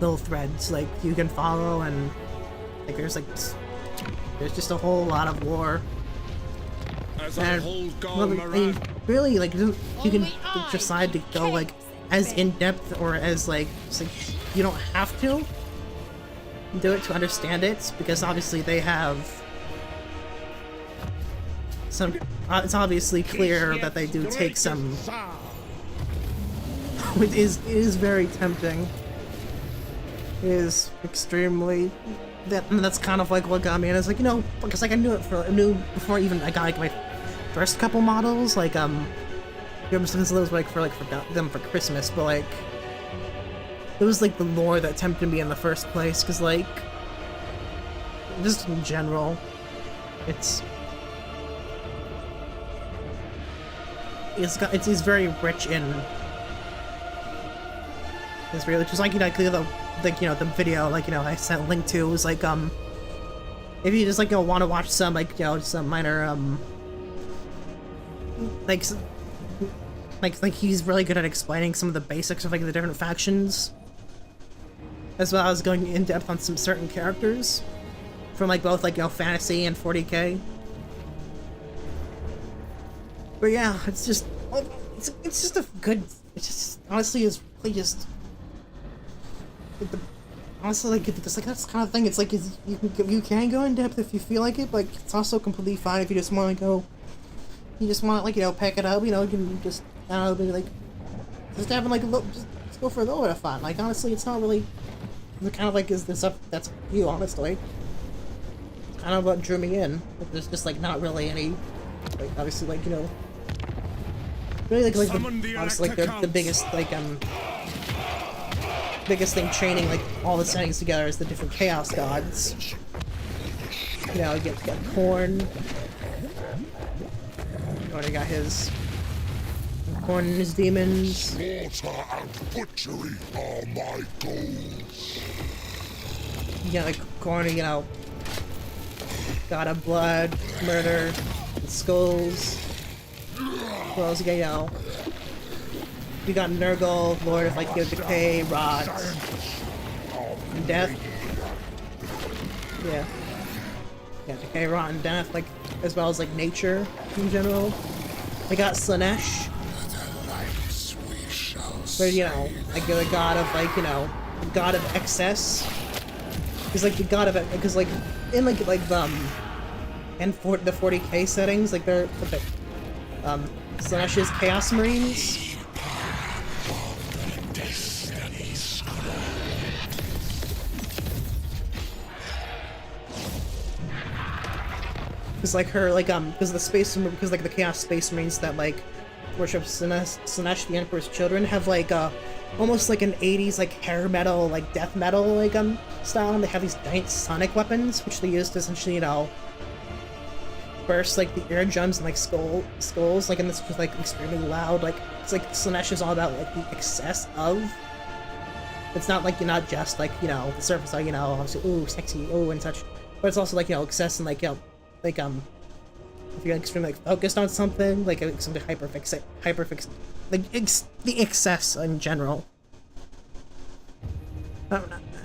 little threads, like, you can follow, and, like, there's just a whole lot of lore. And really, like, you can decide to go, like, as in-depth or as like, it's like you don't have to do it to understand it, because obviously they have some, it's obviously clear that they do take some, it is very tempting. It is extremely, that's kind of like what got me, and it's like, you know, because like I knew before even I got like my first couple models, like since it was like for them for Christmas, but like it was like the lore that tempted me in the first place, because like just in general, it's very rich in it's really just like, you know, the video, like, you know, I sent a link to, was like if you just like, you know, want to watch some like, you know, some minor like he's really good at explaining some of the basics of like the different factions, as well as going in depth on some certain characters from like both like, you know, fantasy and 40k. But yeah, it's just a good, it's just honestly is really just honestly like it's like that's the kind of thing. It's like you can go in depth if you feel like it, but like, it's also completely fine if you just want to go. You just want to, like, you know, pick it up, you know, you can just, I don't know, be like, just having like a little, just go for a little bit of fun. Like, honestly, it's not really, the kind of like is the stuff that's you, honestly. It's kind of what drew me in. Like, there's just like not really any, like, obviously, like, you know, really like honestly, like the biggest like biggest thing chaining like all the settings together is the different chaos gods. You know, you got Korn. Already got his Korn and his demons. Slaughter and butchery are my goals. Yeah, like Korn, you know, God of Blood, Murder, and Skulls. What else you got, you know? You got Nurgle, Lord of like, Decay, Rot, and Death. Yeah. Yeah, Decay, Rot, and Death, like, as well as like nature in general. I got Slanesh, but you know, like the god of like, you know, the god of excess. He's like the god of it, because like in like and for the 40k settings, like they're Slanesh's Chaos Marines. Because like her, like because the space, because like the Chaos Space Marines that like worship Slanesh, the Emperor's children, have like almost like an 80s like hair metal, like death metal like style, and they have these giant sonic weapons which they use to essentially, you know, burst like the eardrums and like skulls, like, and this was like extremely loud. Like it's like Slanesh is all about like the excess of. It's not like you're not just like, you know, the surface, like, you know, obviously, ooh, sexy, ooh, and such, but it's also like, you know, excess and like, you know, like if you're like extremely like focused on something, like something hyperfix, like the excess in general.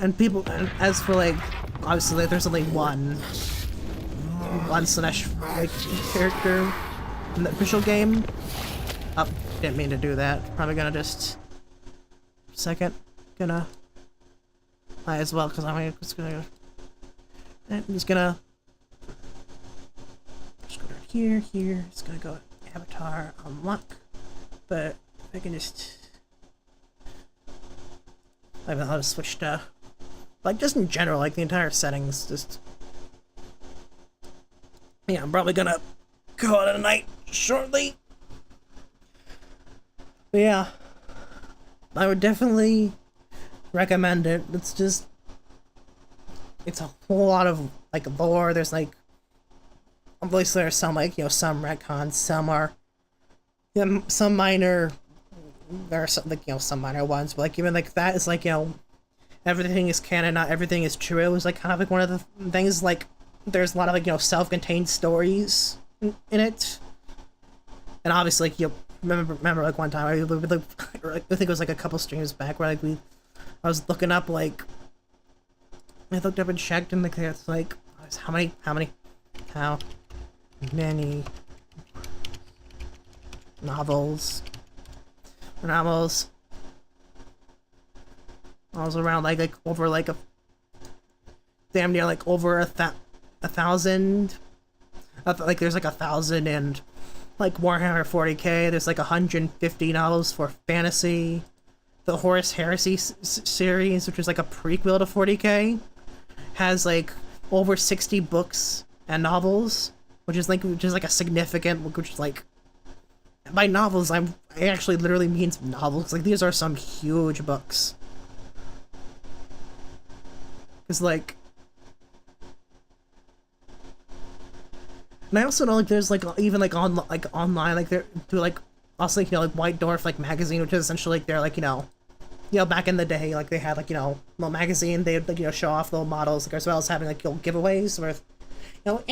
And people, and as for like, obviously like, there's only one Slanesh like character in the official game. Oh, didn't mean to do that. Probably gonna just second, might as well, because I'm just gonna here, it's gonna go avatar unlock, but I can just, I'll just switch to, like, just in general, like the entire settings, just, yeah, I'm probably gonna call it a night shortly, but yeah, I would definitely recommend it. It's just, it's a whole lot of, like, lore. There's, like, obviously there's some, like, you know, some retcons, some are, some minor, there are some, like, you know, some minor ones, but, like, even, like, that is, like, you know, everything is canon, not everything is true. It was, like, kind of, like, one of the things, like, there's a lot of, like, you know, self-contained stories in it, and obviously, like, you remember, like, one time, I think it was, like, a couple streams back, where, like, I was looking up, like, I looked up and checked, and, like, it's, like, how many novels I was around like over like a damn near like over a thousand. Like there's like 1,000 and like Warhammer 40k. There's like 150 novels for fantasy. The Horus Heresy series, which is like a prequel to 40k, has like over 60 books and novels, which is like a significant, which is like, by novels I actually literally means novels. Like these are some huge books. Cause like, and I also know like there's like even like online like they're through like also like, you know, like White Dwarf like magazine, which is essentially like they're like, you know, back in the day, like they had like, you know, little magazine, they would like, you know, show off little models, like, as well as having like little giveaways where, you know,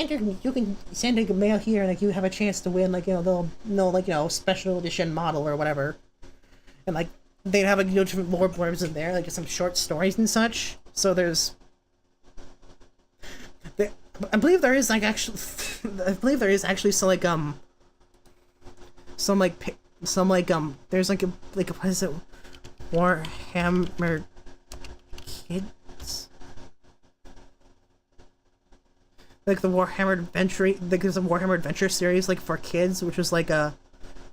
you can send a mail here and like you have a chance to win like, you know, like, you know, special edition model or whatever. And like they'd have like, you know, different lore blurbs in there, like just some short stories and such. So I believe there is actually some like there's like what is it, Warhammer Kids, like the Warhammer Adventure, like there's a Warhammer Adventure series like for kids, which was like a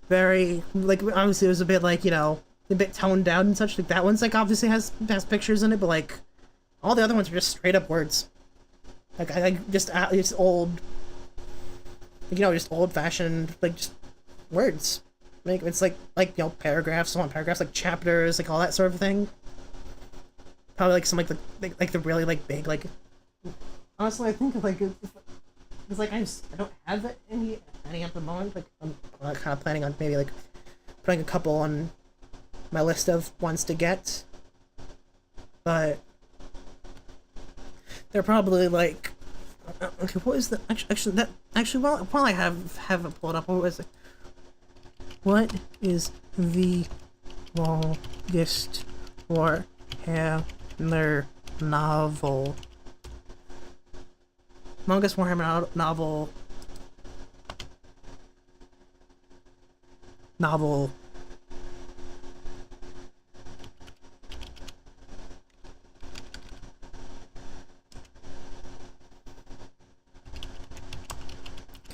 very like, obviously it was a bit like, you know, a bit toned down and such. Like that one's like obviously has pictures in it, but like all the other ones are just straight up words. Like I just old, you know, just old fashioned like just words. Like it's like you know, paragraphs, like chapters, like all that sort of thing. Probably like some like the really like big like. Honestly, I think like it's like I don't have any at the moment. Like I'm kind of planning on maybe like putting a couple on my list of ones to get, but they're probably like, okay, what is the actually while I have it pulled up, what was it? What is the longest Warhammer novel? Longest Warhammer novel.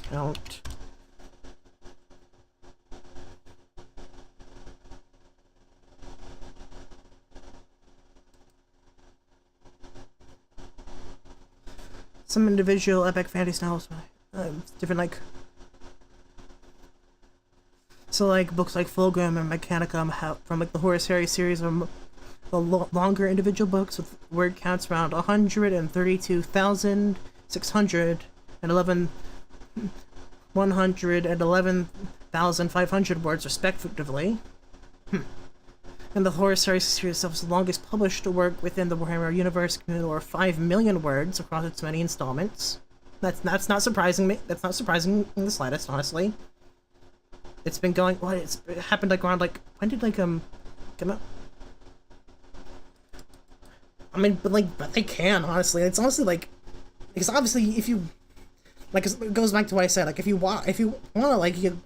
Count. Some individual epic fantasy novels, different like. So like books like Fulgrim and Mechanicum have from like the Horus Heresy series of the longer individual books with word counts around 132,611 111,500 words respectively. And the Horus Heresy series itself is the longest published work within the Warhammer universe, committed over 5 million words across its many installments. That's not surprising me. That's not surprising in the slightest, honestly. It's been going. What? It happened like around like, when did like come out? I mean, but they can, honestly. It's honestly like, because obviously if you like, it goes back to what I said. Like if you want to like you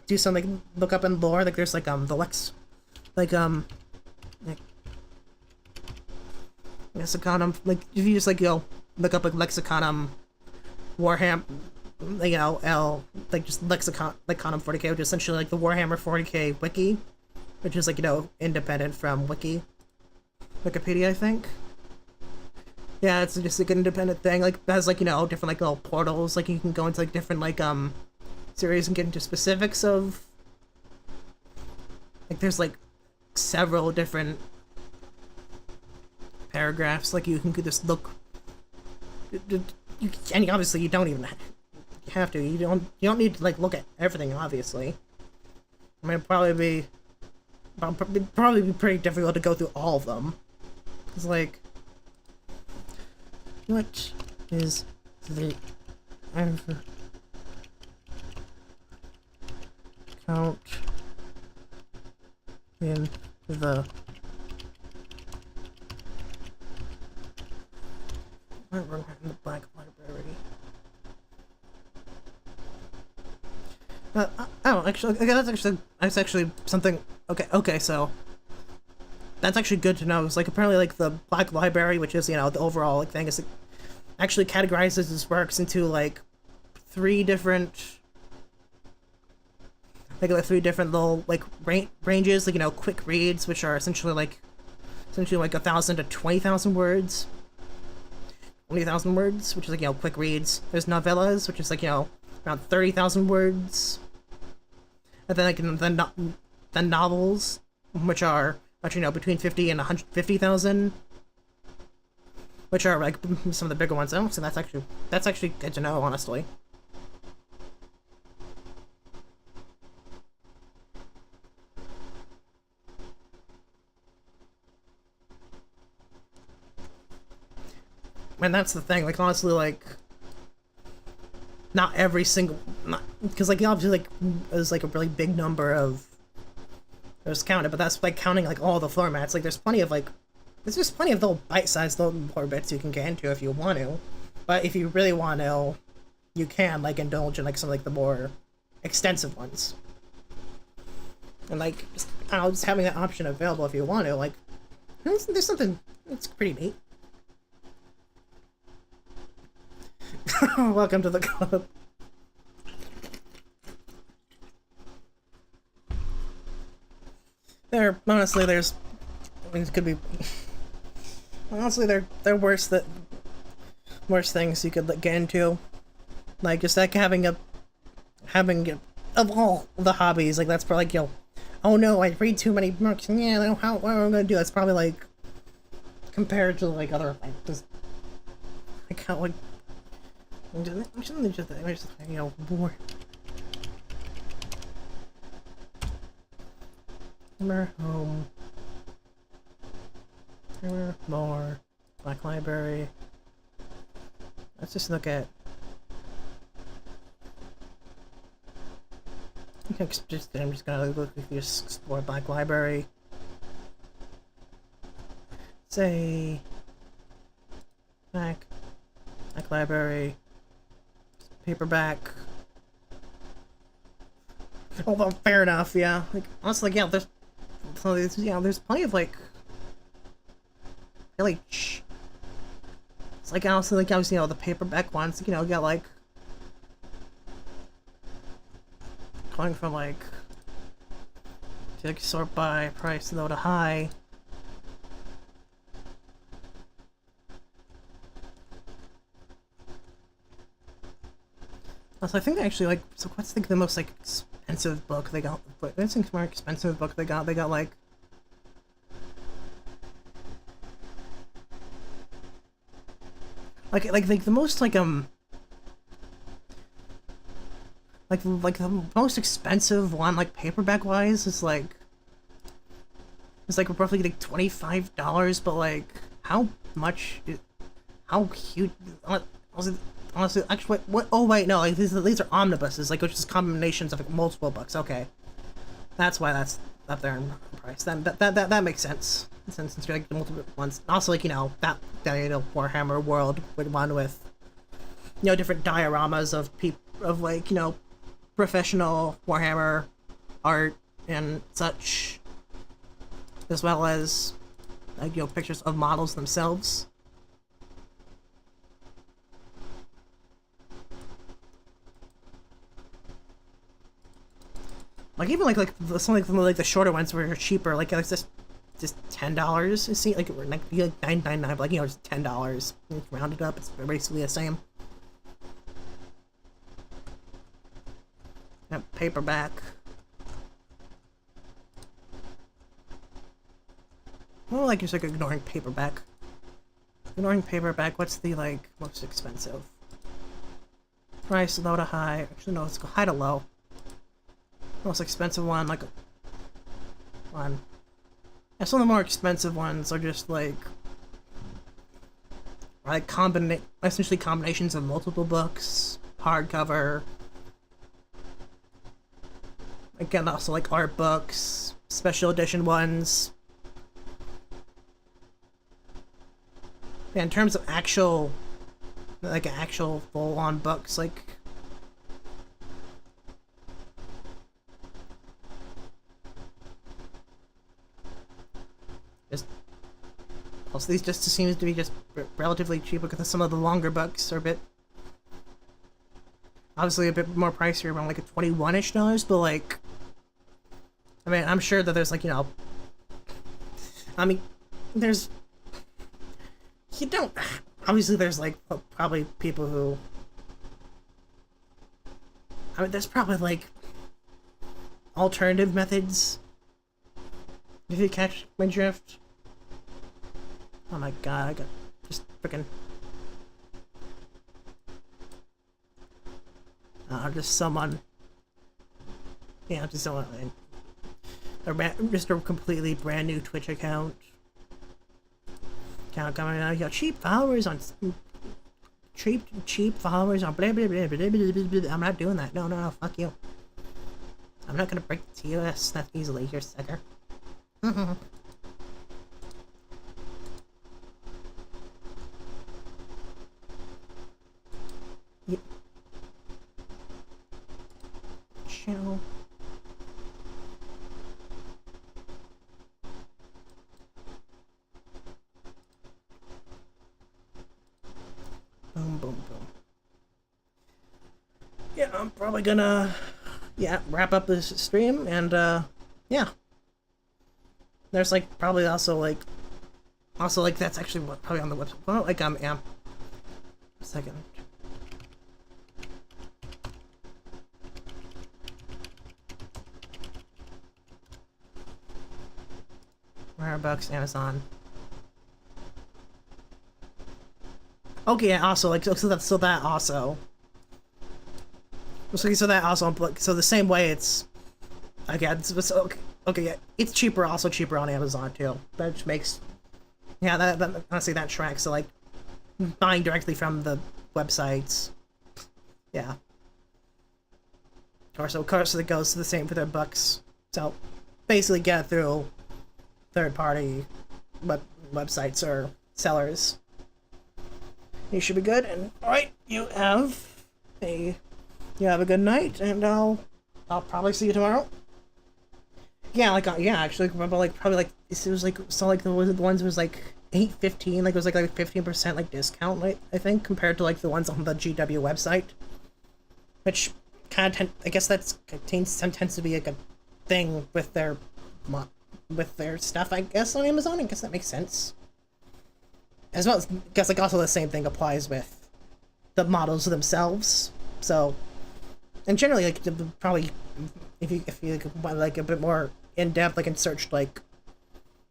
do something, look up in lore. Like there's like the Lex. Lexiconum, like if you just like, you know, look up like Lexiconum Warhammer, you know, like just Lexiconum 40k, which is essentially like the Warhammer 40k wiki, which is like, you know, independent from Wikipedia, I think. Yeah, it's just like an independent thing. Like it has like, you know, different like little portals. Like you can go into like different like series and get into specifics of. Like there's like several different paragraphs. Like you can just look. And obviously you don't even have to. You don't need to like look at everything. Obviously, I mean, it'd probably be pretty difficult to go through all of them. It's like, what is the count in the in the Black Library? Oh, actually, okay, that's actually something. Okay, so that's actually good to know. It's like apparently like the Black Library, which is, you know, the overall like thing, is like, actually categorizes his works into like three different little like ranges, like, you know, quick reads, which are essentially like 1,000 to 20,000 words. 20,000 words, which is like, you know, quick reads. There's novellas, which is like, you know, around 30,000 words. And then like the novels, which are actually, you know, between 50 and 150,000, which are like some of the bigger ones. So that's actually good to know, honestly. And that's the thing, like, honestly, like, not every single, because, like, obviously, like, there's, like, a really big number of, there's counted, but that's, like, counting, like, all the formats. Like, there's plenty of, like, there's just plenty of little bite-sized little more bits you can get into if you want to. But if you really want to, you can, like, indulge in, like, some of, like, the more extensive ones. And, like, just, I don't know, just having that option available if you want to, like, there's something, it's pretty neat. Welcome to the club. Honestly, there's, I mean, it could be, honestly, there are worse things you could, like, get into, like, just like having of all the hobbies, like, that's probably like, you know, oh no, I read too many books, and yeah, I don't know what am I gonna do? That's probably like compared to like other, like, just like how, like, just, you know, more. Home. More. Black Library. Let's just look at. I'm just gonna look if you just explore Black Library. Say. Black Library. Paperback. Oh, well, fair enough, yeah. Like, honestly, yeah, there's plenty of, like, really, it's like, honestly, like, obviously, you know, the paperback ones, you know, got, like, going from, like, to, like, sort by price low to high. So I think they actually, like, so what's the most, like, expensive book they got? I think the more expensive book they got, like, the most, like the most expensive one, like, paperback wise, is like roughly like $25, but like how huge? Honestly, actually, what? Oh wait, no, like these are omnibuses, like, which is combinations of, like, multiple books. Okay, that's why that's up there in price. That makes sense. Since you're, like, the multiple ones. Also, like, you know, that you know, Warhammer world would one with, you know, different dioramas of like, you know, professional Warhammer art and such, as well as, like, you know, pictures of models themselves. Like, even like some like the shorter ones were cheaper. Like, it's just $10. You see, like, we're like $9.99, but, like, you know, just $10. Round it up, it's basically the same. Yep, paperback. Well, like, just like ignoring paperback. Ignoring paperback. What's the, like, most expensive? Price low to high. Actually, no, let's go high to low. Most expensive one, like, one. Yeah, some of the more expensive ones are just like essentially combinations of multiple books, hardcover. Again, also like art books, special edition ones. Yeah, in terms of actual full-on books, like, Also, these just seems to be just relatively cheap because some of the longer books are a bit, obviously a bit more pricier, around like a $21-ish, but like, I mean, I'm sure that there's like, you know, I mean, there's, you don't, obviously there's like probably people who, I mean, there's probably like alternative methods, if you catch my drift. Oh my god, I got just freaking. Just someone. Yeah, just someone. Just a completely brand new Twitch account. Account coming out. You got cheap followers on. Cheap followers on. Blah, blah, blah, blah, blah, blah, blah. I'm not doing that. No, fuck you. I'm not gonna break the TOS that easily, you're sucker. Yep. Chill. Boom, boom, boom. Yeah, I'm probably gonna, wrap up this stream, and, yeah. There's, like, probably also, like, that's actually what, probably on the website. Well, like, yeah. A second. Bucks, Amazon. Okay, yeah, also, like, so that also. So that also, so the same way it's, again, okay, yeah, it's cheaper, also cheaper on Amazon, too. That just makes, yeah, that honestly, that tracks, so, like, buying directly from the websites, yeah. Of course, it goes to the same for their books, so, basically get it through third-party websites or sellers. You should be good, and alright, you have a good night, and I'll probably see you tomorrow. Yeah, like, actually, probably like, it was like, so like, the ones was like $8.15, like, it was like 15% like discount, like, I think, compared to like the ones on the GW website. Which kind of I guess that tends to be like a thing with their stuff, I guess, on Amazon. I guess that makes sense. As well as, I guess, like, also the same thing applies with the models themselves. So, and generally, like, probably, if you like, want, like, a bit more in depth, like, and search like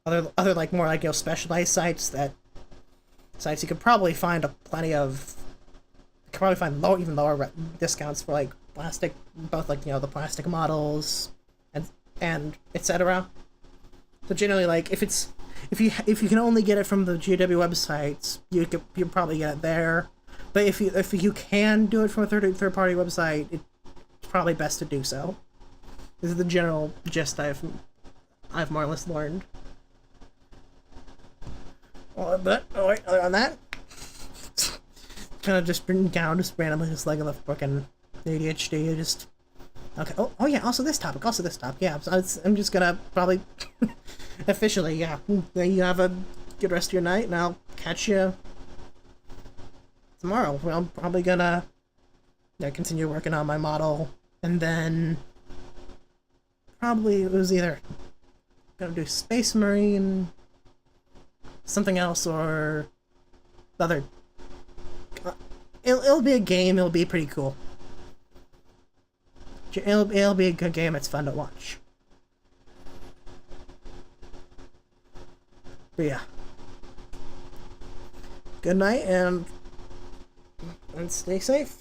other like more like, you know, specialized sites you could probably find plenty of. You could probably find even lower discounts for like plastic, both like, you know, the plastic models and etc. So generally, like, if you can only get it from the GW websites, you probably get it there. But if you can do it from a third party website, it's probably best to do so. This is the general gist I've more or less learned. Well, but other than that, kind of just bring down just randomly just like the fucking ADHD. Just okay. Oh yeah. Also this topic. Yeah. So I'm just gonna probably officially, yeah. You have a good rest of your night, and I'll catch you tomorrow. I'm probably gonna continue working on my model, and then probably it was either gonna do Space Marine, something else, or other. It'll be a game. It'll be pretty cool. It'll be a good game. It's fun to watch. But yeah. Good night and stay safe.